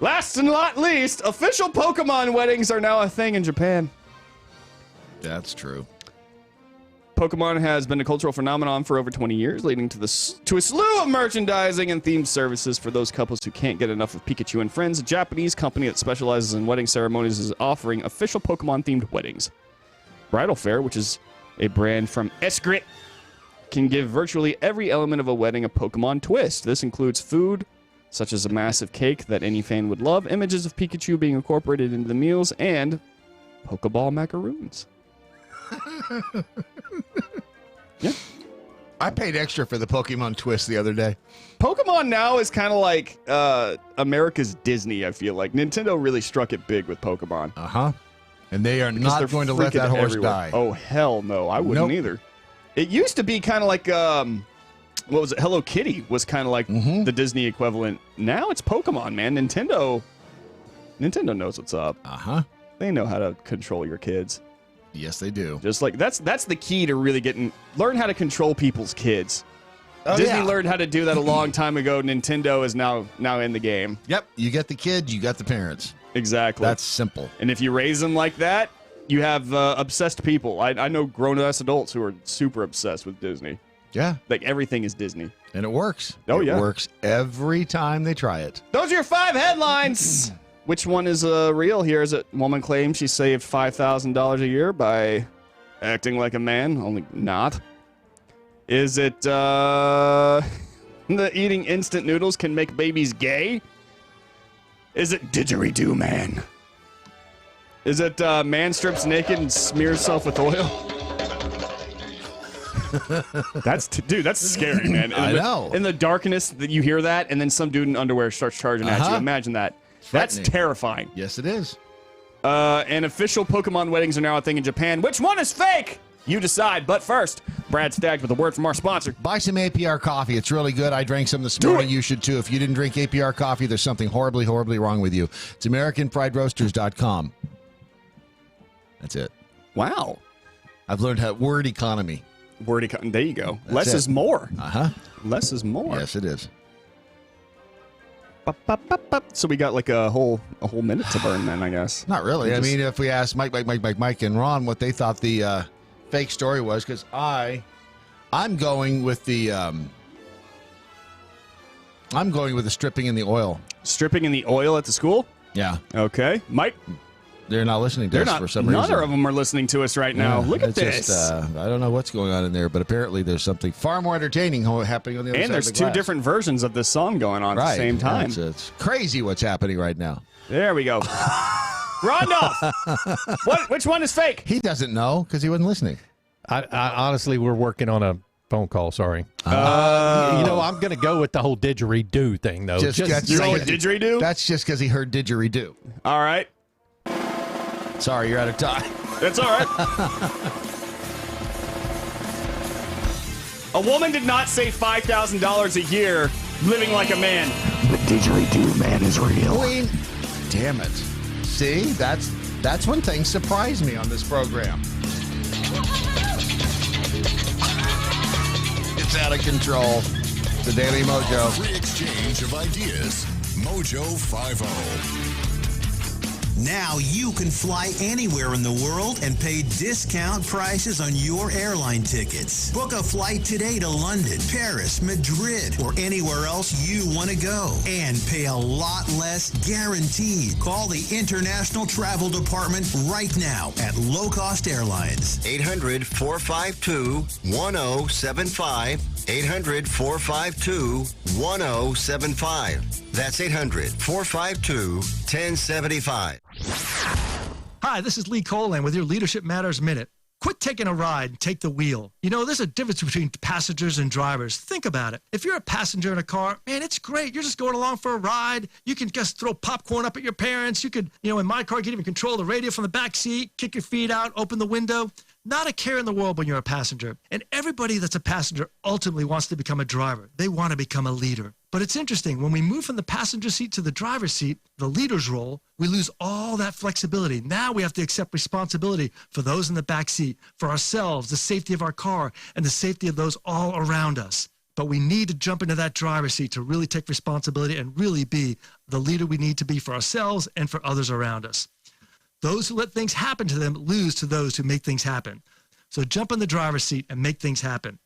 Last and not least, official Pokemon weddings are now a thing in Japan. That's true. Pokemon has been a cultural phenomenon for over 20 years, leading to a slew of merchandising and themed services for those couples who can't get enough of Pikachu and Friends. A Japanese company that specializes in wedding ceremonies is offering official Pokemon-themed weddings. Bridal Fair, which is a brand from Eskrit, can give virtually every element of a wedding a Pokemon twist. This includes food, such as a massive cake that any fan would love, images of Pikachu being incorporated into the meals, and Pokeball macaroons. Yeah. I paid extra for the Pokemon Twist the other day. Pokemon now is kind of like America's Disney, I feel like. Nintendo really struck it big with Pokemon. Uh-huh. And they are Because not they're going to let freaking that horse everywhere. die. Oh, hell no. I wouldn't either. It used to be kind of like, what was it? Hello Kitty was kind of like the Disney equivalent. Now it's Pokemon, man. Nintendo knows what's up. Uh-huh. They know how to control your kids. Yes, they do. Just like that's the key to really learn how to control people's kids. Oh, Disney yeah. learned how to do that a long time ago. Nintendo is now in the game. Yep. You get the kid, you got the parents. Exactly. That's simple. And if you raise them like that, you have obsessed people. I know grown-ass adults who are super obsessed with Disney. Yeah. Like everything is Disney. And it works. Oh, it yeah. works every time they try it. Those are your 5 headlines. Which one is real here? Is it woman claims she saved $5,000 a year by acting like a man, only not? Is it the eating instant noodles can make babies gay? Is it didgeridoo man? Is it man strips naked and smears himself with oil? That's scary, man. I know. In the darkness, that you hear that, and then some dude in underwear starts charging at you. Imagine that. That's terrifying. Yes, it is. And official Pokemon weddings are now a thing in Japan. Which one is fake? You decide. But first, Brad Staggs with a word from our sponsor. Buy some APR coffee. It's really good. I drank some this morning. You should too. If you didn't drink APR coffee, there's something horribly, horribly wrong with you. It's AmericanFriedRoasters.com. That's it. Wow. I've learned how word economy. There you go. That's Less it. is more. Uh-huh. Less is more. Yes, it is. So we got like a whole minute to burn then, I guess. Not really. I mean, if we asked Mike, and Ron what they thought the fake story was, because I'm going with the stripping in the oil. Stripping in the oil at the school? Yeah. Okay. Mike? They're not listening to us for some reason. Neither of them are listening to us right now. Yeah, Look at it's this. Just, I don't know what's going on in there, but apparently there's something far more entertaining happening on the other side And there's of the two glass. different versions of this song going on at the same time. Yeah, it's crazy what's happening right now. There we go. Randolph! Which one is fake? He doesn't know because he wasn't listening. I honestly, we're working on a phone call. Sorry. I'm going to go with the whole didgeridoo thing, though. You're going with didgeridoo? That's just because he heard didgeridoo. All right. Sorry, you're out of time. That's all right. A woman did not save $5,000 a year living like a man. The didgeridoo man is real. Damn it. See, that's when things surprise me on this program. It's out of control. The Daily Mojo. Free exchange of ideas. Mojo 50. Now you can fly anywhere in the world and pay discount prices on your airline tickets. Book a flight today to London, Paris, Madrid, or anywhere else you want to go. And pay a lot less guaranteed. Call the International Travel Department right now at Low Cost Airlines. 800-452-1075. 800-452-1075. That's 800-452-1075. Hi, this is Lee Colan with your Leadership Matters Minute. Quit taking a ride and take the wheel. You know, there's a difference between passengers and drivers. Think about it. If you're a passenger in a car, man, it's great. You're just going along for a ride. You can just throw popcorn up at your parents. You could, in my car, you can even control the radio from the back seat, kick your feet out, open the window. Not a care in the world when you're a passenger. And everybody that's a passenger ultimately wants to become a driver. They want to become a leader. But it's interesting, when we move from the passenger seat to the driver's seat, the leader's role, we lose all that flexibility. Now we have to accept responsibility for those in the back seat, for ourselves, the safety of our car, and the safety of those all around us. But we need to jump into that driver's seat to really take responsibility and really be the leader we need to be for ourselves and for others around us. Those who let things happen to them lose to those who make things happen. So jump in the driver's seat and make things happen.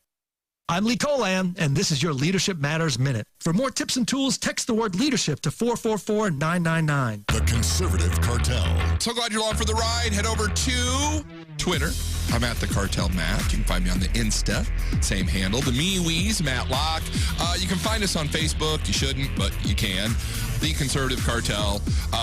I'm Lee Colan, and this is your Leadership Matters Minute. For more tips and tools, text the word leadership to 444-999. The Conservative Cartel. So glad you're along for the ride. Head over to Twitter. I'm at the Cartel Matt. You can find me on the Insta. Same handle. The MeWe's, Matt Locke. You can find us on Facebook. You shouldn't, but you can. The Conservative Cartel,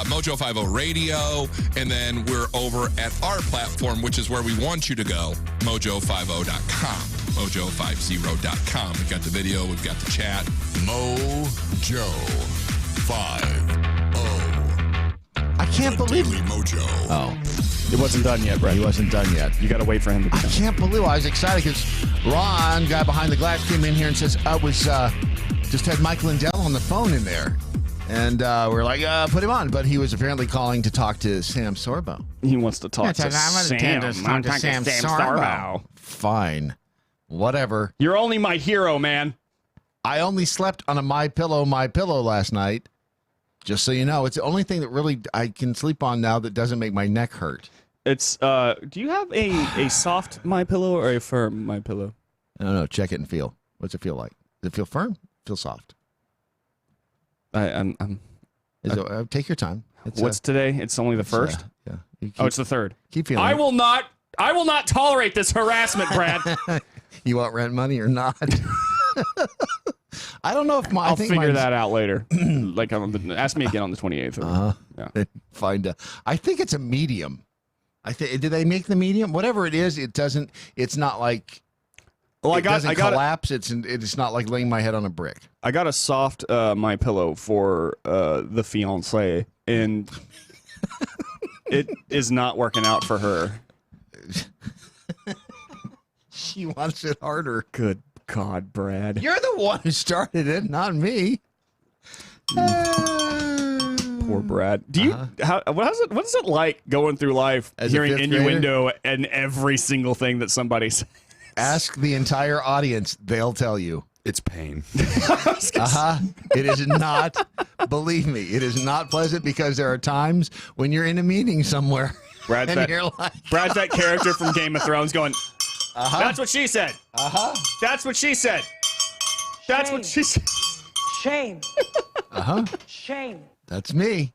Mojo 50 Radio, and then we're over at our platform, which is where we want you to go, mojo50.com. Mojo50.com. We've got the video, we've got the chat. Mojo 50. I can't believe Mojo. Oh. It wasn't done yet, Brett. He wasn't done yet. You got to wait for him to be I done. can't believe I was excited because Ron, guy behind the glass, came in here and says, I was just had Mike Lindell on the phone in there. And we're like, put him on. But he was apparently calling to talk to Sam Sorbo. He wants to talk to Sam. Talk to Sam Sorbo. Fine. Whatever. You're only my hero, man. I only slept on a My Pillow last night. Just so you know, it's the only thing that really I can sleep on now that doesn't make my neck hurt. It's do you have a soft My Pillow or a firm My Pillow? I don't know. Check it and feel. What's it feel like? Does it feel firm? Feel soft? Take your time. What's today? It's only the first. Yeah. It's the third. Keep feeling. I will not tolerate this harassment, Brad. You want rent money or not? I don't know if I'll figure that out later. Like, ask me again on the 28th. Yeah. Find. I think it's a medium. Did they make the medium? Whatever it is, it doesn't. It's not like. Well, it doesn't collapse. It's not like laying my head on a brick. I got a soft My Pillow for the fiance, and it is not working out for her. She wants it harder. Good God, Brad. You're the one who started it, not me. Poor Brad. Do you? What is it like going through life As a hearing fifth innuendo and every single thing that somebody says? Ask the entire audience; they'll tell you. It's pain. It is not. Believe me, it is not pleasant because there are times when you're in a meeting somewhere. Brad's that character from Game of Thrones going. That's what she said. That's what she said. That's what she said. Shame. Shame. That's me.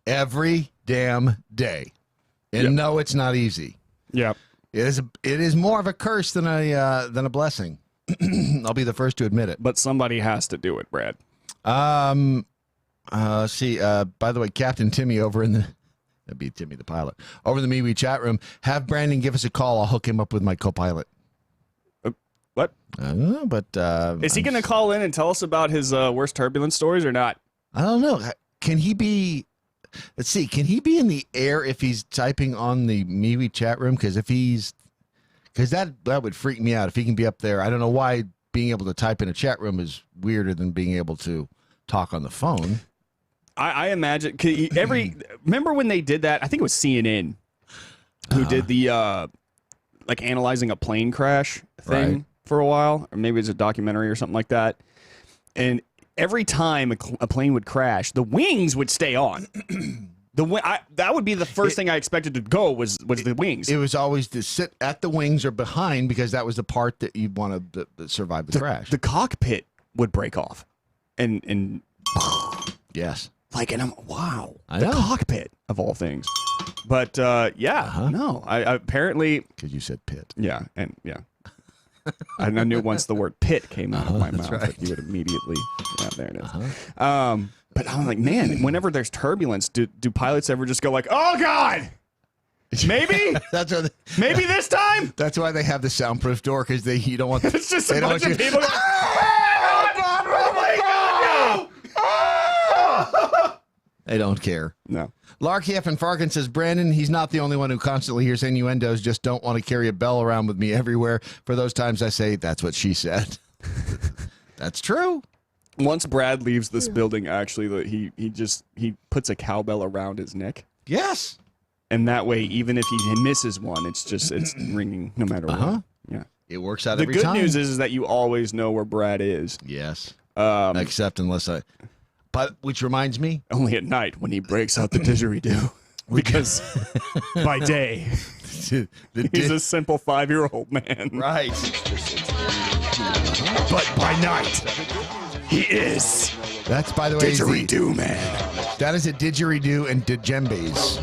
Every damn day. And no, it's not easy. Yep. It is more of a curse than a blessing. I'll be the first to admit it. But somebody has to do it, Brad. By the way, Captain Timmy over in the that'd be Timmy the pilot. Over in the MeWe chat room, have Brandon give us a call. I'll hook him up with my co-pilot. What? I don't know, but is he going to call in and tell us about his worst turbulence stories or not? I don't know. Can he be? Let's see. Can he be in the air if he's typing on the MeWe chat room? Because that would freak me out if he can be up there. I don't know why being able to type in a chat room is weirder than being able to talk on the phone. I imagine remember when they did that? I think it was CNN who did the like analyzing a plane crash thing for a while, or maybe it's a documentary or something like that. And every time a plane would crash, the wings would stay on. That would be the first thing I expected to go was the wings. It was always to sit at the wings or behind because that was the part that you want to survive the crash. The cockpit would break off, and yes. Like, and wow, I the know. cockpit of all things. But no, I apparently because you said pit. Yeah, and yeah, I knew once the word pit came out of my mouth, right. you would immediately. Yeah, there it is. But I'm like, man, whenever there's turbulence, do pilots ever just go like, oh God? Maybe maybe this time. That's why they have the soundproof door because you don't want. It's just they a don't bunch want of you- people. They don't care. No. Larky F. and Farkin says, Brandon, he's not the only one who constantly hears innuendos. Just don't want to carry a bell around with me everywhere. For those times I say, that's what she said. That's true. Once Brad leaves this building, actually, he puts a cowbell around his neck. Yes. And that way, even if he misses one, it's ringing no matter what. Yeah. It works out The every good time. news is that you always know where Brad is. Yes. Except unless I... But which reminds me... Only at night when he breaks out the didgeridoo. Because by day, he's a simple 5-year-old man. Right. But by night, he is... That's, by the way... Didgeridoo man. That is a didgeridoo and djembes.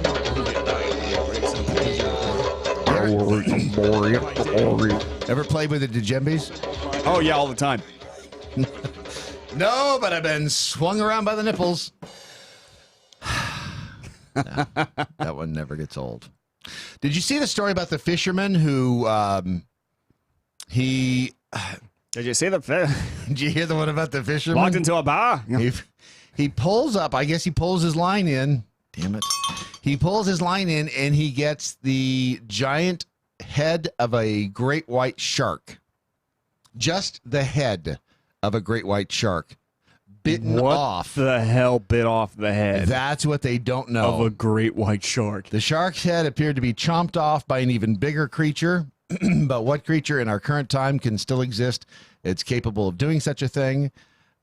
Ever played with the djembes? Oh, yeah, all the time. No, but I've been swung around by the nipples. That one never gets old. Did you see the story about the fisherman who he? Did you see the? Did you hear the one about the fisherman Walked into a bar. He pulls up. I guess he pulls his line in. Damn it! He pulls his line in, and he gets the giant head of a great white shark. Just the head of a great white shark. Bitten off. What the hell bit off the head? That's what they don't know. Of a great white shark. The shark's head appeared to be chomped off by an even bigger creature. But what creature in our current time can still exist? It's capable of doing such a thing.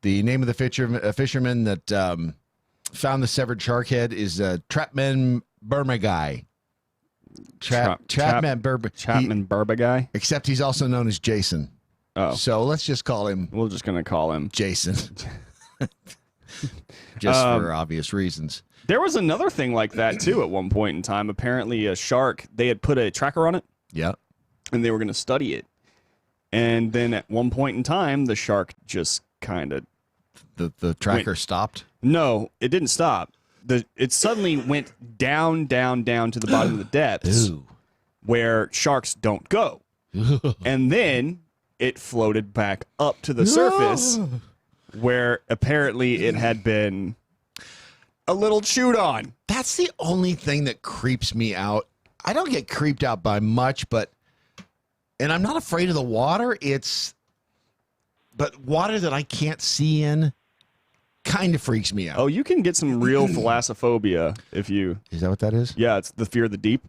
The name of the fisherman that found the severed shark head is Trapman Burmaguy. Trapman Burmaguy? Except he's also known as Jason. Oh. So let's just call him. We're just going to call him Jason. Just for obvious reasons. There was another thing like that, too, at one point in time. Apparently, a shark, they had put a tracker on it. Yeah. And they were going to study it. And then at one point in time, the shark just kind of... The tracker stopped? No, it didn't stop. It suddenly went down to the bottom of the depths where sharks don't go. And then it floated back up to the surface where apparently it had been a little chewed on. That's the only thing that creeps me out. I don't get creeped out by much, and I'm not afraid of the water. But water that I can't see in kind of freaks me out. Oh, you can get some real thalassophobia if you... Is that what that is? Yeah, it's the fear of the deep.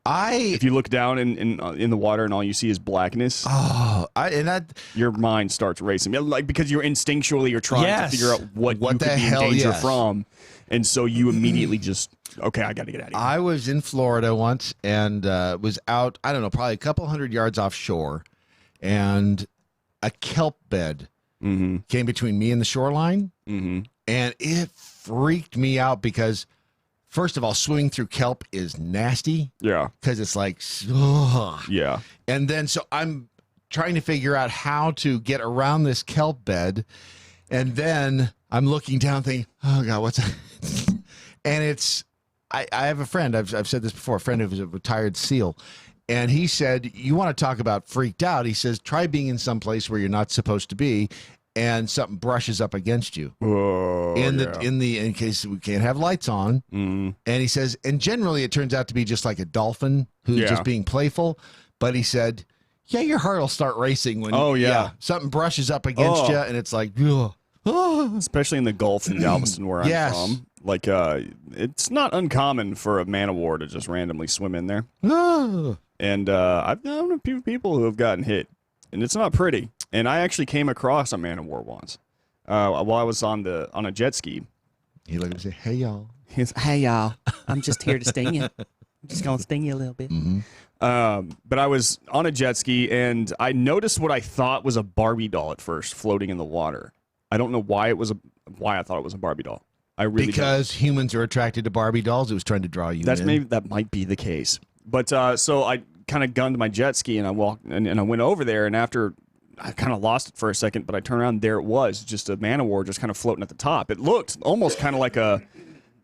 If you look down in the water and all you see is blackness, your mind starts racing. Like, because you're instinctually trying to figure out what you could be in danger from, and so you immediately just I got to get out of here. I was in Florida once and was out, I don't know, probably a couple hundred yards offshore, and a kelp bed came between me and the shoreline, and it freaked me out because. First of all, swimming through kelp is nasty. Yeah. Because it's like, yeah. And then so I'm trying to figure out how to get around this kelp bed. And then I'm looking down thinking, oh, God, what's that? And it's, I have a friend, I've said this before, a friend who's a retired SEAL. And he said, you want to talk about freaked out? He says, try being in some place where you're not supposed to be. And something brushes up against you in case we can't have lights on. And he says, and generally it turns out to be just like a dolphin who's just being playful. But he said, yeah, your heart will start racing when something brushes up against you, and it's like, especially in the Gulf in Galveston where I'm from. Like, it's not uncommon for a man of war to just randomly swim in there. And I've known a few people who have gotten hit, and it's not pretty. And I actually came across a man of war once while I was on a jet ski. He looked and said, "Hey y'all." He's, "Hey y'all, I'm just here to sting you. I'm just gonna sting you a little bit." But I was on a jet ski and I noticed what I thought was a Barbie doll at first floating in the water. I don't know why I thought it was a Barbie doll. I really because humans are attracted to Barbie dolls. It was trying to draw you. That might be the case. But so I kind of gunned my jet ski and I walked and I went over there, and after I kind of lost it for a second, but I turned around, there it was, just a man of war just kind of floating at the top. It looked almost kind of like a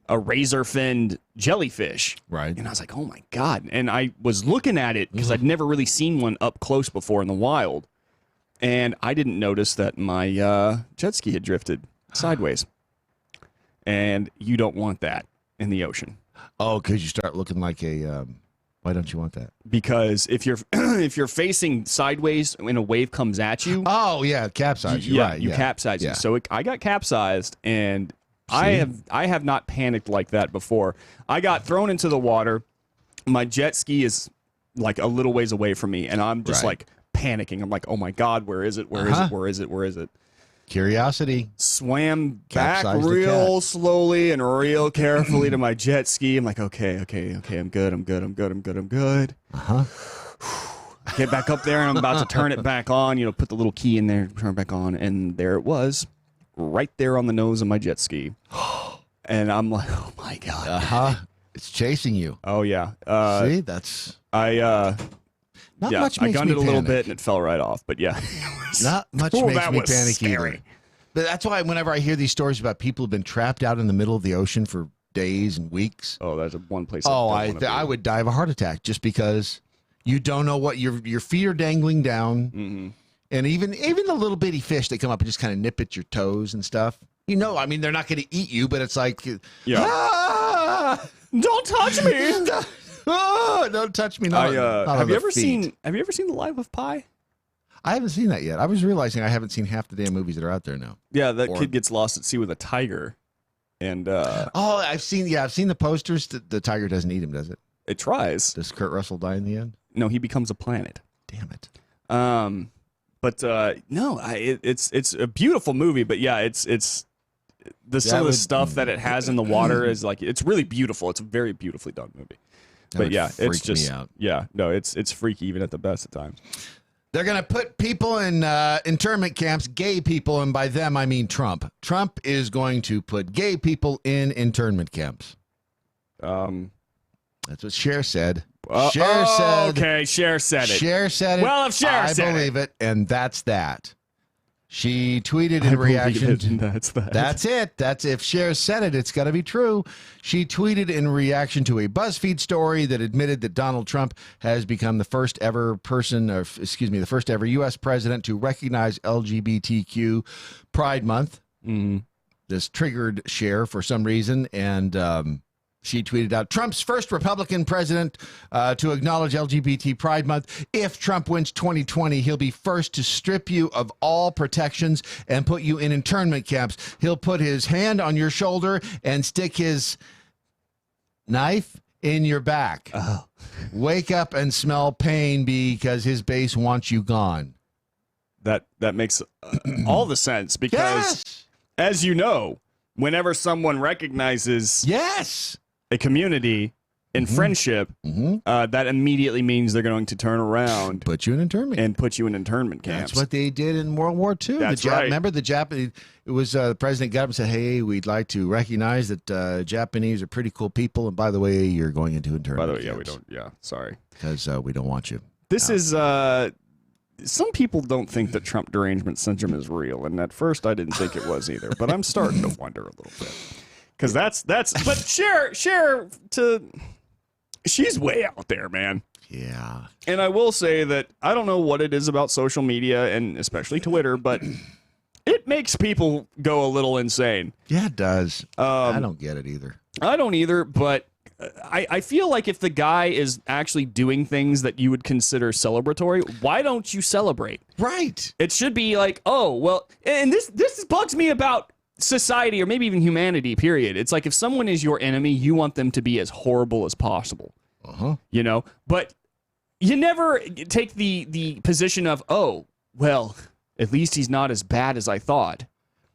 razor-finned jellyfish. Right. And I was like, oh my God. And I was looking at it because I'd never really seen one up close before in the wild. And I didn't notice that my jet ski had drifted sideways. And you don't want that in the ocean. Oh, because you start looking like a... Why don't you want that? Because if you're if you're facing sideways and a wave comes at you, capsize. You capsize. Yeah. So I got capsized, and I have not panicked like that before. I got thrown into the water. My jet ski is like a little ways away from me, and I'm just like panicking. I'm like, oh my God, where is it? Where is it? Where is it? Where is it? Curiosity. Swam back real slowly and real carefully to my jet ski. I'm like, okay, I'm good. I get back up there and I'm about to turn it back on, put the little key in there, turn it back on, and there it was, right there on the nose of my jet ski. And I'm like, oh my God. It's chasing you. Oh yeah. See, that's much I gunned it a little bit and it fell right off, but yeah. Not much makes me panic scary. either. But that's why whenever I hear these stories about people who've been trapped out in the middle of the ocean for days and weeks. Oh, that's one place. I would die of a heart attack just because you don't know what your feet are dangling down, and even the little bitty fish that come up and just kind of nip at your toes and stuff. You know, I mean, they're not going to eat you, but it's like, don't touch me. Don't touch me. Have you ever seen The Life of Pi? I haven't seen that yet. I was realizing I haven't seen half the damn movies that are out there now. Yeah, that kid gets lost at sea with a tiger, and I've seen the posters. The tiger doesn't eat him, does it? It tries. Does Kurt Russell die in the end? No, he becomes a planet. Damn it. It's a beautiful movie, but yeah, it's some of the stuff that it has in the water is like, it's really beautiful. It's a very beautifully done movie. But yeah, it's just me out. Yeah, no, it's freaky even at the best of times. They're going to put people in internment camps, gay people, and by them I mean Trump. Trump is going to put gay people in internment camps. That's what Cher said. Cher said. Okay, Cher said it. Cher said it. Well, if Cher said it, I believe it, and that's that. She tweeted in reaction to that's it. That's if Cher said it, it's got to be true. She tweeted in reaction to a BuzzFeed story that admitted that Donald Trump has become the first ever the first ever U.S. president to recognize LGBTQ Pride Month. This triggered Cher for some reason, and she tweeted out, Trump's first Republican president to acknowledge LGBT Pride Month. If Trump wins 2020, he'll be first to strip you of all protections and put you in internment camps. He'll put his hand on your shoulder and stick his knife in your back. Oh. Wake up and smell pain because his base wants you gone. That makes all the sense because, as you know, whenever someone recognizes a community in friendship, that immediately means they're going to turn around, put you in internment, and put you in internment camps. That's what they did in World War II. That's right. Remember the Japanese? It was the president got up and said, "Hey, we'd like to recognize that Japanese are pretty cool people, and by the way, you're going into internment." By the way, camps. we don't. Yeah, sorry, because we don't want you. This is. Some people don't think that Trump derangement syndrome is real, and at first I didn't think it was either. But I'm starting to wonder a little bit. Because that's but Cher she's way out there, man. Yeah. And I will say that I don't know what it is about social media and especially Twitter, but it makes people go a little insane. Yeah, it does. I don't get it either. I don't either, but I feel like if the guy is actually doing things that you would consider celebratory, why don't you celebrate? Right. It should be like, oh, well, and this bugs me about society or maybe even humanity, period. It's like if someone is your enemy, you want them to be as horrible as possible. You know? But you never take the position of, oh, well, at least he's not as bad as I thought.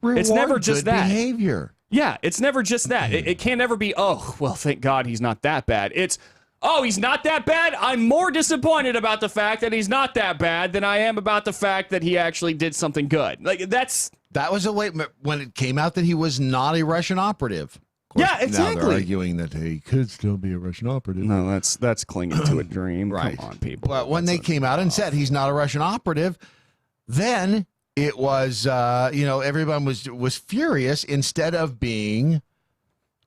It's never just good that. behavior. Yeah, it's never just that. It can't ever be, oh, well, thank God he's not that bad. It's, oh, he's not that bad? I'm more disappointed about the fact that he's not that bad than I am about the fact that he actually did something good. Like, that was a way when it came out that he was not a Russian operative. Course, yeah, exactly. Now they're arguing that he could still be a Russian operative. No, that's clinging to a dream. Right. Come on, people. But when they came out and said he's not a Russian operative, then it was, everyone was furious instead of being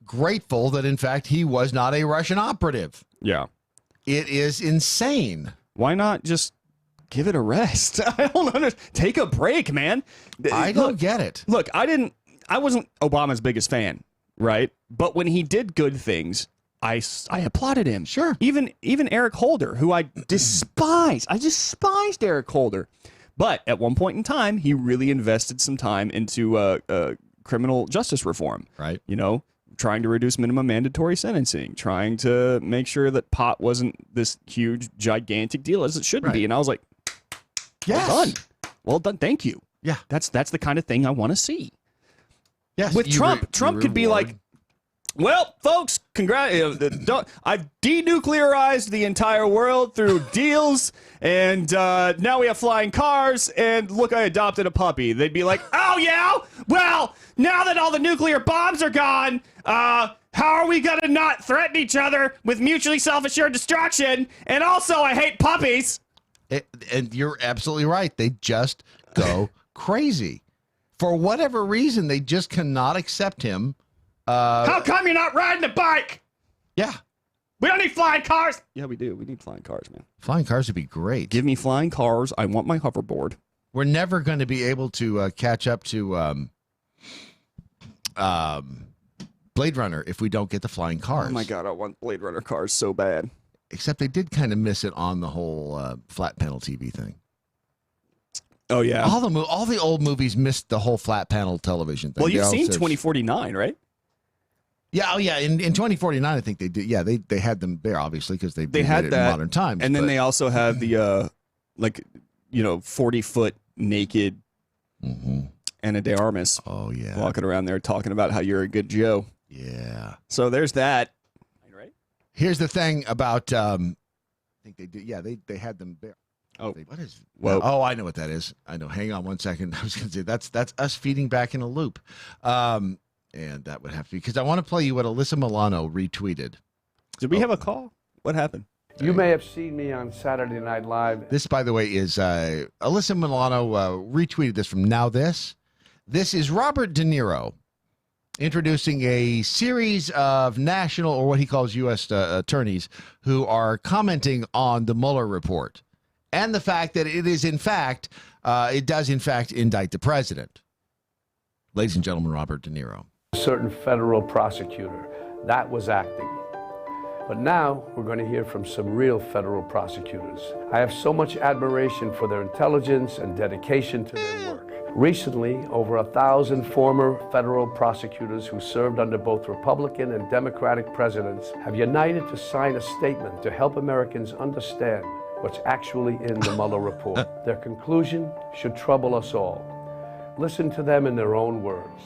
grateful that, in fact, he was not a Russian operative. Yeah. It is insane. Why not just give it a rest? I don't understand. Take a break, man. I don't get it. Look, I wasn't Obama's biggest fan, right? But when he did good things, I applauded him. Sure. Even Eric Holder, who I despise. I despised Eric Holder. But at one point in time, he really invested some time into criminal justice reform. Right. You know, trying to reduce minimum mandatory sentencing, trying to make sure that pot wasn't this huge, gigantic deal as it shouldn't be. And I was like, yes. Well done. Thank you. Yeah. That's the kind of thing I want to see. Yes. With Trump could be like, well, folks, I've denuclearized the entire world through deals, and now we have flying cars, and look, I adopted a puppy. They'd be like, oh, yeah? Well, now that all the nuclear bombs are gone, how are we going to not threaten each other with mutually self-assured destruction? And also, I hate puppies. And you're absolutely right. They just go crazy. For whatever reason, they just cannot accept him How come you're not riding a bike? Yeah. We don't need flying cars. Yeah, we do. We need flying cars, man. Flying cars would be great. Give me flying cars. I want my hoverboard. We're never going to be able to catch up to Blade Runner if we don't get the flying cars. Oh my God, I want Blade Runner cars so bad. Except they did kind of miss it on the whole flat panel TV thing. Oh yeah, all the old movies missed the whole flat panel television thing. Well, you've seen 2049, right? Yeah, oh yeah. In 2049, I think they did. Yeah, they had them there obviously because they had it that in modern times. and then they also have the 40-foot naked Ana de Armas. Oh yeah, walking around there talking about how you're a good Joe. Yeah. So there's that. Right. Here's the thing about. I think they did. Yeah, they had them there. Oh, what is? Whoa. Oh, I know what that is. I know. Hang on one second. I was going to say that's us feeding back in a loop. And that would have to be because I want to play you what Alyssa Milano retweeted. Did we have a call? What happened? You may have seen me on Saturday Night Live. This, by the way, is Alyssa Milano retweeted this from Now This. This is Robert De Niro introducing a series of national or what he calls U.S. attorneys who are commenting on the Mueller report and the fact that it is, in fact, it does, in fact, indict the president. Ladies and gentlemen, Robert De Niro. A certain federal prosecutor. That was acting. But now we're going to hear from some real federal prosecutors. I have so much admiration for their intelligence and dedication to their work. Recently, over 1,000 former federal prosecutors who served under both Republican and Democratic presidents have united to sign a statement to help Americans understand what's actually in the Mueller report. Their conclusion should trouble us all. Listen to them in their own words.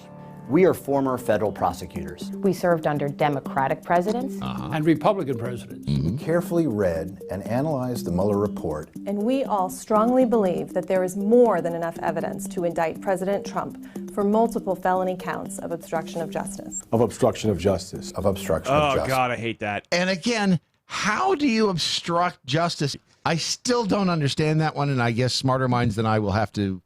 We are former federal prosecutors. We served under Democratic presidents and Republican presidents. We carefully read and analyzed the Mueller report. And we all strongly believe that there is more than enough evidence to indict President Trump for multiple felony counts of obstruction of justice. Of obstruction of justice. Of obstruction of justice. Oh, God, I hate that. And again, how do you obstruct justice? I still don't understand that one, and I guess smarter minds than I will have to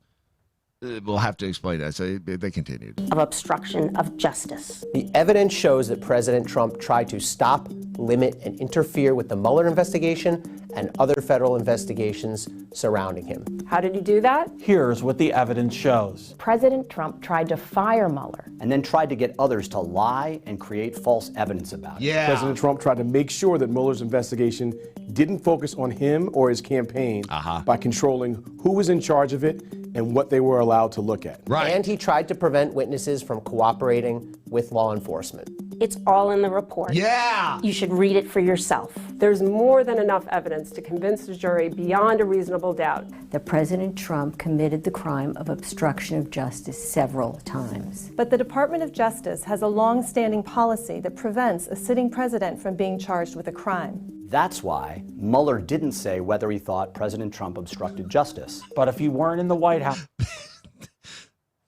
explain that. So they continued. Of obstruction of justice. The evidence shows that President Trump tried to stop, limit, and interfere with the Mueller investigation and other federal investigations surrounding him. How did he do that? Here's what the evidence shows. President Trump tried to fire Mueller. And then tried to get others to lie and create false evidence about it. Yeah. President Trump tried to make sure that Mueller's investigation didn't focus on him or his campaign by controlling who was in charge of it and what they were allowed to look at. Right. And he tried to prevent witnesses from cooperating with law enforcement. It's all in the report. Yeah! You should read it for yourself. There's more than enough evidence to convince the jury beyond a reasonable doubt that President Trump committed the crime of obstruction of justice several times. But the Department of Justice has a long-standing policy that prevents a sitting president from being charged with a crime. That's why Mueller didn't say whether he thought President Trump obstructed justice. But if he weren't in the White House...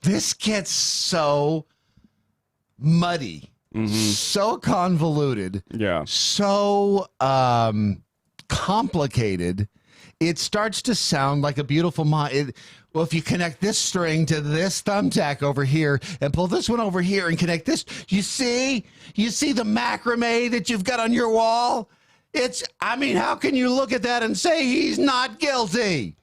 This gets so muddy. So convoluted, so complicated, it starts to sound like a beautiful mind. Well, if you connect this string to this thumbtack over here and pull this one over here and connect this, you see the macrame that you've got on your wall? How can you look at that and say he's not guilty?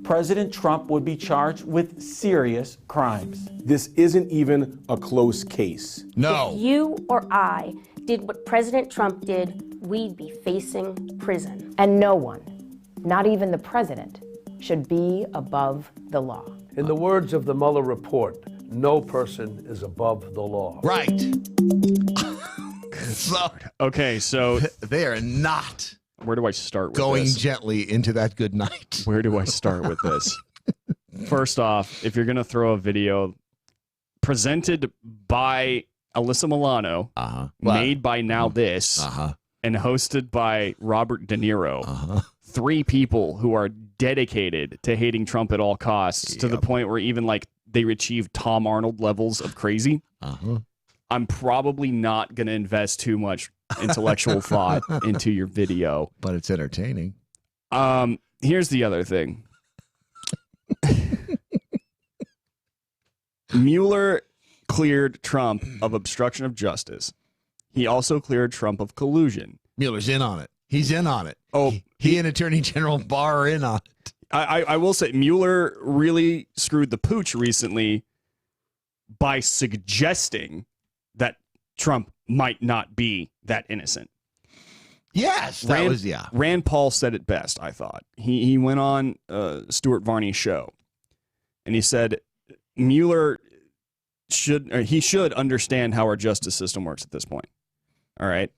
President Trump would be charged with serious crimes. This isn't even a close case. No. If you or I did what President Trump did, we'd be facing prison. And no one, not even the president, should be above the law. In the words of the Mueller report, no person is above the law. Right. Okay, so they are not. Where do I start with going this? Gently into that good night. Where do I start with this? First off, if you're going to throw a video presented by Alyssa Milano, made by Now This, and hosted by Robert De Niro, three people who are dedicated to hating Trump at all costs, to the point where even they achieve Tom Arnold levels of crazy, I'm probably not going to invest too much intellectual thought into your video. But it's entertaining. Here's the other thing. Mueller cleared Trump of obstruction of justice. He also cleared Trump of collusion. Mueller's in on it. He's in on it. Oh, he and Attorney General Barr are in on it. I will say Mueller really screwed the pooch recently by suggesting that Trump might not be that innocent. Yes, Rand Paul said it best, I thought. He went on Stuart Varney's show, and he said Mueller should understand how our justice system works at this point. All right.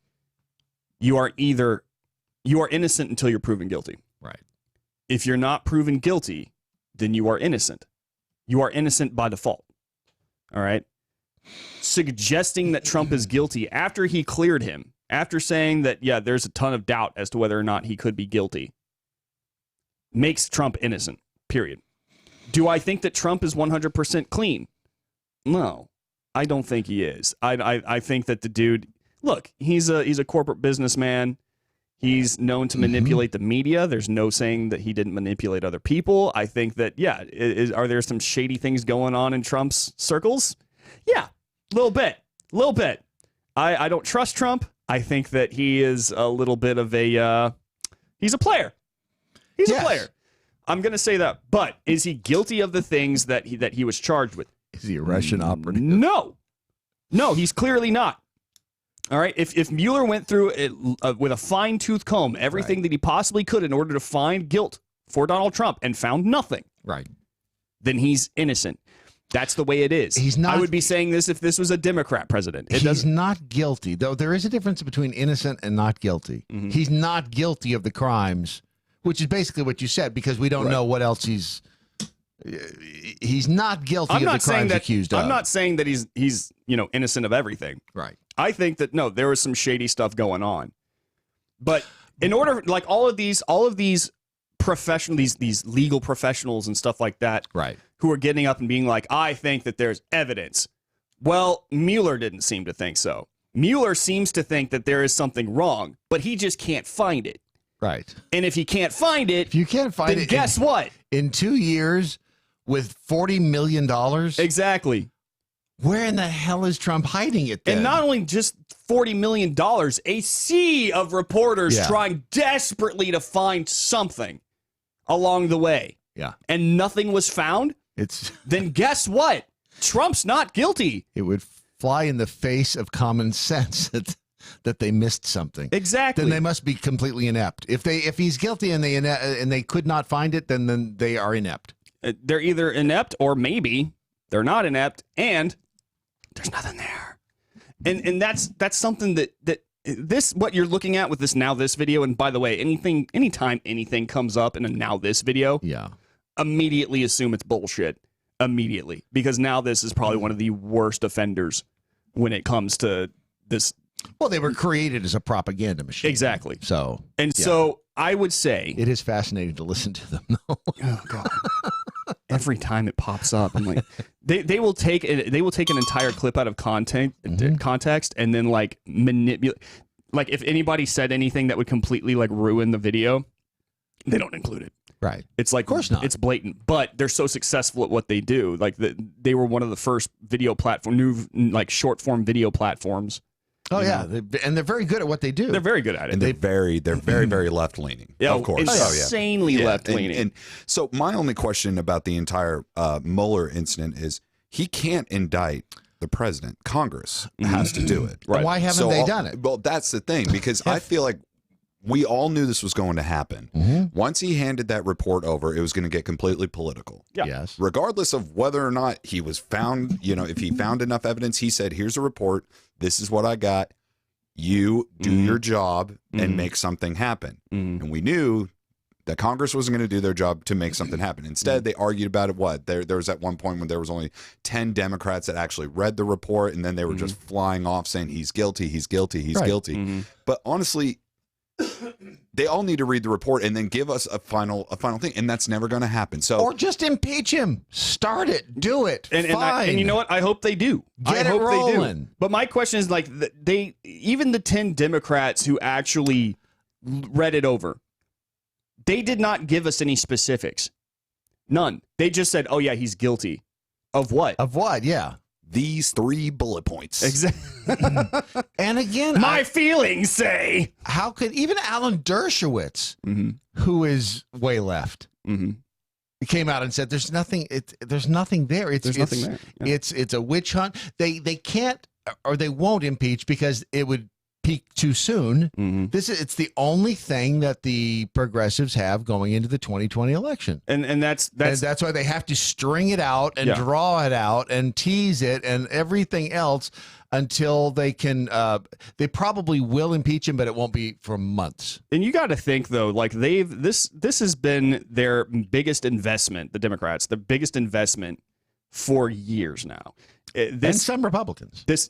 You are innocent until you're proven guilty. Right. If you're not proven guilty, then you are innocent. You are innocent by default. All right. Suggesting that Trump is guilty after he cleared him, after saying that, yeah, there's a ton of doubt as to whether or not he could be guilty, makes Trump innocent, period. Do I think that Trump is 100% clean? No, I don't think he is. I think that the dude, look, he's a corporate businessman. He's known to manipulate the media. There's no saying that he didn't manipulate other people. I think that, yeah, are there some shady things going on in Trump's circles? Yeah, a little bit. I don't trust Trump. I think that he is a little bit of he's a player. He's a player. I'm going to say that. But is he guilty of the things that he was charged with? Is he a Russian operative? No, he's clearly not. All right. If Mueller went through it with a fine-tooth comb, everything that he possibly could in order to find guilt for Donald Trump and found nothing, right, then he's innocent. That's the way it is. He's not. I would be saying this if this was a Democrat president. He's not guilty, though. There is a difference between innocent and not guilty. Mm-hmm. He's not guilty of the crimes, which is basically what you said, because we don't know what else he's not guilty of the crimes accused of. I'm not saying that he's innocent of everything. Right. I think that no, there was some shady stuff going on. But in order, like all of these professional, these legal professionals and stuff like that, right, who are getting up and being like, I think that there's evidence. Well, Mueller didn't seem to think so. Mueller seems to think that there is something wrong, but he just can't find it. Right. And if he can't find it, if you can't find then it, guess what? In 2 years, with $40 million, exactly. Where in the hell is Trump hiding it then? And not only just $40 million, a sea of reporters trying desperately to find something along the way. Yeah. And nothing was found? Then guess what? Trump's not guilty. It would fly in the face of common sense that they missed something. Exactly. Then they must be completely inept. If he's guilty and they could not find it, then they are inept. They're either inept or maybe they're not inept, and there's nothing there. And that's something that this, what you're looking at with this Now This video, and by the way, anytime anything comes up in a Now This video, immediately assume it's bullshit. Immediately. Because Now This is probably one of the worst offenders when it comes to this. Well, they were created as a propaganda machine. Exactly. So I would say it is fascinating to listen to them, though. Oh God. Every time it pops up, I'm like, they will take an entire clip out of context and then like manipulate. Like if anybody said anything that would completely like ruin the video, they don't include it. Right. It's like, of course not. It's blatant, but they're so successful at what they do. Like they were one of the first video new short form video platforms. Oh yeah, and they're very good at what they do. They're very good at it, and they're very, very left leaning. Yeah, of course, insanely left leaning. And so my only question about the entire Mueller incident is he can't indict the president. Congress has to do it. Right. Why haven't they done it? Well, that's the thing, because I feel like we all knew this was going to happen. Once he handed that report over, it was going to get completely political. Yeah. Yes. Regardless of whether or not he was found, if he found enough evidence, he said, here's a report. This is what I got. You do your job and make something happen. And we knew that Congress wasn't going to do their job to make something happen. Instead, they argued about it. There was at one point when there was only 10 Democrats that actually read the report, and then they were just flying off saying, he's guilty, he's guilty, he's guilty. But honestly, they all need to read the report and then give us a final thing, and that's never going to happen. So, or just impeach him. Start it. Do it. And you know what? I hope they do. Get it rolling. But my question is, like, even the 10 Democrats who actually read it over, they did not give us any specifics. None. They just said, "Oh yeah, he's guilty." Of what? Of what? Yeah. these 3 bullet points. Exactly. And again, my feelings say, how could even Alan Dershowitz, who is way left, came out and said, "There's nothing. There's nothing there. There's nothing there. Yeah. It's a witch hunt. They can't or they won't impeach because it would peak too soon. It's the only thing that the progressives have going into the 2020 election, and that's why they have to string it out and draw it out and tease it and everything else until they can. They probably will impeach him, but it won't be for months. And you got to think though, like this has been their biggest investment. The Democrats, the biggest investment for years now. And some Republicans. This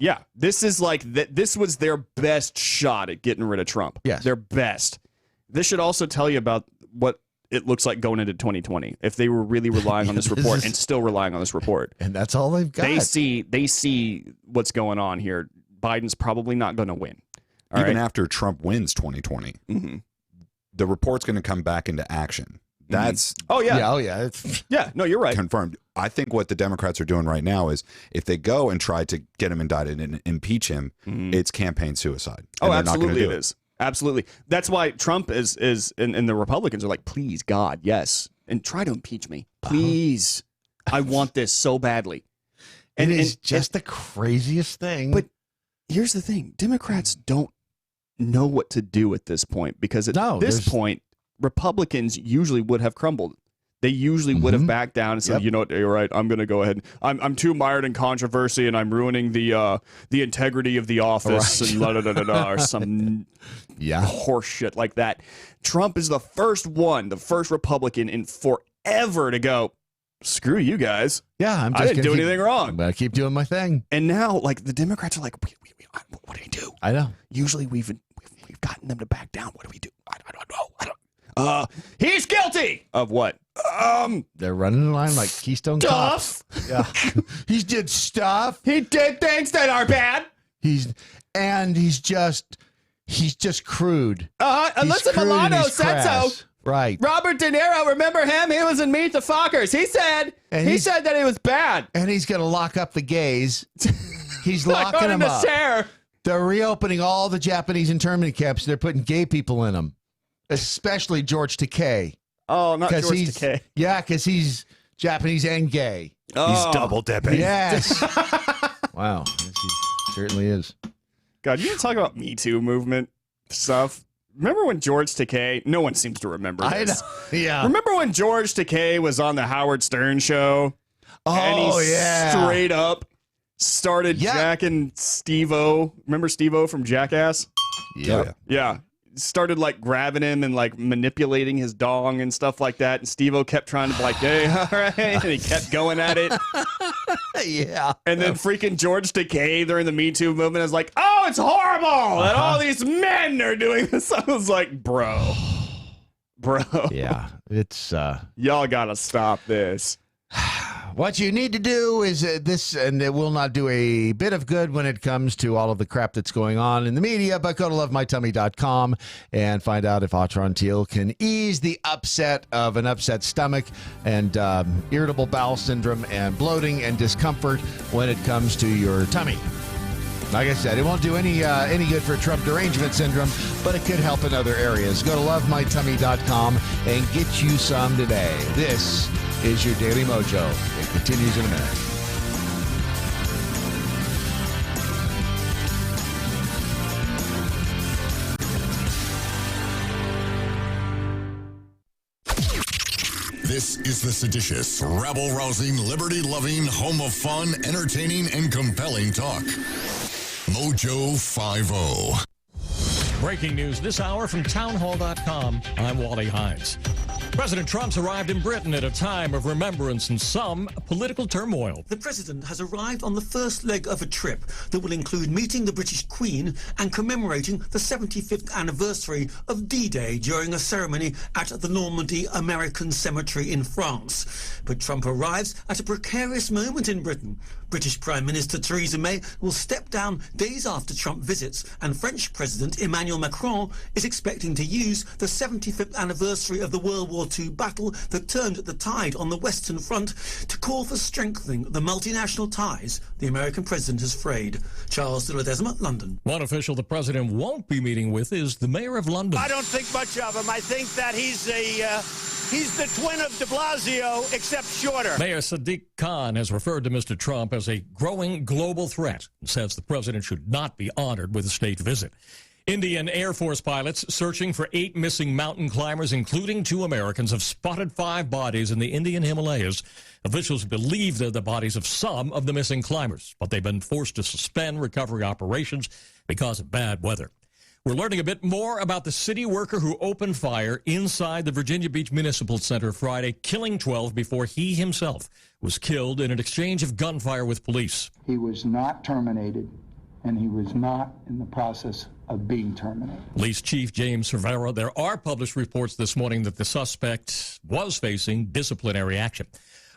is like this was their best shot at getting rid of Trump. Yes, their best. This should also tell you about what it looks like going into 2020 if they were really relying on this report and still relying on this report. And that's all they've got. They see what's going on here. Biden's probably not going to win. Even after Trump wins 2020, the report's going to come back into action. That's oh yeah. Yeah, no, you're right. Confirmed. I think what the Democrats are doing right now is if they go and try to get him indicted and impeach him, it's campaign suicide. Oh, absolutely it is. Absolutely. That's why Trump is and the Republicans are like, please, God, yes. And try to impeach me. Please. I want this so badly. And it's just the craziest thing. But here's the thing. Democrats don't know what to do at this point because at this point, Republicans usually would have crumbled. They usually would have backed down and said, you know what, you're right, I'm going to go ahead. I'm too mired in controversy and I'm ruining the integrity of the office and or some horse shit like that. Trump is the first Republican in forever to go, screw you guys. Yeah, I didn't do anything wrrong. But I keep doing my thing. And now, like, the Democrats are like, what do we do? I know. Usually we've gotten them to back down. What do we do? I don't know. He's guilty of what? They're running the line like Keystone Cops. Yeah, he did stuff. He did things that are bad. He's just crude. Alyssa Milano said so. Right. Robert De Niro, remember him? He was in Meet the Fockers. He said that it was bad. And he's going to lock up the gays. He's locking them up. Chair. They're reopening all the Japanese internment camps. They're putting gay people in them, especially George Takei. Oh, not George Takei. Yeah, because he's Japanese and gay. He's double dipping. Yes. Wow. Yes, he certainly is. God, you talk about Me Too movement stuff. Remember when George Takei, no one seems to remember this. I know. Yeah. Remember when George Takei was on the Howard Stern show? And he straight up started jacking Steve-O. Remember Steve-O from Jackass? Yeah. Started like grabbing him and like manipulating his dong and stuff like that. And Steve-O kept trying to be like, hey, all right. And he kept going at it. Yeah. And then freaking George Takei during the Me Too movement is like, oh, it's horrible that all these men are doing this. I was like, bro. Yeah. It's y'all gotta stop this. What you need to do is this, and it will not do a bit of good when it comes to all of the crap that's going on in the media, but go to lovemytummy.com and find out if Atrantil can ease the upset of an upset stomach and irritable bowel syndrome and bloating and discomfort when it comes to your tummy. Like I said, it won't do any good for Trump derangement syndrome, but it could help in other areas. Go to lovemytummy.com and get you some today. This is your Daily Mojo. It continues in a minute. This is the seditious, rabble-rousing, liberty-loving, home of fun, entertaining, and compelling talk. Mojo 50. Breaking news this hour from townhall.com. I'm Wally Hines. President Trump's arrived in Britain at a time of remembrance and some political turmoil. The president has arrived on the first leg of a trip that will include meeting the British Queen and commemorating the 75th anniversary of D-Day during a ceremony at the Normandy American Cemetery in France. But Trump arrives at a precarious moment in Britain. British Prime Minister Theresa May will step down days after Trump visits, and French President Emmanuel Macron is expecting to use the 75th anniversary of the World War War II battle that turned the tide on the Western Front to call for strengthening the multinational ties the American president has frayed. Charles de Ledesma, London. One official the president won't be meeting with is the mayor of London. I don't think much of him. I think that he's the twin of de Blasio, except shorter. Mayor Sadiq Khan has referred to Mr. Trump as a growing global threat and says the president should not be honored with a state visit. Indian Air Force pilots searching for 8 missing mountain climbers, including 2 Americans, have spotted 5 bodies in the Indian Himalayas. Officials believe they're the bodies of some of the missing climbers, but they've been forced to suspend recovery operations because of bad weather. We're learning a bit more about the city worker who opened fire inside the Virginia Beach Municipal Center Friday, killing 12 before he himself was killed in an exchange of gunfire with police. He was not terminated, and he was not in the process of being terminated. Police Chief James Cervera, there are published reports this morning that the suspect was facing disciplinary action.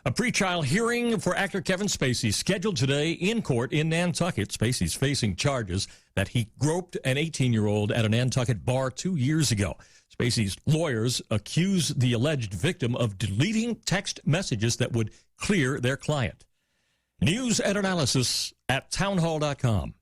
A pretrial hearing for actor Kevin Spacey scheduled today in court in Nantucket. Spacey's facing charges that he groped an 18-year-old at a Nantucket bar 2 years ago. Spacey's lawyers accuse the alleged victim of deleting text messages that would clear their client. News and analysis at townhall.com.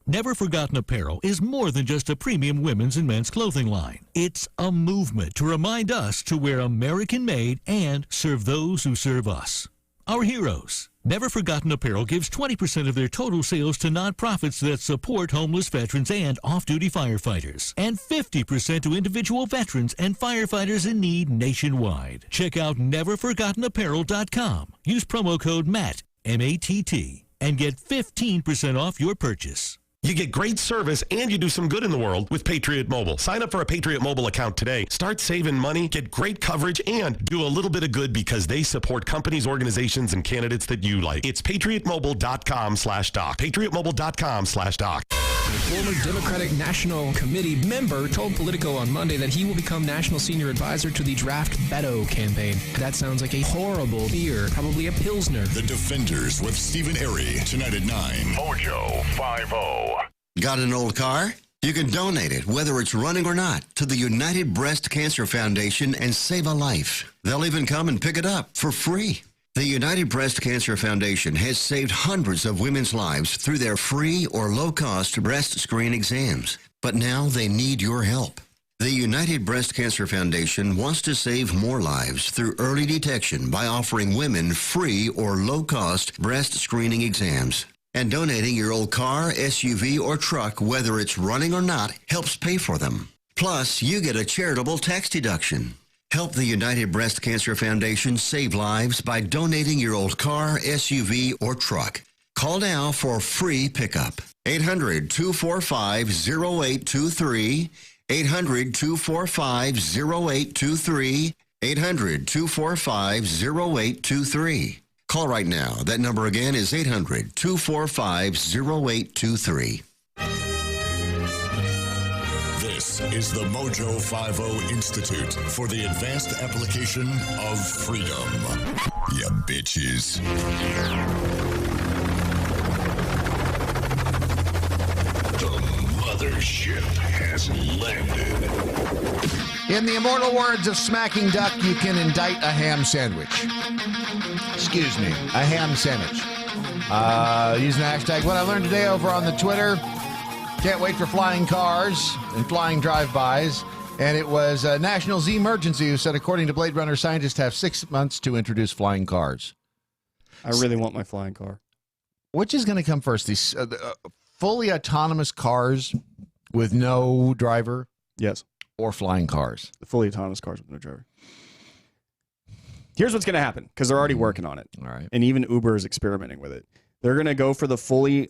Never Forgotten Apparel is more than just a premium women's and men's clothing line. It's a movement to remind us to wear American-made and serve those who serve us. Our heroes. Never Forgotten Apparel gives 20% of their total sales to nonprofits that support homeless veterans and off-duty firefighters, and 50% to individual veterans and firefighters in need nationwide. Check out neverforgottenapparel.com. Use promo code MATT, M-A-T-T, and get 15% off your purchase. You get great service and you do some good in the world with Patriot Mobile. Sign up for a Patriot Mobile account today. Start saving money, get great coverage, and do a little bit of good because they support companies, organizations, and candidates that you like. It's patriotmobile.com/doc. patriotmobile.com/doc. A former Democratic National Committee member told Politico on Monday that he will become national senior advisor to the Draft Beto campaign. That sounds like a horrible beer, probably a Pilsner. The Defenders with Stephen Airy, tonight at 9. MoJo 50. Got an old car? You can donate it, whether it's running or not, to the United Breast Cancer Foundation and save a life. They'll even come and pick it up for free. The United Breast Cancer Foundation has saved hundreds of women's lives through their free or low-cost breast screen exams. But now they need your help. The United Breast Cancer Foundation wants to save more lives through early detection by offering women free or low-cost breast screening exams. And donating your old car, SUV, or truck, whether it's running or not, helps pay for them. Plus, you get a charitable tax deduction. Help the United Breast Cancer Foundation save lives by donating your old car, SUV, or truck. Call now for free pickup. 800-245-0823. 800-245-0823. 800-245-0823. Call right now. That number again is 800-245-0823. This is the MoJo 50 Institute for the Advanced Application of Freedom. Ya bitches. The mothership has landed. In the immortal words of Smacking Duck, you can indict a ham sandwich. Excuse me, a ham sandwich. Using the hashtag What I Learned Today over on the Twitter. Can't wait for flying cars and flying drive-bys. And it was National Z Emergency who said, according to Blade Runner, scientists have 6 months to introduce flying cars. I really want my flying car. Which is going to come first? These fully autonomous cars with no driver? Yes. Or flying cars? The fully autonomous cars with no driver. Here's what's going to happen, because they're already working on it. All right. And even Uber is experimenting with it. They're going to go for the fully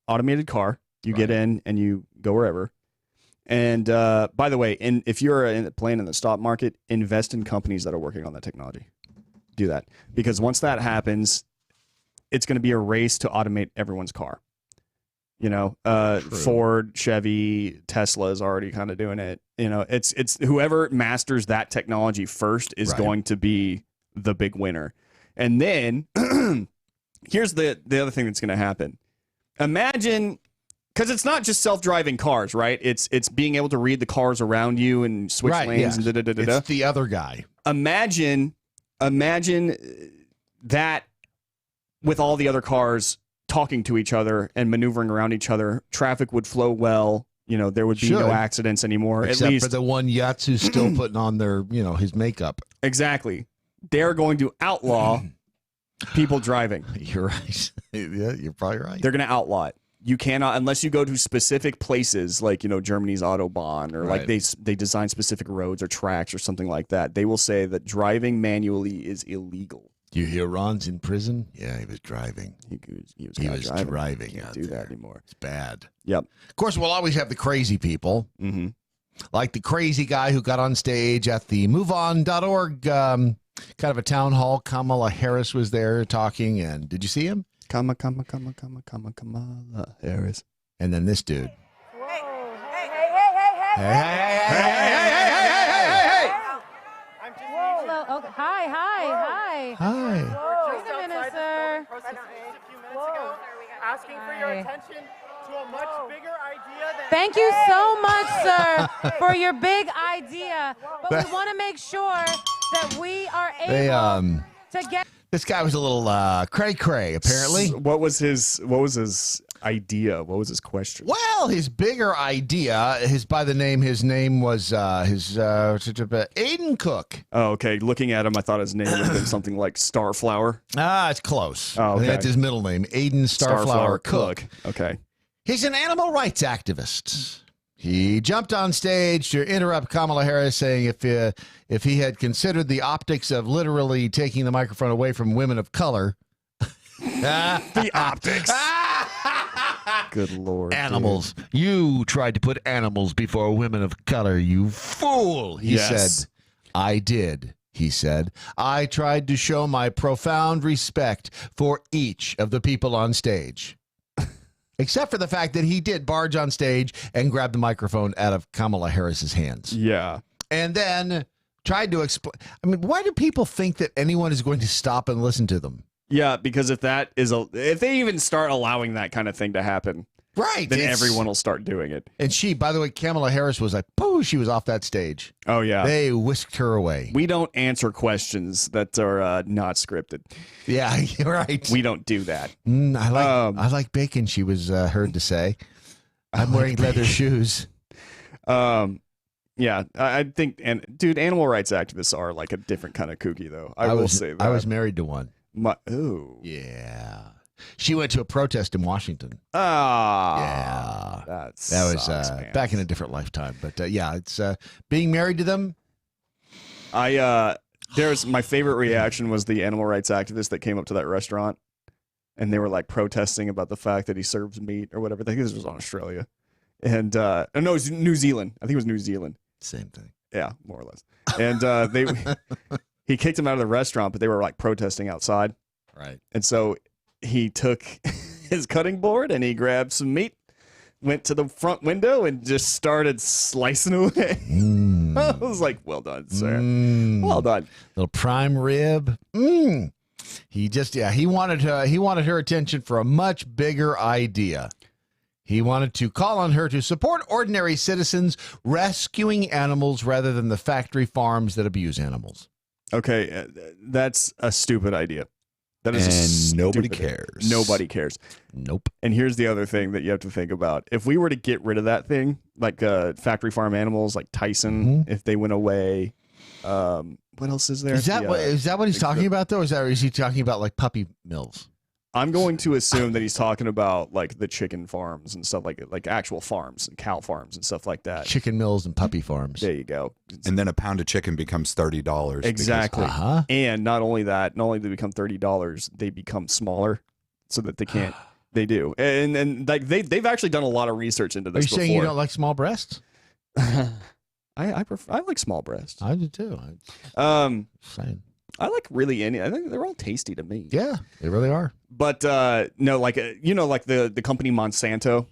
automated car. You get in and you go wherever. And by the way, if you're playing in the stock market, invest in companies that are working on that technology. Do that. Because once that happens, it's going to be a race to automate everyone's car. You know, Ford, Chevy, Tesla is already kind of doing it. You know, it's whoever masters that technology first is going to be the big winner. And then here's the other thing that's going to happen. Imagine Because it's not just self-driving cars, right? It's being able to read the cars around you and switch lanes yes. and da-da-da-da-da. It's the other guy. Imagine that with all the other cars talking to each other and maneuvering around each other, traffic would flow well. You know, there would be no accidents anymore. Except at least for the one Yats who's still putting on their, his makeup. Exactly. They're going to outlaw people driving. You're right. Yeah, you're probably right. They're going to outlaw it. You cannot, unless you go to specific places like, Germany's Autobahn or like they design specific roads or tracks or something like that. They will say that driving manually is illegal. You hear Ron's in prison? Yeah, he was driving. He was driving. Can't do that anymore. It's bad. Yep. Of course, we'll always have the crazy people. Mm-hmm. Like the crazy guy who got on stage at the MoveOn.org kind of a town hall. Kamala Harris was there talking, and did you see him? Kamala Harris. And then this dude. Hey. Hello. Okay. Hi. Hi. Wait a minute, sir. Asking for your attention to a much bigger idea than... Thank you so much, sir, for your big idea. But we want to make sure that we are able to get... This guy was a little cray-cray, apparently. What was his idea? What was his question? Well, his bigger idea, his name was Aiden Cook. Oh, okay. Looking at him, I thought his name would have been something like Starflower. It's close. Oh, okay. I think that's his middle name, Aiden Starflower Cook. Okay. He's an animal rights activist. He jumped on stage to interrupt Kamala Harris, saying if he had considered the optics of literally taking the microphone away from women of color. The optics. Good Lord. Animals. Dude. You tried to put animals before women of color, you fool, he said. I did, he said. I tried to show my profound respect for each of the people on stage. Except for the fact that he did barge on stage and grab the microphone out of Kamala Harris's hands. Yeah. And then tried to explain. I mean, why do people think that anyone is going to stop and listen to them? Yeah, because if they even start allowing that kind of thing to happen, right, then everyone will start doing it. And she, by the way, Kamala Harris was like, pooh, she was off that stage. Oh, yeah. They whisked her away. We don't answer questions that are not scripted. Yeah, you're right. We don't do that. I like bacon, she was heard to say. I'm wearing leather shoes. Yeah, I think, dude, animal rights activists are like a different kind of kooky, though. I will say that. I was married to one. Ooh. Yeah. She went to a protest in Washington. Yeah. That was back in a different lifetime. But yeah, it's being married to them. There's my favorite reaction was the animal rights activist that came up to that restaurant and they were like protesting about the fact that he serves meat or whatever. I think this was on Australia. And no, it was New Zealand. I think it was New Zealand. Same thing. Yeah, more or less. And he kicked him out of the restaurant, but they were like protesting outside. Right. And so he took his cutting board and he grabbed some meat, went to the front window and just started slicing away. I was like, well done, sir. Well done. Little prime rib. He just, he wanted her attention for a much bigger idea. He wanted to call on her to support ordinary citizens rescuing animals rather than the factory farms that abuse animals. Okay, that's a stupid idea. That is and nobody cares. Nobody cares. Nope. And here's the other thing that you have to think about. If we were to get rid of that thing, like factory farm animals, like Tyson, if they went away, what else is there? Is that what he's talking about, though? Is he talking about like puppy mills? I'm going to assume that he's talking about like the chicken farms and stuff like actual farms and cow farms and stuff like that. Chicken mills and puppy farms. There you go. And then a pound of chicken becomes $30. Exactly. And not only that, not only do they become $30, they become smaller so that they can't. They do. And like they've actually done a lot of research into this. Are you saying you don't like small breasts? I like small breasts. I do too. Same. I like really any. I think they're all tasty to me. Yeah, they really are. But no, like like the company Monsanto.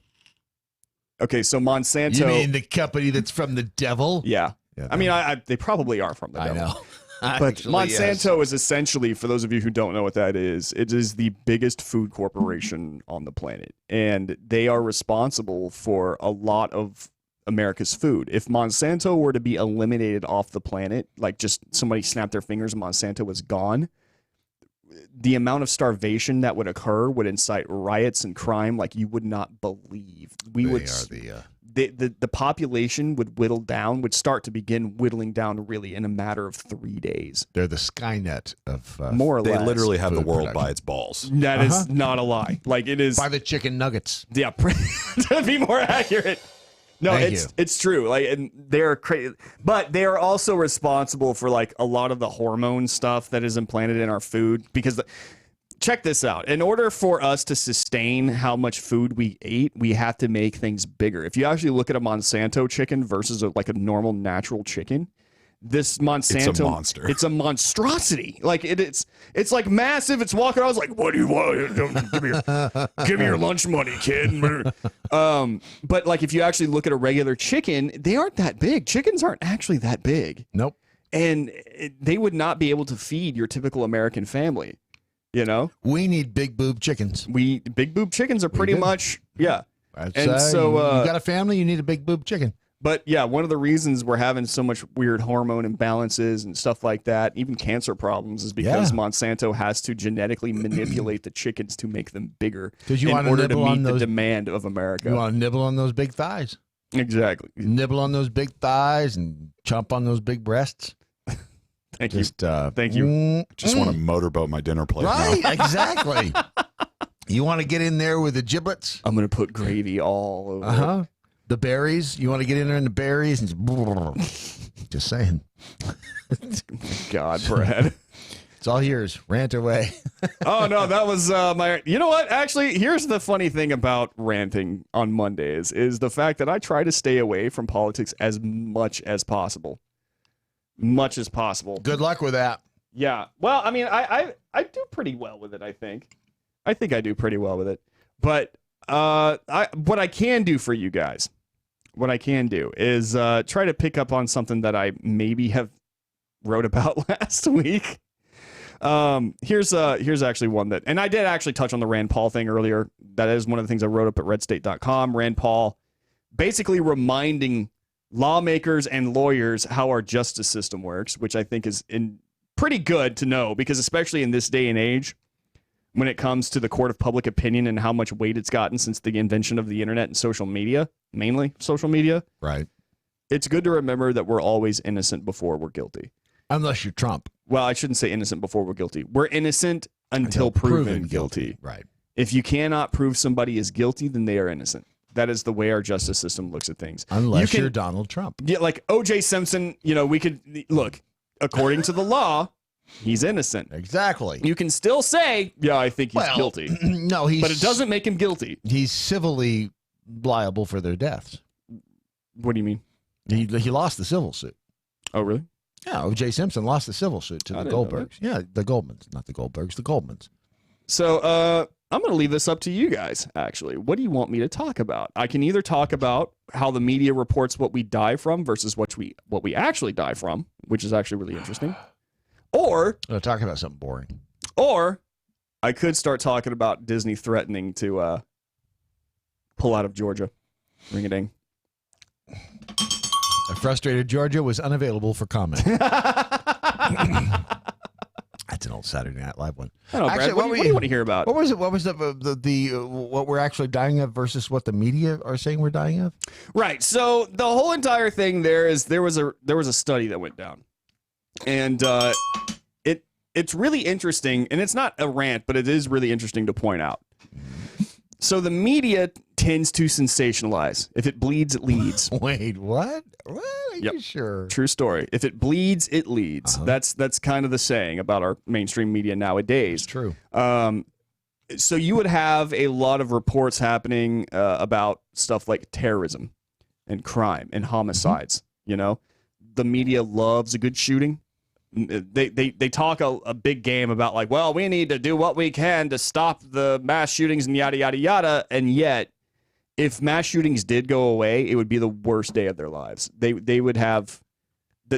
Okay, so Monsanto. You mean the company that's from the devil? Yeah. I mean, they probably are from the devil. I know. But Monsanto is essentially, for those of you who don't know what that is, it is the biggest food corporation on the planet. And they are responsible for a lot of America's food. If Monsanto were to be eliminated off the planet, like just somebody snapped their fingers and Monsanto was gone, the amount of starvation that would occur would incite riots and crime like you would not believe. The population would start to begin whittling down really in a matter of 3 days. They're the Skynet of more or less. They literally have the world production. by its balls. That is not a lie. Like it is by the chicken nuggets. Yeah, to be more accurate. No, Thank it's true. Like, and they're crazy, but they are also responsible for like a lot of the hormone stuff that is implanted in our food. Because check this out: in order for us to sustain how much food we eat, we have to make things bigger. If you actually look at a Monsanto chicken versus like a normal natural chicken, this Monsanto, it's a monster. It's a monstrosity. Like it's like massive. It's walking around. It's like, what do you want? Give me your lunch money, kid. But like if you actually look at a regular chicken, they aren't that big. Chickens aren't actually that big. Nope. And they would not be able to feed your typical American family. You know, we need big boob chickens. Big boob chickens are pretty much so you got a family, you need a big boob chicken. But yeah, one of the reasons we're having so much weird hormone imbalances and stuff like that, even cancer problems, is because Monsanto has to genetically manipulate the chickens to make them bigger in order to meet the demand of America. You want to nibble on those big thighs. Exactly. Nibble on those big thighs and chomp on those big breasts. Thank you. Thank you. Just want to motorboat my dinner plate. Right, now. exactly. You want to get in there with the giblets? I'm going to put gravy all over. The berries. You want to get in there in the berries and just saying. God, Brad. It's all yours. Rant away. Oh no, that was my. You know what? Actually, here's the funny thing about ranting on Mondays is the fact that I try to stay away from politics as much as possible. Much as possible. Good luck with that. Yeah. Well, I mean, I do pretty well with it. I think I do pretty well with it. But what I can do for you guys, what I can do is try to pick up on something that I maybe have wrote about last week. Here's actually one that, and I did actually touch on the Rand Paul thing earlier. That is one of the things I wrote up at redstate.com. Rand Paul basically reminding lawmakers and lawyers how our justice system works, which I think is pretty good to know, because especially in this day and age, when it comes to the court of public opinion and how much weight it's gotten since the invention of the internet and social media, mainly social media. Right. It's good to remember that we're always innocent before we're guilty. Unless you're Trump. Well, I shouldn't say innocent before we're guilty. We're innocent until proven guilty. Right. If you cannot prove somebody is guilty, then they are innocent. That is the way our justice system looks at things. Unless you're Donald Trump. Yeah, like O.J. Simpson, we could look, according to the law, he's innocent. Exactly. You can still say, yeah, I think he's guilty. No, but it doesn't make him guilty. He's civilly liable for their deaths. What do you mean? He lost the civil suit. Oh, really? Yeah, O.J. Simpson lost the civil suit to the Goldbergs. Yeah, the Goldmans, not the Goldbergs, the Goldmans. So, I'm going to leave this up to you guys, actually. What do you want me to talk about? I can either talk about how the media reports what we die from versus what we actually die from, which is actually really interesting. Or talk about something boring. Or I could start talking about Disney threatening to pull out of Georgia. Ring a ding. A frustrated Georgia was unavailable for comment. That's an old Saturday Night Live one. I don't know, Brad, what do you want to hear about? What was it? What was the what we're actually dying of versus what the media are saying we're dying of? Right. So the whole entire thing there was a study that went down, and it's really interesting, and it's not a rant, but it is really interesting to point out. So the media tends to sensationalize. If it bleeds, it leads. Wait, what? What? Are you sure? True story. If it bleeds, it leads. That's kind of the saying about our mainstream media nowadays. It's true. So you would have a lot of reports happening about stuff like terrorism and crime and homicides. The media loves a good shooting. They talk a big game about like, well, we need to do what we can to stop the mass shootings and yada, yada, yada. And yet, if mass shootings did go away, it would be the worst day of their lives. They would have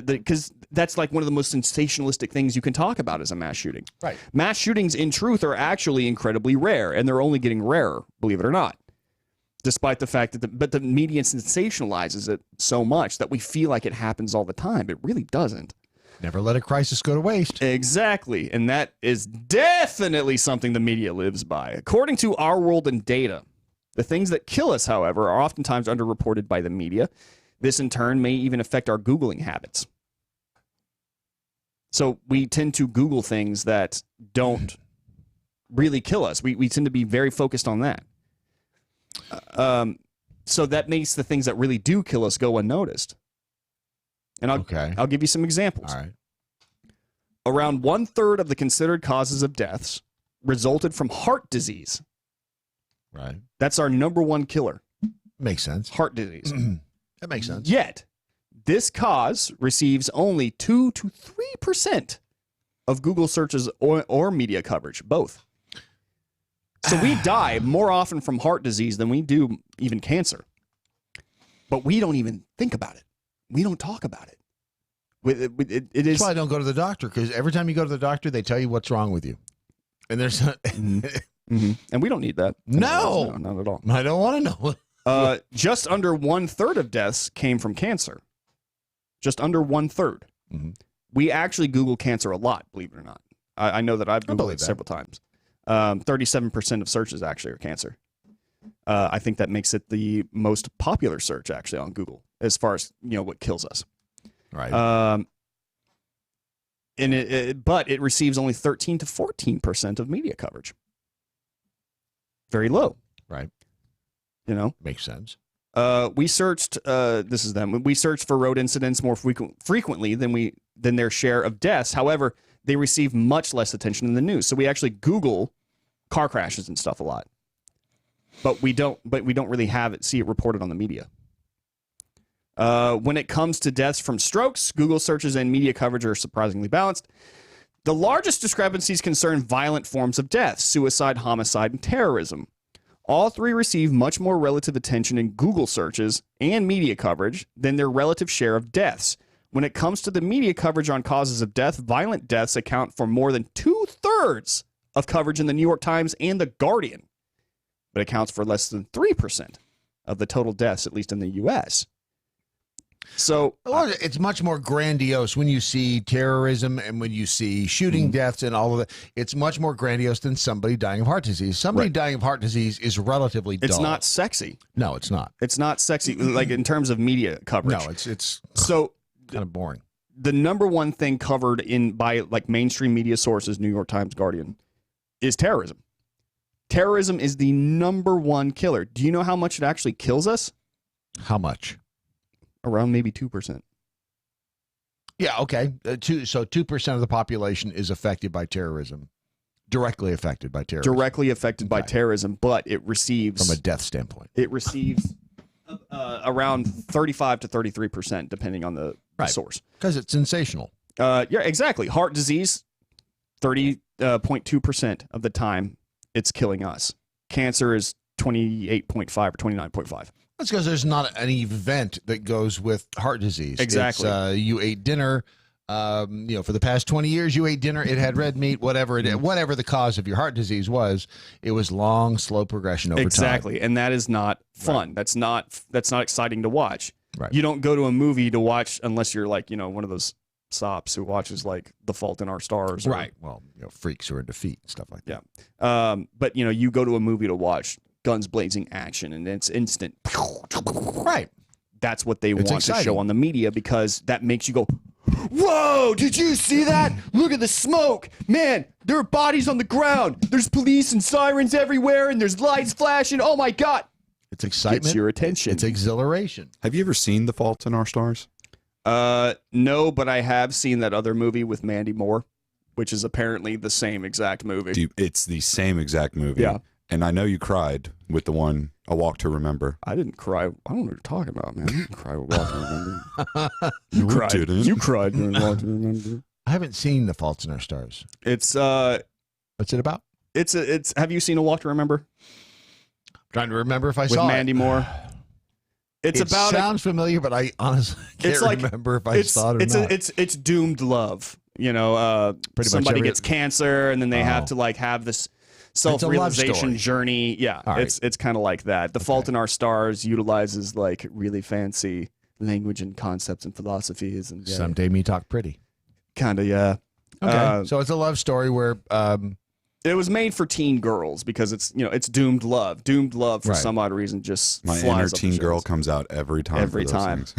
Because that's like one of the most sensationalistic things you can talk about as a mass shooting. Right. Mass shootings, in truth, are actually incredibly rare, and they're only getting rarer, believe it or not. Despite the fact that the media sensationalizes it so much that we feel like it happens all the time. It really doesn't. Never let a crisis go to waste. Exactly. And that is definitely something the media lives by. According to Our World in Data, the things that kill us, however, are oftentimes underreported by the media. This, in turn, may even affect our Googling habits. So we tend to Google things that don't really kill us. We tend to be very focused on that. So that makes the things that really do kill us go unnoticed. And I'll give you some examples. All right. Around 1/3 of the considered causes of deaths resulted from heart disease. Right. That's our number one killer. Makes sense. Heart disease. That makes sense. Yet, this cause receives only 2 to 3% of Google searches or media coverage, both. So we die more often from heart disease than we do even cancer. But we don't even think about it. We don't talk about it. It is. That's why I don't go to the doctor, because every time you go to the doctor, they tell you what's wrong with you. And there's And we don't need that. No, not at all. I don't want to know. Just under 1/3 of deaths came from cancer. Just under 1/3. We actually Google cancer a lot, believe it or not. I know that I've Googled it several times. 37% of searches actually are cancer. I think that makes it the most popular search actually on Google as far as what kills us. Right. But it receives only 13 to 14% of media coverage. Very low. Right. Makes sense. We searched. This is them. We searched for road incidents more frequently than their share of deaths. However, they receive much less attention in the news. So we actually Google car crashes and stuff a lot, but we don't really see it reported on the media. When it comes to deaths from strokes, Google searches and media coverage are surprisingly balanced. The largest discrepancies concern violent forms of death: suicide, homicide, and terrorism. All three receive much more relative attention in Google searches and media coverage than their relative share of deaths. When it comes to the media coverage on causes of death, violent deaths account for more than 2/3 of coverage in the New York Times and The Guardian, but accounts for less than 3% of the total deaths, at least in the U.S. So it's much more grandiose when you see terrorism and when you see shooting deaths and all of that. It's much more grandiose than somebody dying of heart disease. Somebody dying of heart disease is relatively dull. It's not sexy. No, it's not. It's not sexy, like in terms of media coverage. No, it's so kind of boring. The number one thing covered by like mainstream media sources, New York Times, Guardian, is terrorism. Terrorism is the number one killer. Do you know how much it actually kills us? How much? Around maybe 2%. Yeah, okay. 2% of the population is affected by terrorism. Directly affected by terrorism. Directly affected by terrorism, but it receives... From a death standpoint. It receives around 35 to 33%, depending on the source. Because it's sensational. Yeah, exactly. Heart disease, 30.2% of the time it's killing us. Cancer is 28.5 or 29.5. That's because there's not an event that goes with heart disease. Exactly. It's, you ate dinner. For the past 20 years, you ate dinner. It had red meat. Whatever the cause of your heart disease was, it was long, slow progression over time. Exactly, and that is not fun. Right. That's not exciting to watch. Right. You don't go to a movie to watch unless you're like one of those sops who watches like The Fault in Our Stars. Right. Well, freaks who are in defeat and stuff like that. Yeah. But you go to a movie to watch guns blazing action and it's instant. Right. That's what they want to show on the media because that makes you go, whoa, did you see that? Look at the smoke. Man, there are bodies on the ground. There's police and sirens everywhere and there's lights flashing. Oh my God. It's excitement. Gets your attention. It's exhilaration. Have you ever seen The Fault in Our Stars? No, but I have seen that other movie with Mandy Moore, which is apparently the same exact movie. Dude, it's the same exact movie. Yeah. And I know you cried with the one, A Walk to Remember. I didn't cry. I don't know what you're talking about, man. I didn't cry with Walk to Remember. You cried. Didn't. You cried during Walk to Remember. I haven't seen The Faults in Our Stars. It's what's it about? It's have you seen A Walk to Remember? I'm trying to remember if I saw it. With Mandy Moore. It about sounds familiar, but I honestly can't remember if I saw it or not. It's doomed love. You know, somebody gets cancer, and then they have to like have this self-realization journey. Yeah, it's kind of like that. The Fault in Our Stars utilizes like really fancy language and concepts and philosophies. And Someday Me Talk Pretty. Kind of, yeah. Okay, so it's a love story where it was made for teen girls because it's it's doomed love. Doomed love for some odd reason just my flies inner up the teen girl shins. comes out every time. Every for those time. things.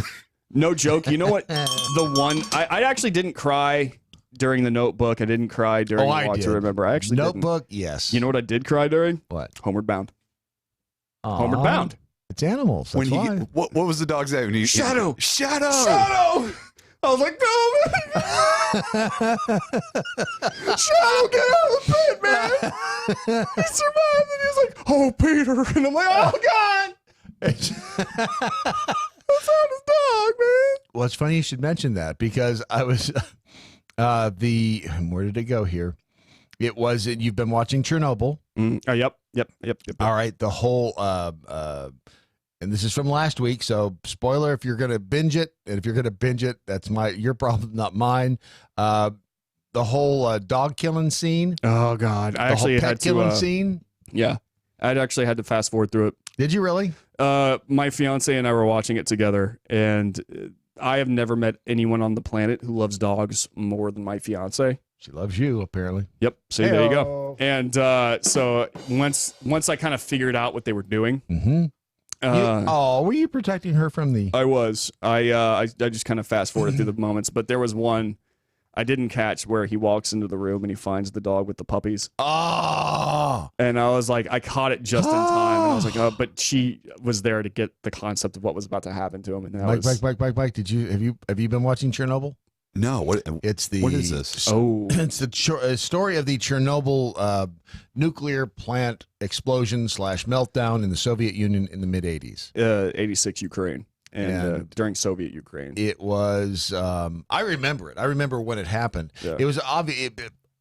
No joke. You know what? The one I actually didn't cry during The Notebook. I didn't cry during I Walk did. to Remember. I actually Notebook, didn't. yes. You know what I did cry during? What? Homeward Bound. Aw. Homeward Bound. It's animals. That's When why. he, what was the dog's name? Shadow. Shadow. Shadow. I was like, no, man. Shadow, get out of the pit, man. He survived, and he was like, oh, Peter. And I'm like, oh, God. I found his dog, man. Well, it's funny you should mention that because I was where did it go here? It was you've been watching Chernobyl. Yep. All right, the whole and this is from last week, so spoiler if you're going to binge it, and if you're going to binge it, that's your problem, not mine. The whole dog killing scene. Oh God, I actually pet had to killing scene. Yeah, I'd actually had to fast forward through it. Did you really? My fiance and I were watching it together, and I have never met anyone on the planet who loves dogs more than my fiance. She loves you, apparently. Yep. See, there you go. And so once I kind of figured out what they were doing. Mm-hmm. Were you protecting her from the? I was. I just kind of fast forwarded through the moments, but there was one I didn't catch where he walks into the room and he finds the dog with the puppies. Oh. And I was like, I caught it just in time, and I was like, oh, but she was there to get the concept of what was about to happen to him. And that Mike, did you have you been watching Chernobyl? No. What is this? Oh, it's the story of the Chernobyl nuclear plant explosion / meltdown in the Soviet Union in the mid 80s. 86 Ukraine. And during Soviet Ukraine. It was, I remember it. I remember when it happened. Yeah. It was obvious,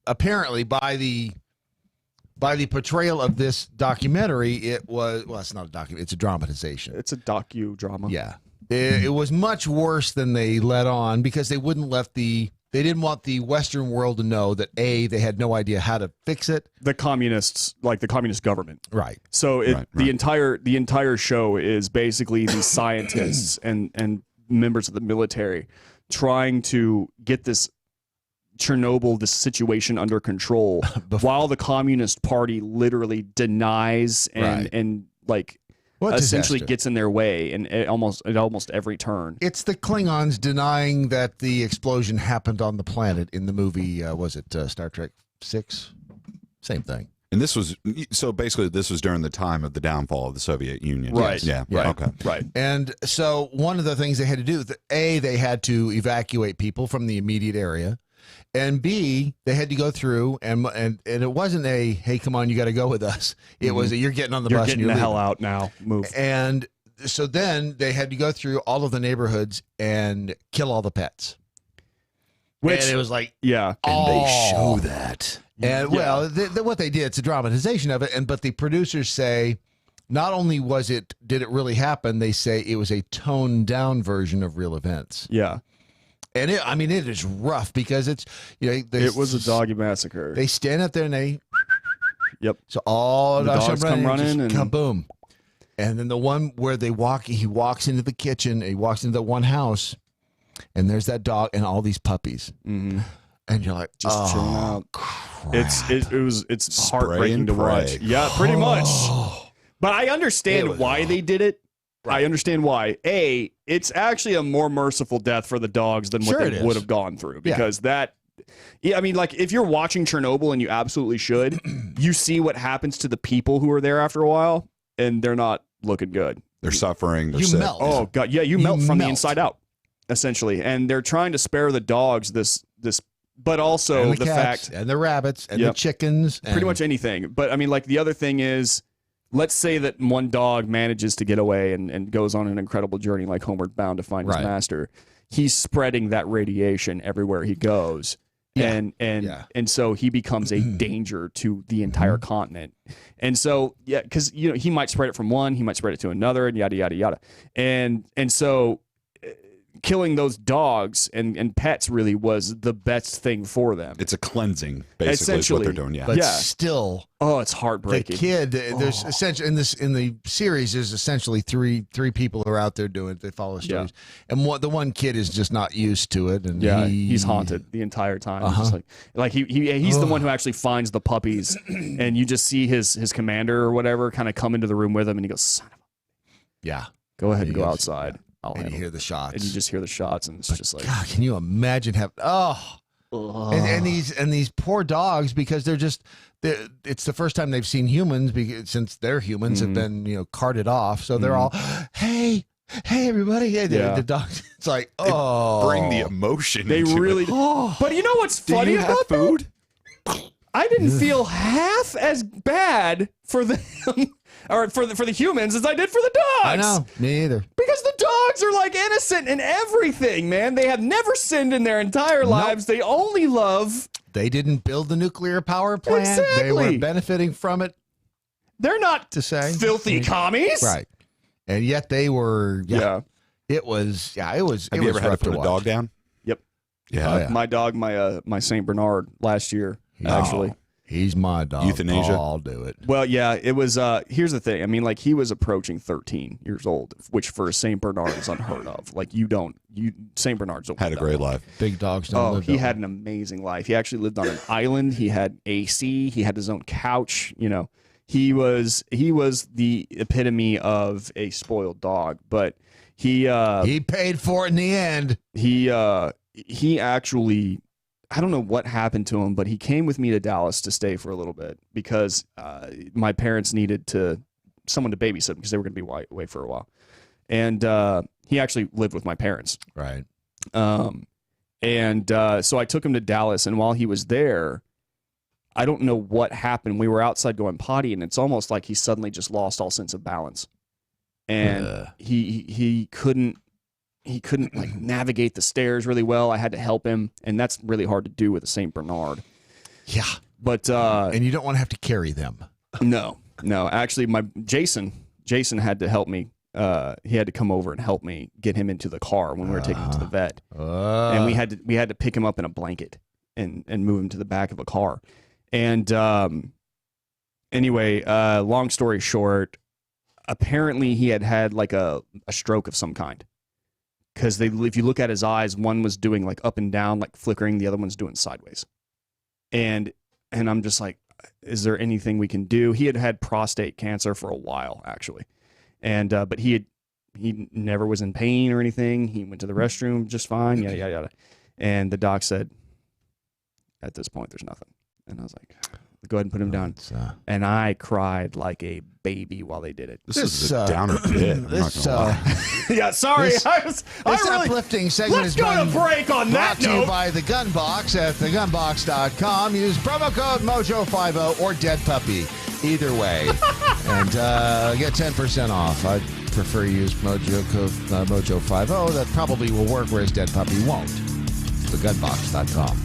apparently by the portrayal of this documentary, it was, well, it's not a documentary, it's a dramatization. It's a docudrama. Yeah. It was much worse than they let on because they didn't want the Western world to know that they had no idea how to fix it. The communists, like the communist government. Right. So the entire show is basically these scientists and members of the military trying to get this Chernobyl, this situation under control while the Communist Party literally denies and like essentially gets in their way and at almost every turn. It's the Klingons denying that the explosion happened on the planet in the movie, was it Star Trek 6? Same thing. And this was, so basically this was during the time of the downfall of the Soviet Union. Right. Yeah. Right. Okay. Right. And so one of the things they had to do, they had to evacuate people from the immediate area. And B, they had to go through, and it wasn't a, hey, come on, you got to go with us. It was a, you're getting on the bus. Getting and you're the hell leaving. out now. Move. And so then they had to go through all of the neighborhoods and kill all the pets. And it was like, yeah. And they show that. And well, what they did, it's a dramatization of it. But the producers say, not only did it really happen, they say it was a toned down version of real events. Yeah. And it is rough because it's, it was a doggy massacre. They stand up there and they, yep. So all the dogs come running and kaboom. And then the one where he walks into the kitchen, he walks into the one house, and there's that dog and all these puppies. Mm-hmm. And you're like, just chilling out. Crap. It's heartbreaking to watch. Yeah, pretty much. But I understand why they did it. Right. I understand why. It's actually a more merciful death for the dogs than what they would have gone through. Because I mean, like, if you're watching Chernobyl, and you absolutely should, you see what happens to the people who are there after a while, and they're not looking good. They're suffering. They're you sick. melt. Oh, God. Yeah, you melt from the inside out, essentially. And they're trying to spare the dogs this, but also and the cats, fact. And the rabbits, and the chickens. And pretty much anything. But, I mean, like, the other thing is, let's say that one dog manages to get away and goes on an incredible journey like Homeward Bound to find his master. He's spreading that radiation everywhere he goes. and so he becomes a danger to the entire continent. And so because he might spread it from one, he might spread it to another, and yada yada yada. And so killing those dogs and pets really was the best thing for them. It's a cleansing, basically, is what they're doing. Yeah, but still, it's heartbreaking. The kid, there's essentially in the series, there's essentially three people who are out there doing it. They follow stories, and the one kid is just not used to it, and he's haunted the entire time. He's just like he's the one who actually finds the puppies, and you just see his commander or whatever kind of come into the room with him, and he goes, "Son of a, go ahead and go outside." And you hear the shots. And you just hear the shots, and it's just like, God, can you imagine and these poor dogs, because it's the first time they've seen humans since their humans have been carted off, so they're all, hey everybody, the dogs. It's like, bring the emotion. They into really. it. But you know what's funny you have about food? That? I didn't feel half as bad for them or for the humans as I did for the dogs. I know, me either. Because the dogs are like innocent in everything, man. They have never sinned in their entire lives. They only love. They didn't build the nuclear power plant. Exactly. They were benefiting from it. They're not filthy commies, right? And yet they were. It was. It was. Have you ever had to put a dog down? Yep. Yeah. My dog, my Saint Bernard, last year. Actually, he's my dog. Euthanasia? I'll do it. Well, yeah, it was. Here's the thing. I mean, like, he was approaching 13 years old, which for a Saint Bernard is unheard of. Like, Saint Bernards don't had a great life. Big dogs don't live. He had an amazing life. He actually lived on an island. He had AC. He had his own couch. He was the epitome of a spoiled dog. But he paid for it in the end. He actually. I don't know what happened to him, but he came with me to Dallas to stay for a little bit because my parents needed someone to babysit him because they were going to be away for a while. And he actually lived with my parents. Right. So I took him to Dallas, and while he was there, I don't know what happened. We were outside going potty, and it's almost like he suddenly just lost all sense of balance. And he couldn't like navigate the stairs really well. I had to help him, and that's really hard to do with a Saint Bernard. Yeah, but and you don't want to have to carry them. No. Actually, my Jason had to help me. He had to come over and help me get him into the car when we were taking him to the vet, and we had to pick him up in a blanket and move him to the back of a car. And anyway, long story short, apparently he had like a stroke of some kind. Because if you look at his eyes, one was doing like up and down, like flickering, the other one's doing sideways. And I'm just like, is there anything we can do? He had prostate cancer for a while, actually. And but he never was in pain or anything. He went to the restroom just fine, yada, yada, yada. And the doc said, at this point, there's nothing. And I was like, go ahead and put him down. And I cried like a baby while they did it. This is a downer bit. I'm not gonna lie. Yeah, sorry. This uplifting segment is Let's go to break on that brought to you note. by The Gun Box at thegunbox.com. Use promo code MoJo50 or Dead Puppy. Either way. And get 10% off. I'd prefer you use promo code MoJo50. That probably will work, whereas Dead Puppy won't. Thegunbox.com.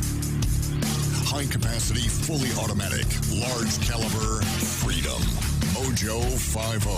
High capacity, fully automatic, large caliber, freedom. MoJo 50.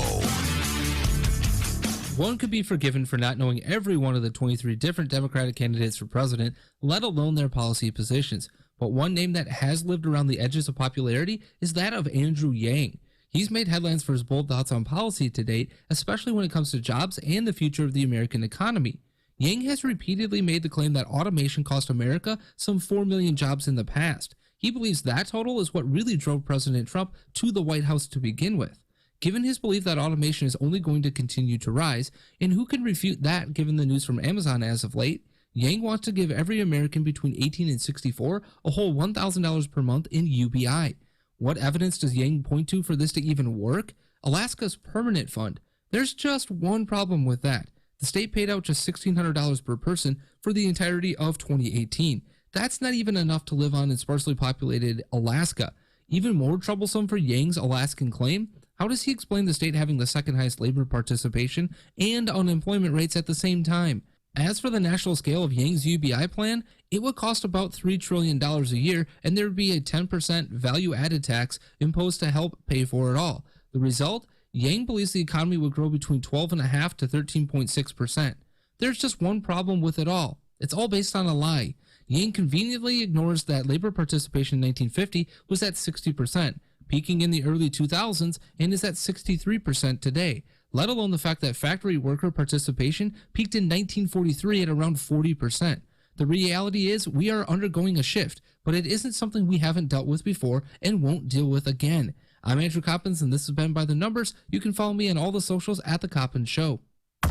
One could be forgiven for not knowing every one of the 23 different Democratic candidates for president, let alone their policy positions. But one name that has lived around the edges of popularity is that of Andrew Yang. He's made headlines for his bold thoughts on policy to date, especially when it comes to jobs and the future of the American economy. Yang has repeatedly made the claim that automation cost America some 4 million jobs in the past. He believes that total is what really drove President Trump to the White House to begin with. Given his belief that automation is only going to continue to rise, and who can refute that given the news from Amazon as of late, Yang wants to give every American between 18 and 64 a whole $1,000 per month in UBI. What evidence does Yang point to for this to even work? Alaska's permanent fund. There's just one problem with that. The state paid out just $1,600 per person for the entirety of 2018. That's not even enough to live on in sparsely populated Alaska. Even more troublesome for Yang's Alaskan claim, how does he explain the state having the second highest labor participation and unemployment rates at the same time? As for the national scale of Yang's UBI plan, it would cost about $3 trillion a year, and there would be a 10% value-added tax imposed to help pay for it all. The result? Yang believes the economy would grow between 12.5% to 13.6%. There's just one problem with it all. It's all based on a lie. Yang conveniently ignores that labor participation in 1950 was at 60%, peaking in the early 2000s, and is at 63% today, let alone the fact that factory worker participation peaked in 1943 at around 40%. The reality is we are undergoing a shift, but it isn't something we haven't dealt with before and won't deal with again. I'm Andrew Coppins, and this has been By the Numbers. You can follow me on all the socials at The Coppins Show.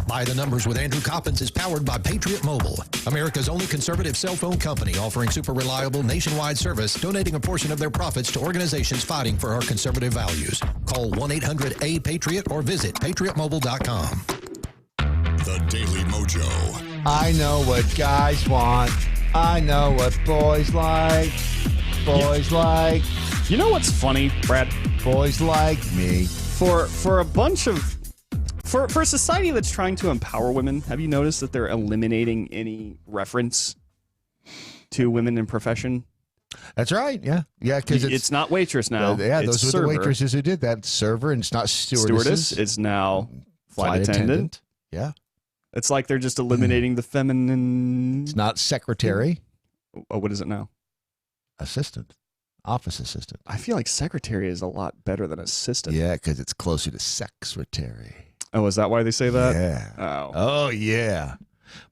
By the Numbers with Andrew Coppins is powered by Patriot Mobile, America's only conservative cell phone company offering super reliable nationwide service, donating a portion of their profits to organizations fighting for our conservative values. Call 1-800-A-PATRIOT or visit patriotmobile.com. The Daily Mojo. I know what guys want. I know what boys like. Boys like. You know what's funny, Brad? Boys like me. For a bunch of... For a society that's trying to empower women, have you noticed that they're eliminating any reference to women in profession? That's right. Yeah. Yeah. Because it's not waitress now. Yeah. It's Those were server. the waitresses who did that. It's server, and it's not stewardess. It's now flight attendant. Yeah. It's like they're just eliminating the feminine. It's not secretary. Oh, what is it now? Assistant. Office assistant. I feel like secretary is a lot better than assistant. Yeah, because it's closer to secretary. Oh, is that why they say that? Yeah. Oh, yeah.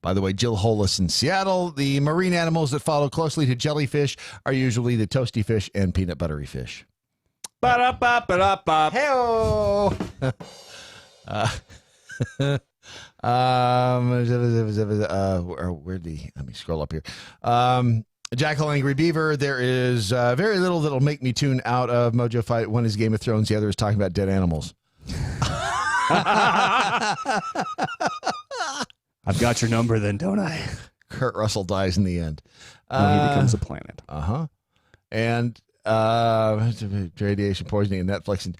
By the way, Jill Hollis in Seattle. The marine animals that follow closely to jellyfish are usually the toasty fish and peanut buttery fish. Ba-da-ba-ba-da-ba. Hey-oh! Where'd the... Let me scroll up here. Jackal Angry Beaver. There is very little that'll make me tune out of Mojo Fight. One is Game of Thrones. The other is talking about dead animals. I've got your number then, don't I? Kurt Russell dies in the end. He becomes a planet. And radiation poisoning and Netflix. And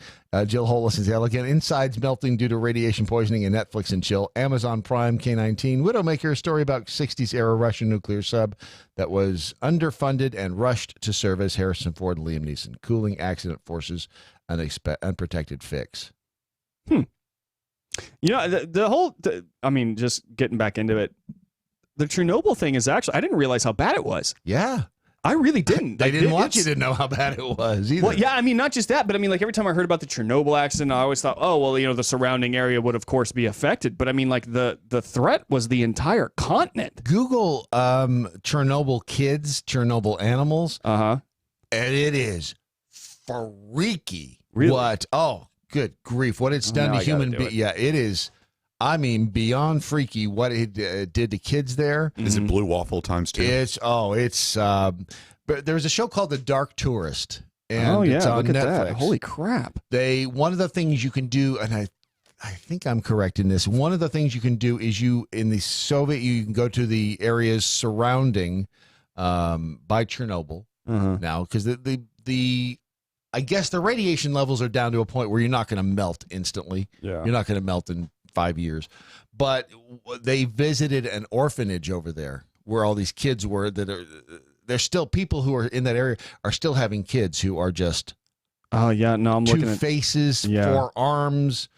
Jill Hollis is again. Insides melting due to radiation poisoning and Netflix and chill. Amazon Prime K-19. Widowmaker, a story about 60s era Russian nuclear sub that was underfunded and rushed to service. Harrison Ford and Liam Neeson. Cooling accident forces unprotected fix. You know, the whole, I mean, just getting back into it, the Chernobyl thing is actually, I didn't realize how bad it was. Yeah. I really didn't. They didn't want you to know how bad it was either. Well, yeah, I mean, not just that, but I mean, like every time I heard about the Chernobyl accident, I always thought, oh, well, you know, the surrounding area would, of course, be affected. But I mean, like the threat was the entire continent. Google Chernobyl kids, Chernobyl animals. And it is freaky. Really? What? Oh, good grief. What it's done to human beings. Yeah, it is. I mean, beyond freaky what it did to kids there. Is it Blue Waffle times two? But there's a show called The Dark Tourist. And yeah, it's on look at Netflix. that. Holy crap. One of the things you can do, and I think I'm correct in this, one of the things you can do is in the Soviet, you can go to the areas surrounding by Chernobyl now, because I guess the radiation levels are down to a point where you're not going to melt instantly. Yeah. You're not going to melt in 5 years. But they visited an orphanage over there where all these kids were there's still people who are in that area are still having kids who are just I'm looking at faces, 4 arms.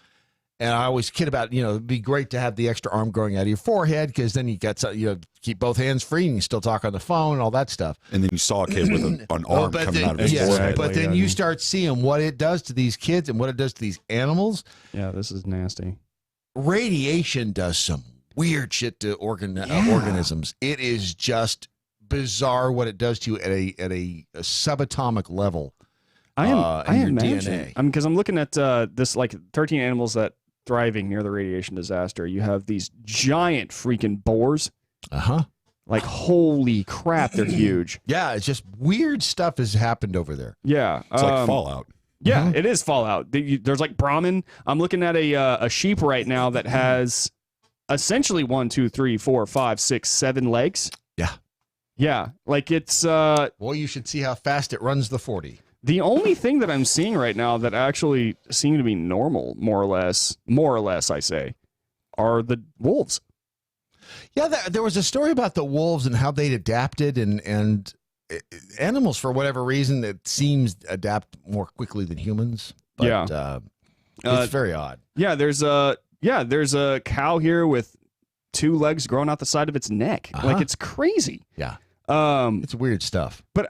And I always kid about, it'd be great to have the extra arm growing out of your forehead because then you got keep both hands free and you still talk on the phone and all that stuff. And then you saw a kid with an arm coming out of his forehead. But then you start seeing what it does to these kids and what it does to these animals. Yeah, this is nasty. Radiation does some weird shit to organisms. It is just bizarre what it does to you at a subatomic level. I imagine. DNA. I mean, because I'm looking at this, like 13 animals that thriving near the radiation disaster. You have these giant freaking boars. Like, holy crap, they're huge. Yeah, it's just weird stuff has happened over there. Yeah. It's like Fallout. Yeah, it is Fallout. There's like Brahmin. I'm looking at a sheep right now that has essentially 1, 2, 3, 4, 5, 6, 7 legs. Yeah. Yeah. Like it's... well, you should see how fast it runs the 40. The only thing that I'm seeing right now that actually seem to be normal, more or less, I say, are the wolves. Yeah, there was a story about the wolves and how they'd adapted, and animals, for whatever reason, it seems adapt more quickly than humans. But, it's very odd. Yeah, there's a cow here with 2 legs growing out the side of its neck. Like, it's crazy. Yeah. It's weird stuff. But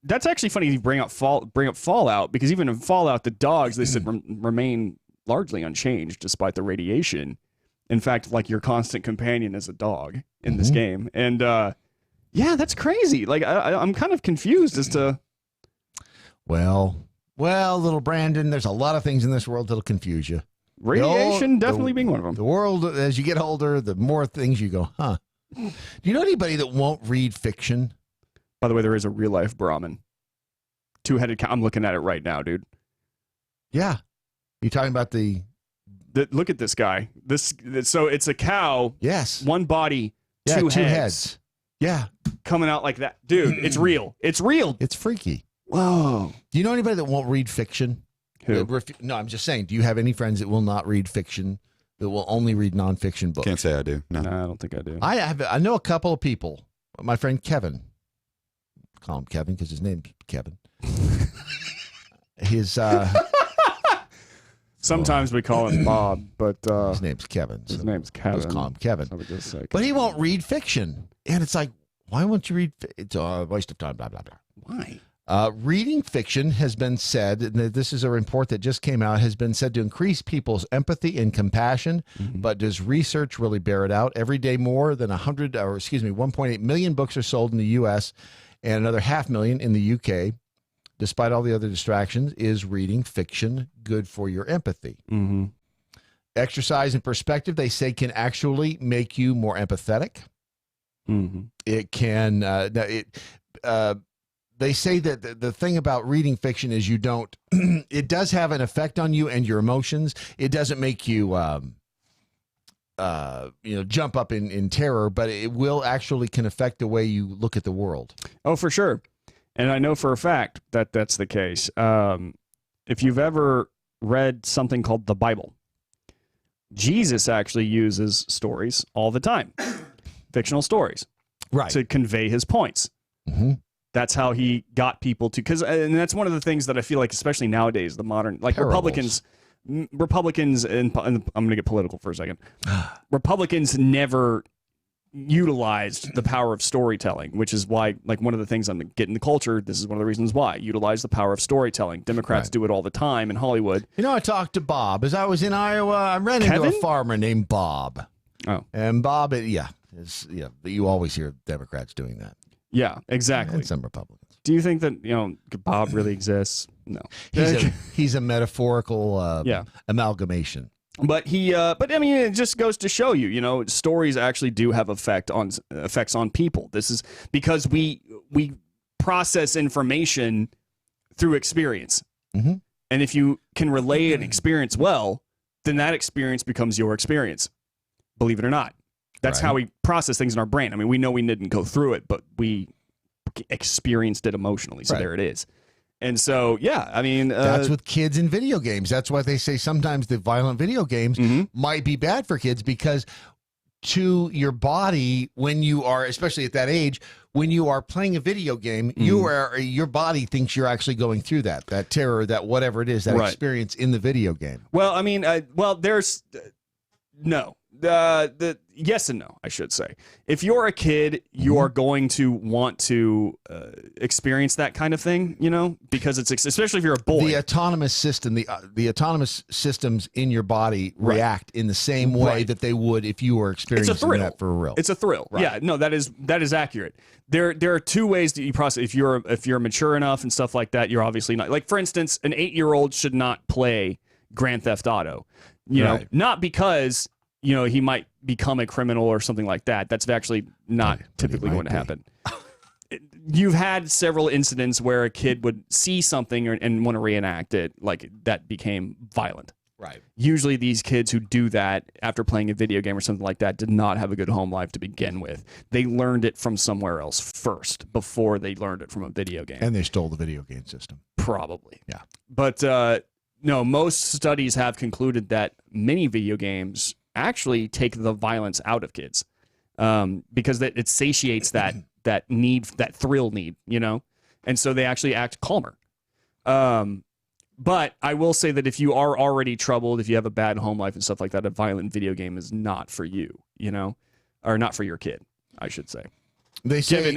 that's actually funny you bring up Fallout, because even in Fallout, the dogs, they said, remain largely unchanged despite the radiation. In fact, like, your constant companion is a dog in this game. And yeah, that's crazy. Like, I'm kind of confused as to... Well, little Brandon, there's a lot of things in this world that'll confuse you. Radiation definitely being one of them. The world, as you get older, the more things you go, huh? Do you know anybody that won't read fiction? By the way, there is a real-life Brahmin. 2-headed cow. I'm looking at it right now, dude. Yeah. You talking about look at this guy. So it's a cow. Yes. One body, two heads. Yeah. Coming out like that. Dude, it's real. It's real. It's freaky. Whoa. Do you know anybody that won't read fiction? Who? No, I'm just saying, do you have any friends that will not read fiction, that will only read nonfiction books? Can't say I do. No, I don't think I do. I know a couple of people. My friend Kevin. Call him Kevin because his name's Kevin. Sometimes we call him Bob, but his name's Kevin. His name's Kevin. Let's call him Kevin. So but he won't read fiction. And it's like, why won't you read? It's a waste of time, blah, blah, blah. Why? Reading fiction has been said, and this is a report that just came out, has been said to increase people's empathy and compassion. But does research really bear it out? Every day, more than 1.8 million books are sold in the U.S. and another 500,000 in the U.K. Despite all the other distractions, is reading fiction good for your empathy? Exercise and perspective, they say, can actually make you more empathetic. It can. They say that the thing about reading fiction is you don't. It does have an effect on you and your emotions. It doesn't make you, jump up in terror, but it will actually can affect the way you look at the world. Oh, for sure. And I know for a fact that that's the case. If you've ever read something called the Bible, Jesus actually uses stories all the time, fictional stories, right, to convey his points. That's how he got people to, and that's one of the things that I feel like, especially nowadays, the modern, like Parables. Republicans, and I'm going to get political for a second. Republicans never utilized the power of storytelling, which is why, like, one of the things I'm getting the culture, this is one of the reasons why, utilize the power of storytelling. Democrats do it all the time in Hollywood. You know, I talked to Bob as I was in Iowa. I ran into a farmer named Bob. Oh. And Bob, you always hear Democrats doing that. Yeah, exactly. And some Republicans. Do you think that, Bob really exists? No. He's a metaphorical amalgamation. But I mean, it just goes to show you, stories actually do have effects on people. This is because we process information through experience. And if you can relay an experience well, then that experience becomes your experience. Believe it or not. That's how we process things in our brain. I mean, we know we didn't go through it, but we experienced it emotionally. So there it is. And so, yeah, I mean... that's with kids in video games. That's why they say sometimes the violent video games might be bad for kids, because to your body, when you are, especially at that age, when you are playing a video game, your body thinks you're actually going through that terror, that whatever it is, that experience in the video game. Well, I mean, there's... no. Yes and no, I should say. If you're a kid, you are going to want to experience that kind of thing, because it's, especially if you're a boy. The autonomous system, the autonomous systems in your body react in the same way that they would if you were experiencing that for real. It's a thrill. Right. Yeah, no, that is accurate. There are two ways that you process. If you're mature enough and stuff like that, you're obviously not. Like, for instance, an 8-year-old should not play Grand Theft Auto. Not because he might become a criminal or something like that. That's actually not typically going to happen. You've had several incidents where a kid would see something and want to reenact it, like that became violent. Right. Usually these kids who do that after playing a video game or something like that did not have a good home life to begin with. They learned it from somewhere else first before they learned it from a video game. And they stole the video game system. Probably. Yeah. But no, most studies have concluded that many video games actually take the violence out of kids. because it satiates that need, that thrill need, and so they actually act calmer. But I will say that if you are already troubled, if you have a bad home life and stuff like that, a violent video game is not for you, or not for your kid, I should say. They say, given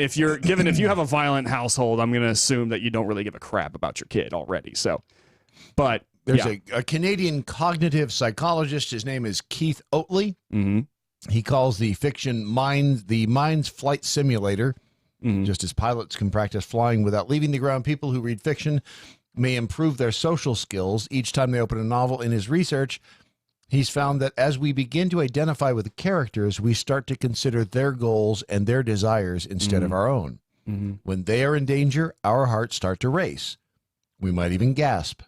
if you have a violent household, I'm going to assume that you don't really give a crap about your kid already. So, but there's a Canadian cognitive psychologist. His name is Keith Oatley. Mm-hmm. He calls the fiction the Mind's Flight Simulator. Just as pilots can practice flying without leaving the ground, people who read fiction may improve their social skills each time they open a novel. In his research, he's found that as we begin to identify with the characters, we start to consider their goals and their desires instead of our own. When they are in danger, our hearts start to race. We might even gasp.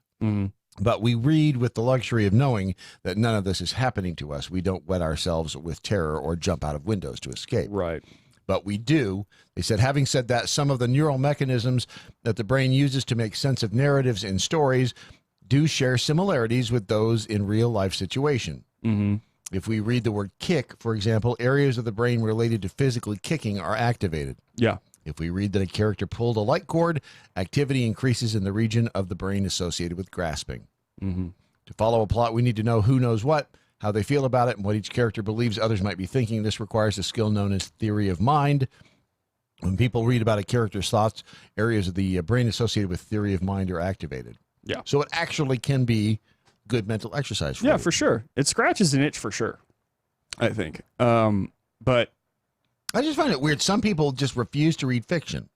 But we read with the luxury of knowing that none of this is happening to us. We don't wet ourselves with terror or jump out of windows to escape. Right. But we do. They said, having said that, some of the neural mechanisms that the brain uses to make sense of narratives in stories do share similarities with those in real life situation. If we read the word kick, for example, areas of the brain related to physically kicking are activated. Yeah. If we read that a character pulled a light cord, activity increases in the region of the brain associated with grasping. To follow a plot, we need to know who knows what, how they feel about it, and what each character believes others might be thinking. This requires a skill known as theory of mind. When people read about a character's thoughts, areas of the brain associated with theory of mind are activated. Yeah. So it actually can be good mental exercise for you. For sure. It scratches an itch for sure, I think. But I just find it weird. Some people just refuse to read fiction.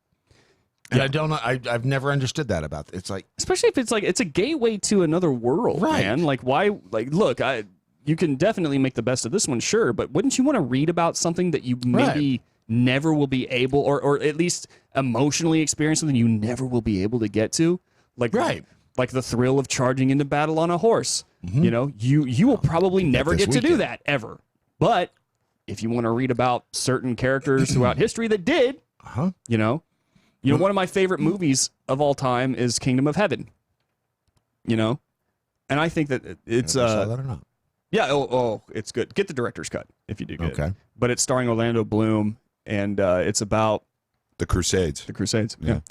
And I don't know. I've never understood that about it. It's like, especially if it's like it's a gateway to another world, Right. man. Like why? Like look, you can definitely make the best of this one, sure, but wouldn't you want to read about something that you maybe never will be able, or at least emotionally experience something you never will be able to get to, like like the thrill of charging into battle on a horse. You will probably never get to do that ever. But if you want to read about certain characters throughout history that did, one of my favorite movies of all time is Kingdom of Heaven. And I think that it's saw that or not? Yeah, it's good. Get the director's cut if you do get Okay. it. But it's starring Orlando Bloom, and it's about the Crusades. The Crusades, yeah.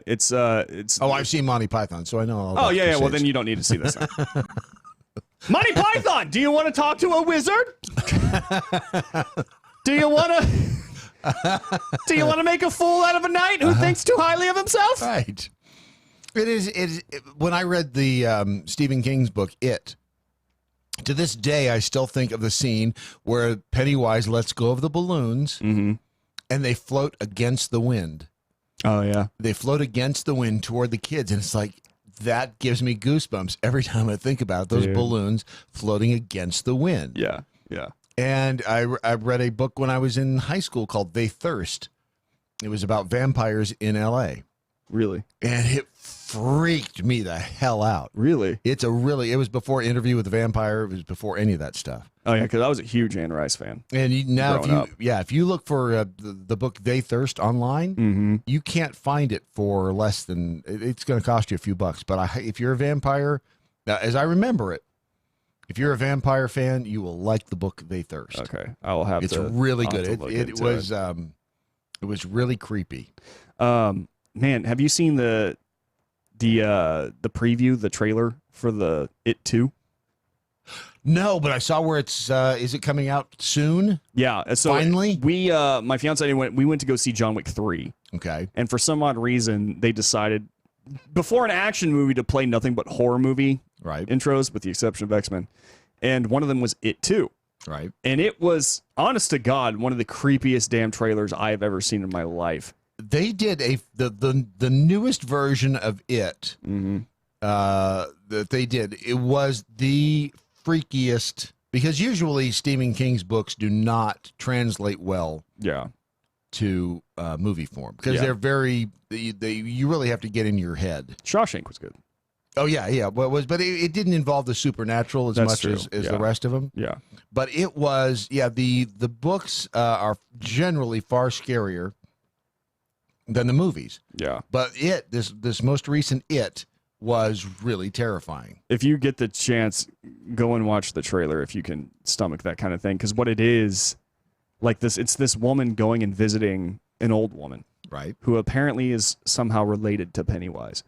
It's Oh, I've seen Monty Python, so I know all about Oh, yeah, well, Crusades. then you don't need to see this. Monty Python, do you want to talk to a wizard? Do you want to make a fool out of a knight who thinks too highly of himself? Right. It is. When I read the Stephen King's book, It, to this day, I still think of the scene where Pennywise lets go of the balloons and they float against the wind. Oh, yeah. They float against the wind toward the kids. And it's like, that gives me goosebumps every time I think about it. Those balloons floating against the wind. Yeah, yeah. And I read a book when I was in high school called They Thirst. It was about vampires in L.A. Really? And it freaked me the hell out. Really? It was before Interview with the Vampire. It was before any of that stuff. Oh, yeah, because I was a huge Anne Rice fan. And growing if you look for the book They Thirst online, you can't find it for less than, it's going to cost you a few bucks. But if you're a vampire, as I remember it, if you're a vampire fan, you will like the book They Thirst. Okay, I will have it's to. It's really I'll have good. to look It into was it was really creepy. Man, have you seen the preview, the trailer for the It 2? No, but I saw where it's. Is it coming out soon? Yeah. So finally, we, my fiance and I went to go see John Wick 3. Okay. And for some odd reason, they decided before an action movie to play nothing but horror movie intros, with the exception of X-Men. And one of them was It 2. Right. And it was, honest to God, one of the creepiest damn trailers I have ever seen in my life. They did the newest version of It that they did. It was the freakiest, because usually Stephen King's books do not translate well to movie form, because they're very you really have to get in your head. Shawshank was good. Oh yeah. But it didn't involve the supernatural as much as the rest of them. Yeah. But it was the books are generally far scarier than the movies. Yeah. But this most recent It was really terrifying. If you get the chance, go and watch the trailer if you can stomach that kind of thing, because what it is, Like it's this woman going and visiting an old woman, right? Who apparently is somehow related to Pennywise.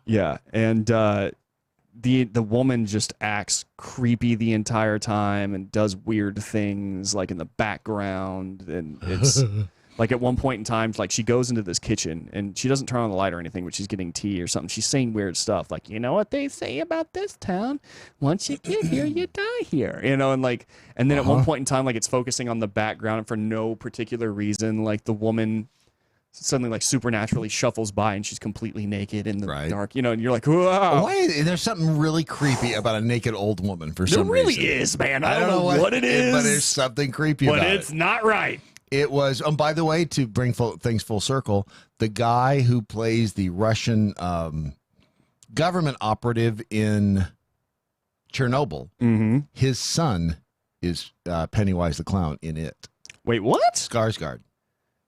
Yeah, and the woman just acts creepy the entire time and does weird things like in the background, and it's like at one point in time, like she goes into this kitchen and she doesn't turn on the light or anything, but she's getting tea or something. She's saying weird stuff like, you know what they say about this town? Once you get here, you die here. You know, and then at one point in time, like it's focusing on the background, and for no particular reason, like the woman suddenly like supernaturally shuffles by and she's completely naked in the dark, you know, and you're like, whoa. Why? There's something really creepy about a naked old woman for some reason. There really is, man. I don't know what it is. But there's something creepy about it. But it's not right. It was, by the way, to bring things full circle, the guy who plays the Russian government operative in Chernobyl, his son is Pennywise the Clown in it. Wait, what? Skarsgård.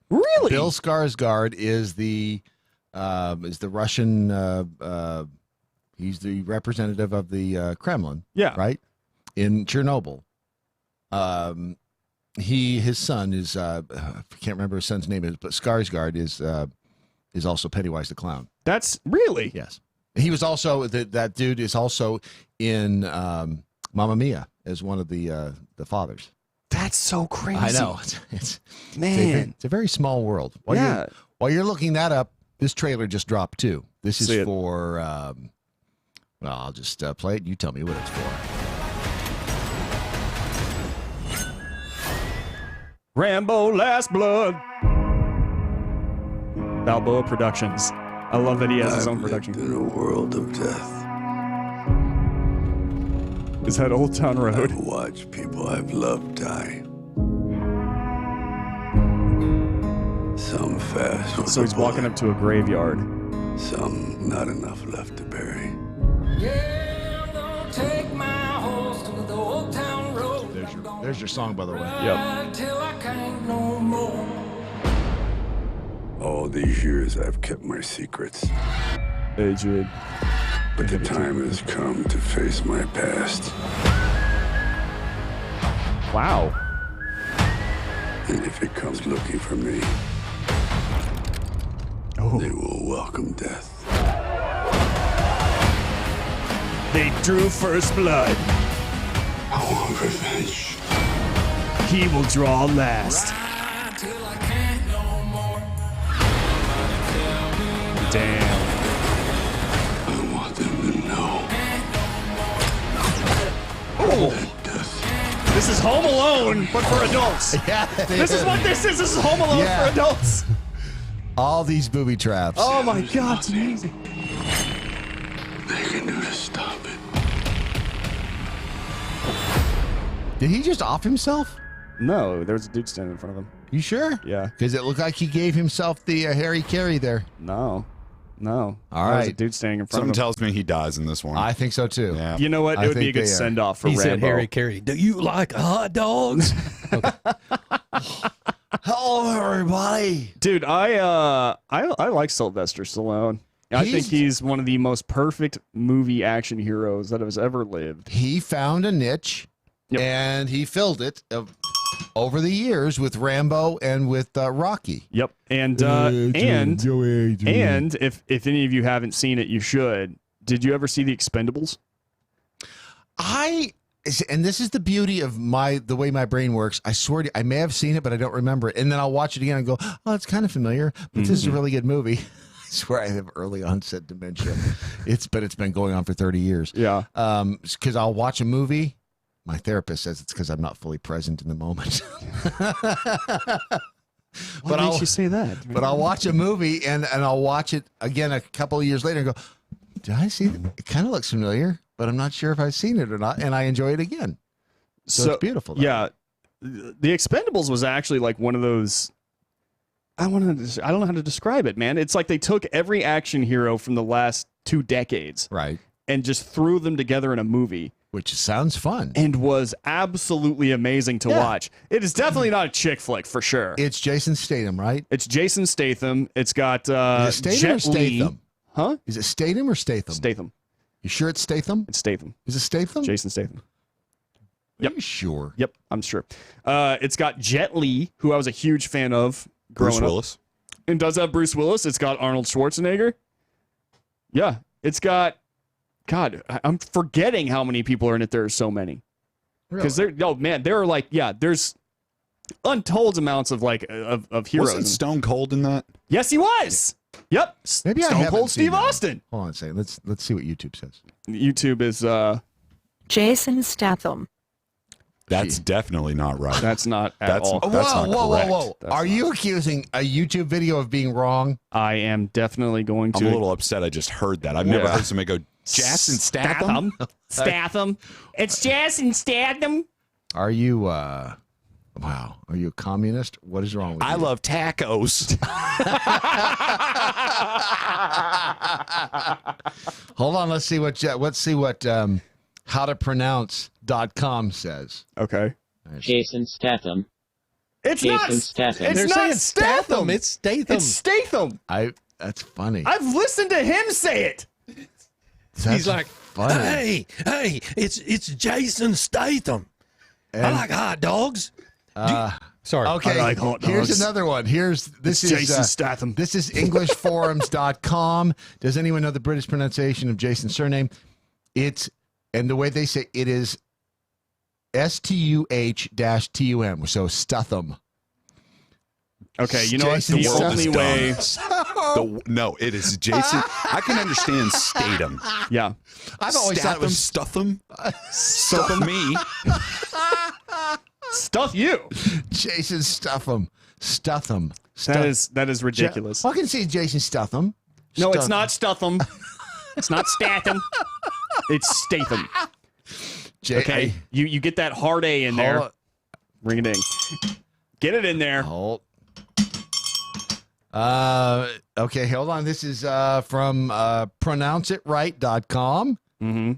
Really? Bill Skarsgård is the Russian. He's the representative of the Kremlin. Yeah. Right. In Chernobyl. His son is I can't remember his son's name but Skarsgård is also Pennywise the Clown. That's really? Yes. He was also that dude is also in Mamma Mia as one of the fathers. That's so crazy. I know. It's man. It's a very small world. While you're looking that up, this trailer just dropped too. This is for. Well, I'll just play it. You tell me what it's for. Rambo Last Blood. Balboa Productions. I love that he has his own production. In a world of death. Is that Old Town Road? I've watched people I've loved die. Some fast. So he's walking up to a graveyard. Some not enough left to bury. Yeah, I'm gonna take my horse to the Old Town Road. There's your song, by the way. Yep. Till I can't no more. All these years I've kept my secrets. Adrian. But the time has come to face my past. Wow. And if it comes looking for me, they will welcome death. They drew first blood. I want revenge. He will draw last. Damn. I want them to know. Oh. This is Home Alone, but for adults. Yeah, this is what this is. This is Home Alone for adults. All these booby traps. Oh my God, it's amazing. They can do to stop it. Did he just off himself? No, there was a dude standing in front of him. You sure? Yeah. Because it looked like he gave himself the Harry Carey there. No. All There was a right. dude standing in front Something of him. tells me he dies in this one. I think so too. Yeah. You know what? It would be a good send off for He Rambo. said Harry Carey. Do you like hot dogs? Hello, everybody. Dude, I like Sylvester Stallone. I think he's one of the most perfect movie action heroes that has ever lived. He found a niche, and he filled it over the years with Rambo and with Rocky. Yep, and if any of you haven't seen it, you should. Did you ever see The Expendables? And this is the beauty of the way my brain works. I swear to you, I may have seen it, but I don't remember it. And then I'll watch it again and go, oh, it's kind of familiar, but this is a really good movie. I swear I have early onset dementia. It's been going on for 30 years. Yeah. Because I'll watch a movie. My therapist says it's because I'm not fully present in the moment. What makes you say that? But I'll watch a movie and I'll watch it again a couple of years later and go, did I see it? It kind of looks familiar, but I'm not sure if I've seen it or not. And I enjoy it again. So it's beautiful. Though. Yeah. The Expendables was actually like one of those. I don't know how to describe it, man. It's like they took every action hero from the last 2 decades. Right. And just threw them together in a movie. Which sounds fun. And was absolutely amazing to watch. It is definitely not a chick flick, for sure. It's Jason Statham, right? It's Jason Statham. It's got is it Statham Jet or Statham? Li. Huh? Is it Statham or Statham? Statham. You sure it's Statham? It's Statham. Is it Statham? Jason Statham. Are you sure? Yep, I'm sure. It's got Jet Li, who I was a huge fan of growing Bruce up. Willis. And does have Bruce Willis. It's got Arnold Schwarzenegger. Yeah, it's got. God, I'm forgetting how many people are in it. There are so many. Because there are like, there's untold amounts of like of heroes. Wasn't Stone Cold in that? Yes, he was. Yep. Maybe I Stone haven't Cold seen Steve that. Austin. Hold on a second. Let's see what YouTube says. YouTube is Jason Statham. That's definitely not right. That's not at all. That's not correct. Whoa. Are you accusing a YouTube video of being wrong? I am definitely going to. I'm a little upset. I just heard that. I've never heard somebody go, Jason Statham? Statham. It's Jason Statham. Are you, wow, are you a communist? What is wrong with you? I love tacos. Hold on, let's see what howtopronounce.com says. Okay. Jason Statham. It's Jason not Statham. It's not Statham. It's Statham. It's Statham. That's funny. I've listened to him say it. He's like, funny. hey, it's Jason Statham. I like hot dogs. Sorry. Okay. I like hot dogs. Here's another one. This is Jason Statham. This is EnglishForums.com. Does anyone know the British pronunciation of Jason's surname? And the way they say it is STUH-TUM. So Statham. Okay, you know what? Jason The only way. No, it is Jason. I can understand Statham. Yeah. I've always thought it was Stutham. Stuff me. Stuff you. Jason Statham. That is ridiculous. I can see Jason Statham. No, it's not Stutham. It's not Statham. It's Statham. Okay, you get that hard A in there. Ring a ding. Get it in there. Hold. Okay, hold on. This is from pronounceitright.com. Mm-hmm.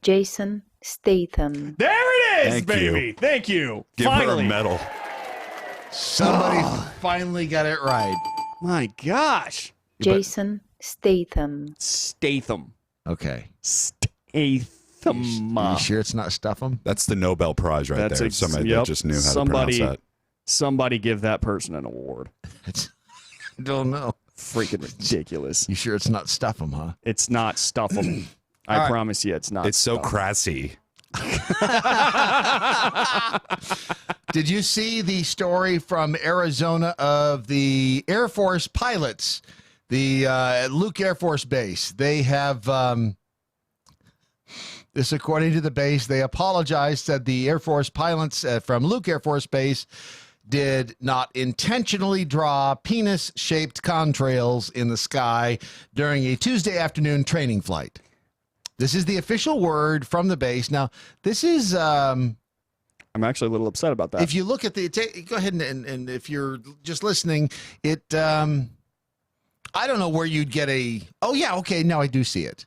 Jason Statham. There it is, Thank baby. you. Thank you. Give Finally. her a medal. Somebody finally got it right. My gosh. Jason Statham. Statham. Okay. Statham. You sure it's not Stuff'em? That's the Nobel Prize right there. Somebody that just knew how to pronounce that. Somebody give that person an award. I don't know. Freaking ridiculous. You sure it's not Stuff'em, huh? It's not Stuff'em. I promise you it's not. It's so crassy. Did you see the story from Arizona of the Air Force pilots, the Luke Air Force Base? They have, this according to the base, they apologized, said the Air Force pilots from Luke Air Force Base did not intentionally draw penis-shaped contrails in the sky during a Tuesday afternoon training flight. This is the official word from the base. Now, this is... I'm actually a little upset about that. If you look at the... Go ahead and if you're just listening, it... I don't know where you'd get a... Oh, yeah, okay, now I do see it.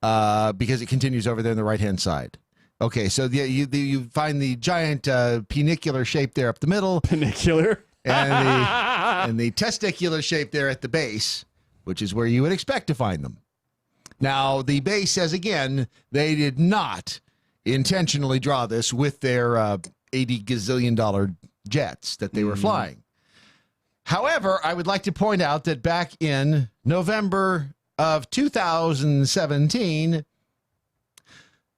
Because it continues over there on the right-hand side. Okay, so you find the giant penicular shape there up the middle. Penicular? And the testicular shape there at the base, which is where you would expect to find them. Now, the base says, again, they did not intentionally draw this with their $80 gazillion jets that they were flying. However, I would like to point out that back in November of 2017,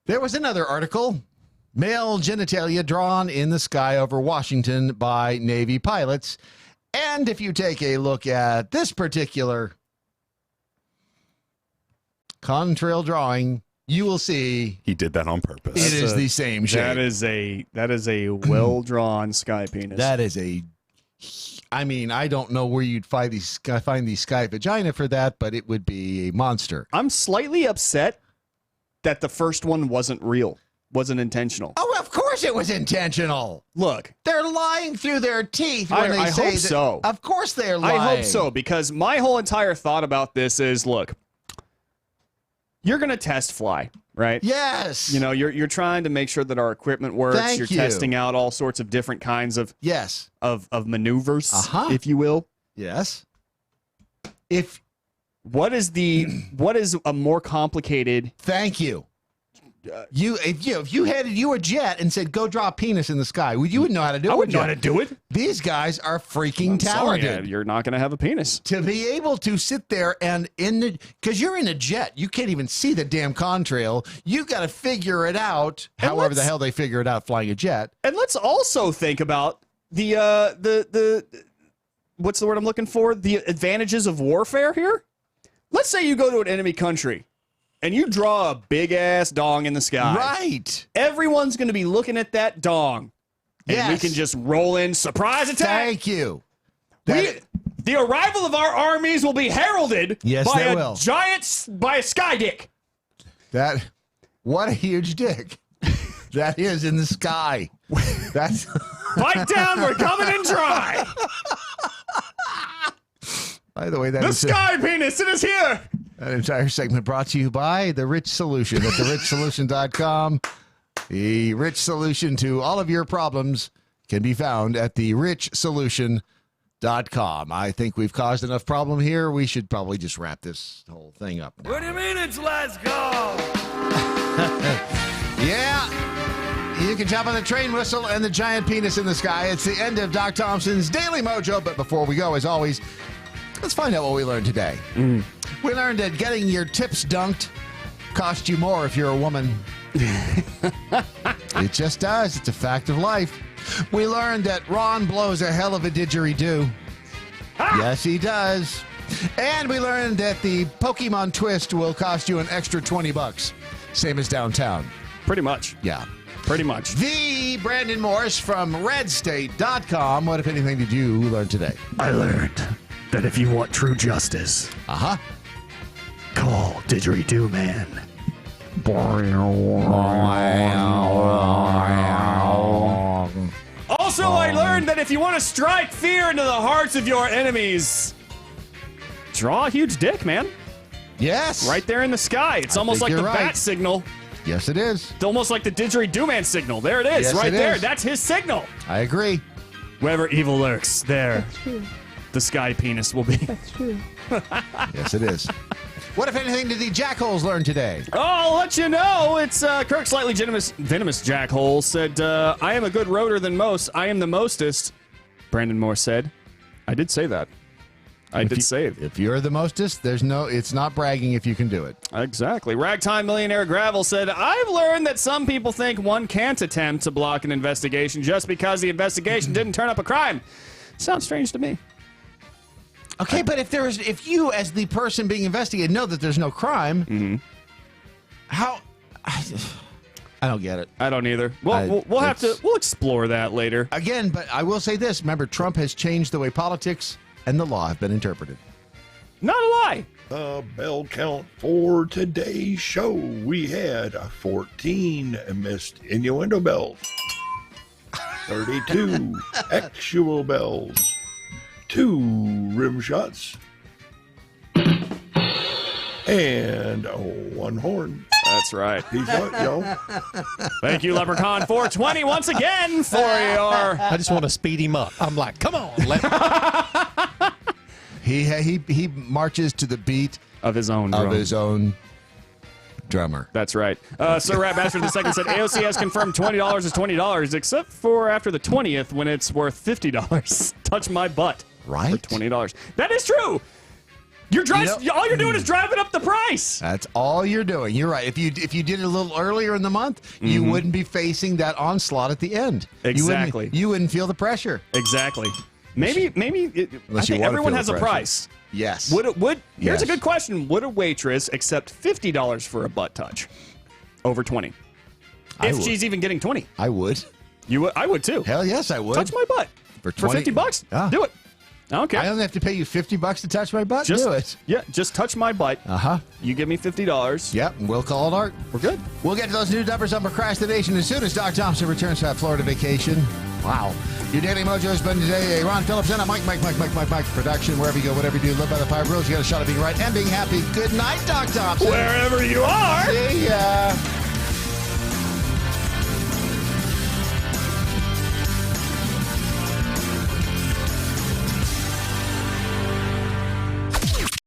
there was another article, male genitalia drawn in the sky over Washington by Navy pilots. And if you take a look at this particular contrail drawing, you will see he did that on purpose. It is the same shape. That is a well drawn sky penis. That is a. I mean, I don't know where you'd find the sky vagina for that, but it would be a monster. I'm slightly upset that the first one wasn't real, wasn't intentional. Oh, of course it was intentional. Look, they're lying through their teeth when they I say hope that. so. Of course they're lying. I hope so, because my whole entire thought about this is, look, you're going to test fly, right? Yes. You know, you're trying to make sure that our equipment works. Thank you're you. testing out all sorts of different kinds of of maneuvers, if you will. Yes. What is a more complicated Thank you. If you were a jet and said, go draw a penis in the sky, you wouldn't know how to do it. I wouldn't know how to do it. These guys are freaking talented. Sorry, you're not going to have a penis. To be able to sit there and because you're in a jet, you can't even see the damn contrail. You got to figure it out. However the hell they figure it out flying a jet. And let's also think about the what's the word I'm looking for? The advantages of warfare here. Let's say you go to an enemy country and you draw a big ass dong in the sky. Right. Everyone's going to be looking at that dong. And we can just roll in, surprise attack. Thank you. The arrival of our armies will be heralded by a sky dick. What a huge dick. That is in the sky. That's Pipe down, we're coming in dry. By the way, the sky penis, it is here. That entire segment brought to you by The Rich Solution at therichsolution.com. The Rich Solution to all of your problems can be found at therichsolution.com. I think we've caused enough problem here. We should probably just wrap this whole thing up now. What do you mean it's last call? Yeah. You can jump on the train whistle and the giant penis in the sky. It's the end of Doc Thompson's Daily Mojo. But before we go, as always, let's find out what we learned today. We learned that getting your tips dunked costs you more if you're a woman. It just does. It's a fact of life. We learned that Ron blows a hell of a didgeridoo. Yes, he does. And we learned that the Pokemon twist will cost you an extra $20. Same as downtown. Pretty much. Yeah. Pretty much. The Brandon Morris from redstate.com. What, if anything, did you learn today? I learned that if you want true justice, call Didgeridoo Man. Also, I learned that if you want to strike fear into the hearts of your enemies, draw a huge dick, man. Yes. Right there in the sky. It's almost like the bat signal. Yes, it is. It's almost like the Didgeridoo Man signal. There it is, yes, right there. Is. That's his signal. I agree. Wherever evil lurks, there. That's true. The sky penis will be. That's true. Yes, it is. What, if anything, did the jackholes learn today? Oh, I'll let you know. It's Kirk, slightly venomous jackhole, said, I am a good roader than most. I am the mostest. Brandon Moore said. I did say that. I did say it. If you're the mostest, it's not bragging if you can do it. Exactly. Ragtime Millionaire Gravel said, I've learned that some people think one can't attempt to block an investigation just because the investigation didn't turn up a crime. Sounds strange to me. Okay, but if you, as the person being investigated, know that there's no crime, how? I don't get it. I don't either. We'll explore that later. Again, but I will say this. Remember, Trump has changed the way politics and the law have been interpreted. Not a lie. The bell count for today's show. We had 14 missed innuendo bells, 32 actual bells, 2 rim shots, and 1 horn. That's right. Peace out, y'all. Thank you, Leprechaun 420, once again for your... I just want to speed him up. I'm like, come on, He marches to the beat of his own drummer. That's right. Sir Rat Bastard II said AOC has confirmed $20 is $20, except for after the 20th when it's worth $50. Touch my butt. Right. For $20. That is true. All you're doing is driving up the price. That's all you're doing. You're right. If you did it a little earlier in the month, you wouldn't be facing that onslaught at the end. Exactly. You wouldn't feel the pressure. Exactly. Maybe I think everyone has a price. Yes. Here's a good question. Would a waitress accept $50 for a butt touch over 20? If she's even getting 20. I would. You would? I would too. Hell yes, I would. Touch my butt. For $50? Yeah. Do it. Okay. I only have to pay you $50 to touch my butt? Do it. Yeah, just touch my butt. You give me $50. Yep, we'll call it art. We're good. We'll get to those new numbers on procrastination as soon as Doc Thompson returns from that Florida vacation. Wow. Your Daily Mojo has been today a Ron Phillips and a Mike production. Wherever you go, whatever you do, live by the 5 rules. You got a shot of being right and being happy. Good night, Doc Thompson. Wherever you are. See ya.